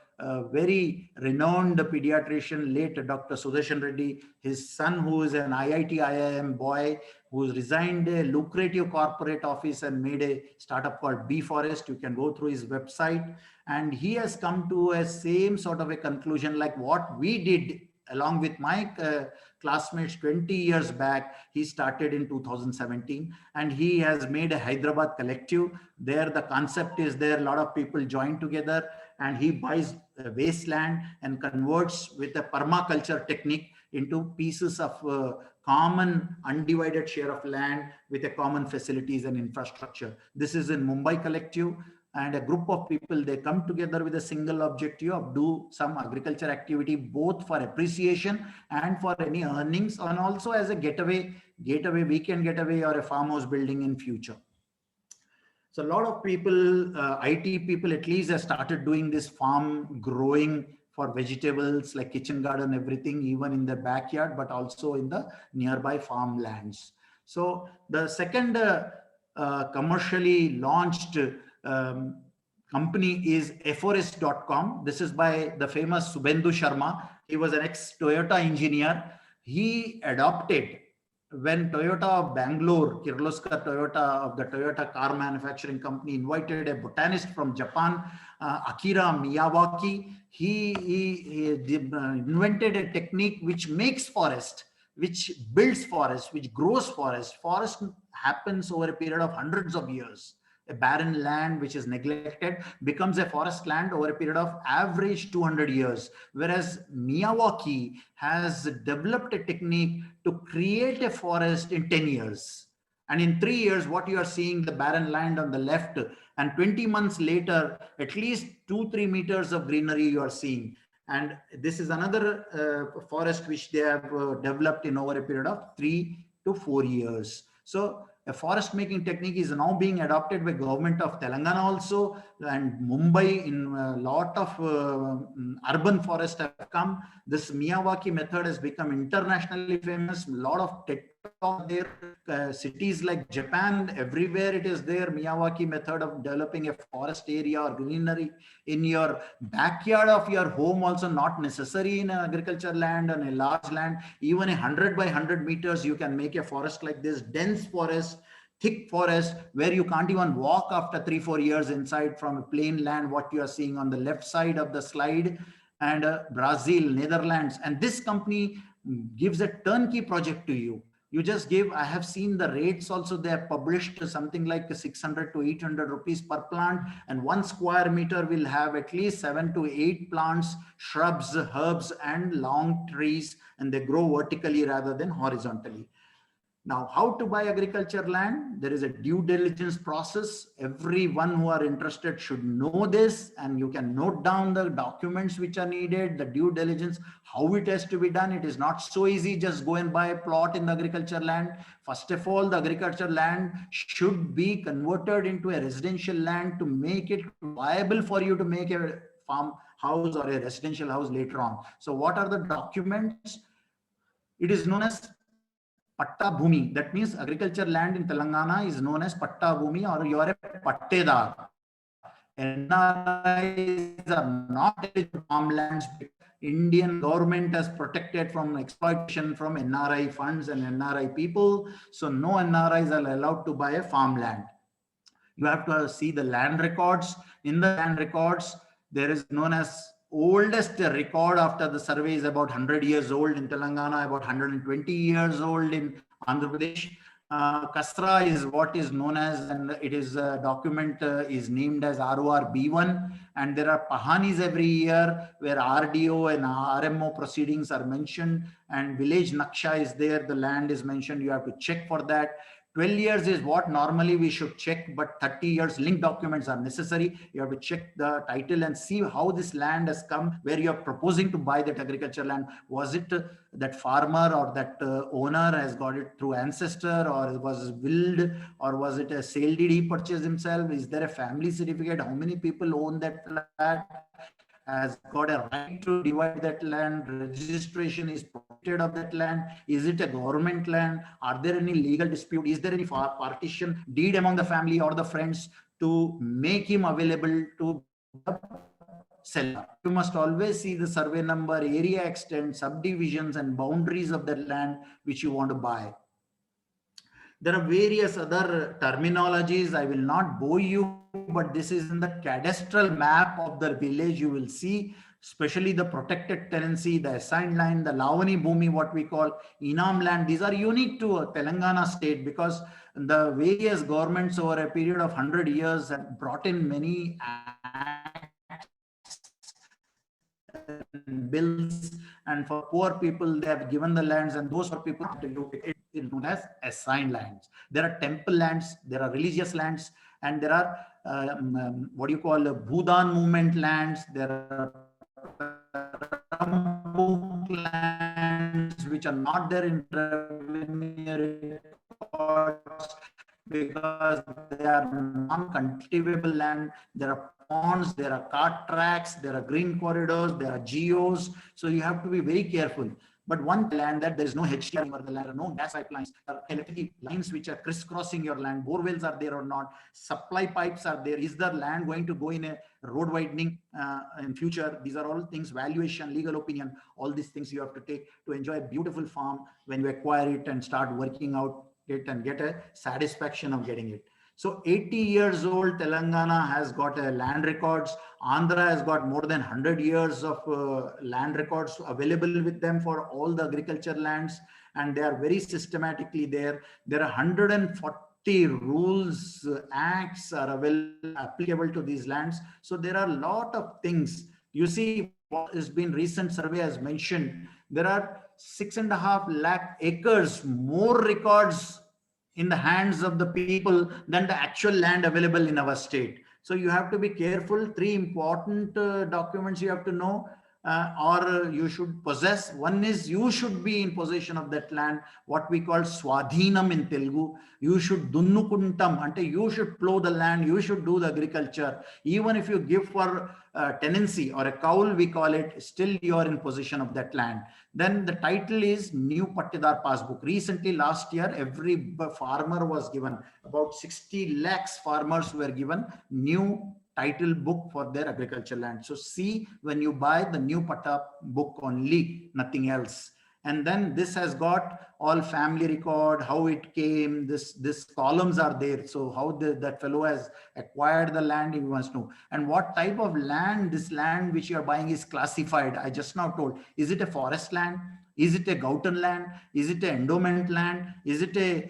very renowned pediatrician, late Dr. Sudarshan Reddy. His son, who is an IIT IIM boy, who resigned a lucrative corporate office and made a startup called Bee Forest. You can go through his website, and he has come to a same sort of a conclusion like what we did along with my classmates 20 years back. He started in 2017 and he has made a Hyderabad collective. There the concept is there, a lot of people join together and he buys wasteland and converts with a permaculture technique into pieces of common undivided share of land with a common facilities and infrastructure. This is in Mumbai collective, and a group of people, they come together with a single objective of do some agriculture activity, both for appreciation and for any earnings, and also as a getaway, weekend getaway or a farmhouse building in future. So a lot of people, IT people at least, have started doing this farm growing for vegetables like kitchen garden, everything, even in the backyard, but also in the nearby farmlands. So the second commercially launched company is Forest.com. This is by the famous Subhendu Sharma. He was an ex-Toyota engineer. He adopted when Toyota of Bangalore, Kirloskar Toyota of the Toyota car manufacturing company invited a botanist from Japan, Akira Miyawaki, he invented a technique which makes forest, which builds forest, which grows forest. Forest happens over a period of hundreds of years. A barren land which is neglected becomes a forest land over a period of average 200 years. Whereas Miyawaki has developed a technique to create a forest in 10 years. And in 3 years, what you are seeing, the barren land on the left, and 20 months later, at least 2-3 meters of greenery you are seeing. And this is another forest which they have developed in over a period of 3 to 4 years. So a forest making technique is now being adopted by government of Telangana also, and Mumbai. In a lot of urban forests have come. This Miyawaki method has become internationally famous. A lot of TED Talk there. Cities like Japan, everywhere it is there. Miyawaki method of developing a forest area or greenery in your backyard of your home, also not necessary in agriculture land and a large land. Even 100 by 100 meters, you can make a forest like this, dense forest, thick forest, where you can't even walk after 3-4 years inside from a plain land, what you are seeing on the left side of the slide. And Brazil, Netherlands, and this company gives a turnkey project to you. You just give, I have seen the rates also, they have published something like 600 to 800 rupees per plant, and 1 square meter will have at least 7 to 8 plants, shrubs, herbs, and long trees, and they grow vertically rather than horizontally. Now, how to buy agriculture land? There is a due diligence process. Everyone who are interested should know this, and you can note down the documents which are needed, the due diligence, how it has to be done. It is not so easy, just go and buy a plot in the agriculture land. First of all, the agriculture land should be converted into a residential land to make it viable for you to make a farm house or a residential house later on. So what are the documents? It is known as Patta Bhumi. That means agriculture land in Telangana is known as Patta Bhumi, or you are a Pattedar. NRIs are not eligible farmlands. Indian government has protected from exploitation from NRI funds and NRI people. So no NRIs are allowed to buy a farmland. You have to see the land records. In the land records, there is known as oldest record after the survey is about 100 years old in Telangana, about 120 years old in Andhra Pradesh. Kasra is what is known as, and it is a document is named as ROR B1, and there are Pahanis every year where RDO and RMO proceedings are mentioned, and village Naksha is there, the land is mentioned, you have to check for that. 12 years is what normally we should check, but 30 years linked documents are necessary. You have to check the title and see how this land has come, where you are proposing to buy that agriculture land. Was it that farmer or that owner has got it through ancestor, or was it willed, or was it a sale deed he purchased himself? Is there a family certificate? How many people own that land? Has got a right to divide that land? Registration is protected of that land? Is it a government land? Are there any legal dispute? Is there any partition deed among the family or the friends to make him available to the seller? You must always see the survey number, area extent, subdivisions, and boundaries of that land which you want to buy. There are various other terminologies. I will not bore you, but this is in the cadastral map of the village. You will see, especially the protected tenancy, the assigned line, the Lavani Bhumi, what we call Inam land. These are unique to Telangana state because the various governments over a period of 100 years have brought in many bills, and for poor people they have given the lands, and those poor people it is known as assigned lands. There are temple lands, there are religious lands, and there are what you call Bhudan movement lands. There are lands which are not there in revenue records because they are non-cultivable land. There are ponds, there are cart tracks, there are green corridors, there are geos. So you have to be very careful. But one land that there is no HDR over the land, no gas pipelines, electric lines which are crisscrossing your land, bore wells are there or not, supply pipes are there, is the land going to go in a road widening in future? These are all things, valuation, legal opinion, all these things you have to take to enjoy a beautiful farm when you acquire it and start working out it and get a satisfaction of getting it. So 80 years old, Telangana has got land records. Andhra has got more than 100 years of land records available with them for all the agriculture lands. And they are very systematically there. There are 140 rules, acts are applicable to these lands. So there are a lot of things. You see, what has been recent survey has mentioned, there are 6.5 lakh acres more records in the hands of the people than the actual land available in our state. So you have to be careful. 3 important documents you have to know or you should possess. One is you should be in possession of that land, what we call swadhinam in Telugu. You should dunnukuntam, ante you should plow the land, you should do the agriculture. Even if you give for tenancy or a kaul, we call it, still you are in possession of that land. Then the title is New Pattidar Passbook. Recently, last year, every farmer was given, about 60 lakhs farmers were given new title book for their agriculture land. So see, when you buy the new Patta book only, nothing else. And then this has got all family record, how it came, this columns are there. So how that fellow has acquired the land, he wants to know. And what type of land, this land which you are buying is classified. I just now told, is it a forest land? Is it a Gautan land? Is it an endowment land? Is it a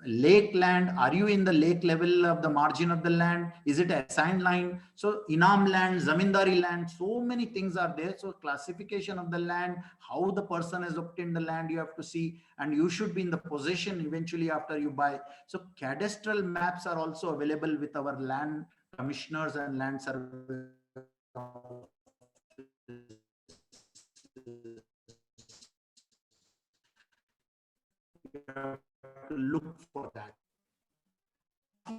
lake land? Are you in the lake level of the margin of the land? Is it a assigned line? So Inam land, Zamindari land, so many things are there. So classification of the land, how the person has obtained the land, you have to see, and you should be in the possession eventually after you buy. So cadastral maps are also available with our land commissioners and land surveyors. You have to look for that.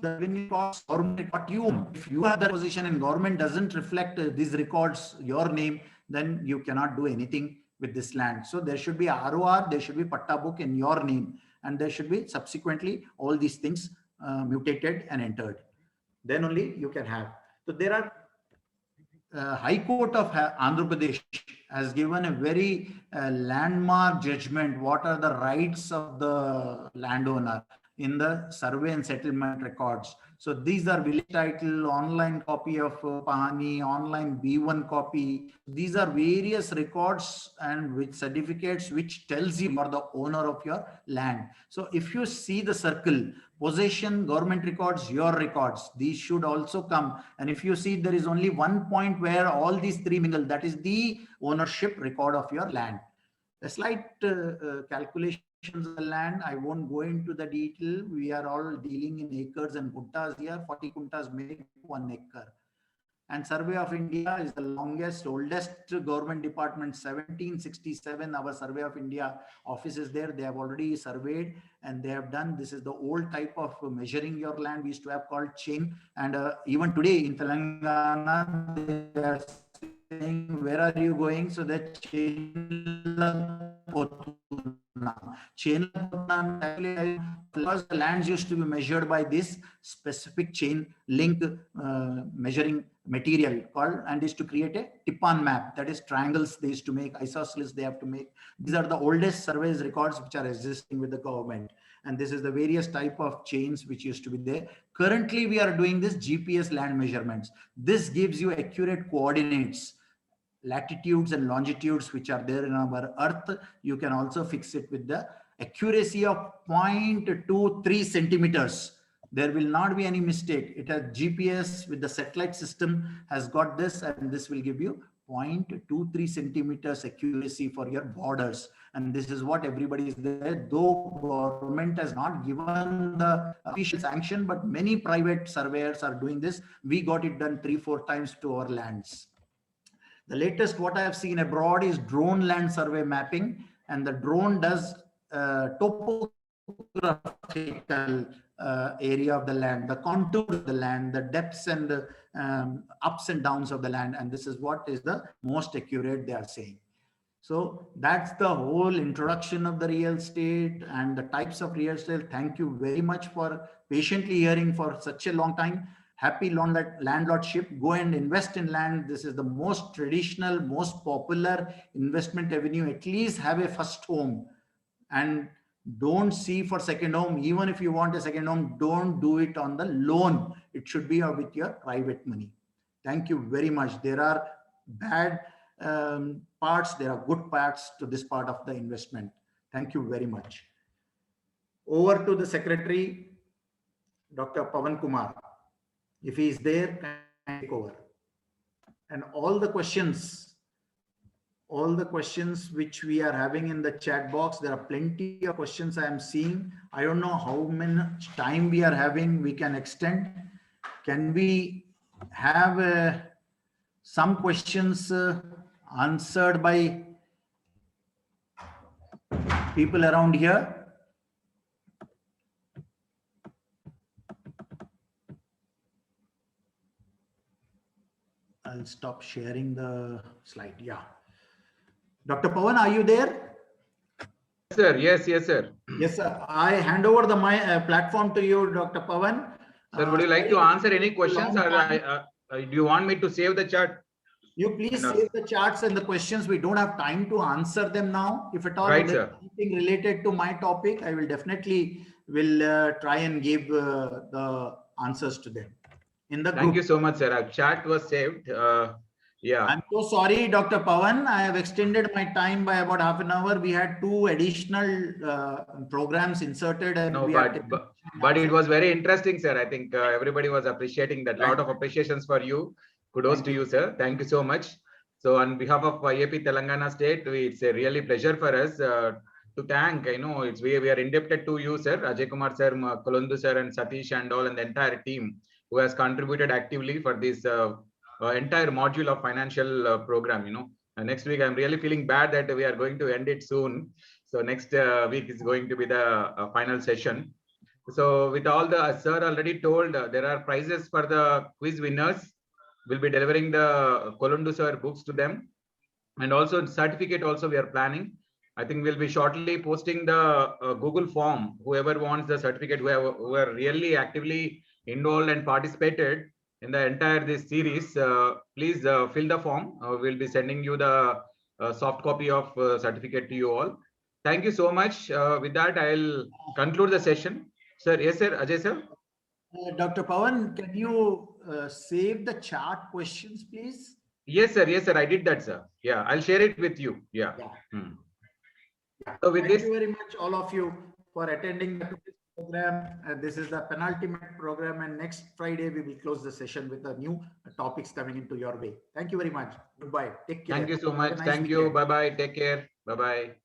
The revenue cost, government, what you own. If you have that position and government doesn't reflect these records, your name, then you cannot do anything with this land. So there should be ROR, there should be Patta book in your name, and there should be subsequently all these things mutated and entered. Then only you can have. So there are High Court of Andhra Pradesh has given a very landmark judgment. What are the rights of the landowner in the survey and settlement records? So these are village title, online copy of Pahani, online B1 copy. These are various records and with certificates which tells you are the owner of your land. So if you see the circle, possession, government records, your records, these should also come. And if you see there is only one point where all these 3 mingle, that is the ownership record of your land. A slight calculation of the land, I won't go into the detail. We are all dealing in acres and kuntas here. 40 kuntas make 1 acre. And Survey of India is the longest, oldest government department, 1767. Our Survey of India office is there. They have already surveyed and they have done. This is the old type of measuring your land we used to have called chain. And even today in Telangana, they are saying, where are you going? So that chain actually, because the lands used to be measured by this specific chain link measuring material called, and is to create a tip-on map, that is triangles they used to make, isosceles they have to make. These are the oldest surveys records which are existing with the government, and this is the various type of chains which used to be there. Currently we are doing this GPS land measurements. This gives you accurate coordinates, latitudes and longitudes which are there in our earth. You can also fix it with the accuracy of 0.23 centimeters. There will not be any mistake. It has GPS with the satellite system has got this, and this will give you 0.23 centimeters accuracy for your borders. And this is what everybody is there, though government has not given the official sanction, but many private surveyors are doing this. We got it done 3-4 times to our lands. The latest what I have seen abroad is drone land survey mapping, and the drone does topographical area of the land, the contour of the land, the depths and the ups and downs of the land, and this is what is the most accurate they are saying. So that's the whole introduction of the real estate and the types of real estate. Thank you very much for patiently hearing for such a long time. Happy landlordship. Go and invest in land. This is the most traditional, most popular investment avenue. At least have a first home and don't see for second home. Even if you want a second home, don't do it on the loan. It should be with your private money. Thank you very much. There are bad parts, there are good parts to this part of the investment. Thank you very much. Over to the secretary, Dr. Pavan Kumar. If he is there, can take over. And all the questions which we are having in the chat box, there are plenty of questions I am seeing. I don't know how much time we are having. We can extend. Can we have some questions answered by people around here? I'll stop sharing the slide. Yeah. Dr. Pavan, are you there? Sir, yes, sir. Yes, sir. I hand over the platform to you, Dr. Pavan. Sir, would you like to answer any questions, or do you want me to save the chart? You please save the charts and the questions. We don't have time to answer them now. If at all anything related to my topic, I will definitely try and give the answers to them in the group. Thank you so much, sir. Our chat was saved. Yeah. I'm so sorry, Dr. Pavan. I have extended my time by about half an hour. We had 2 additional programs inserted. And no, but it was very interesting, sir. I think everybody was appreciating that. Lot of appreciations for you. Kudos to you, sir. Thank you so much. So on behalf of IAP Telangana State, it's a really pleasure for us to thank. We are indebted to you, sir, Ajay Kumar sir, Kolundu sir, and Satish and all, and the entire team who has contributed actively for this entire module of financial program. Next week I'm really feeling bad that we are going to end it soon. So next week is going to be the final session. So with all the sir already told, there are prizes for the quiz winners. We'll be delivering the Kolundu sir books to them, and also certificate also we are planning. I think we'll be shortly posting the Google form. Whoever wants the certificate, who are really actively involved and participated in the entire this series, please fill the form. We'll be sending you the soft copy of certificate to you all. Thank you so much. With that, I'll conclude the session. Sir, yes, sir, Ajay sir. Dr. Pavan, can you save the chart questions, please? Yes, sir. Yes, sir. I did that, sir. Yeah, I'll share it with you. Yeah. So with Thank you very much, all of you, for attending the program. This is the penultimate program, and next Friday we will close the session with the new topics coming into your way. Thank you very much. Goodbye. Take care. Thank you so much. Thank you. Bye-bye. Take care. Bye-bye.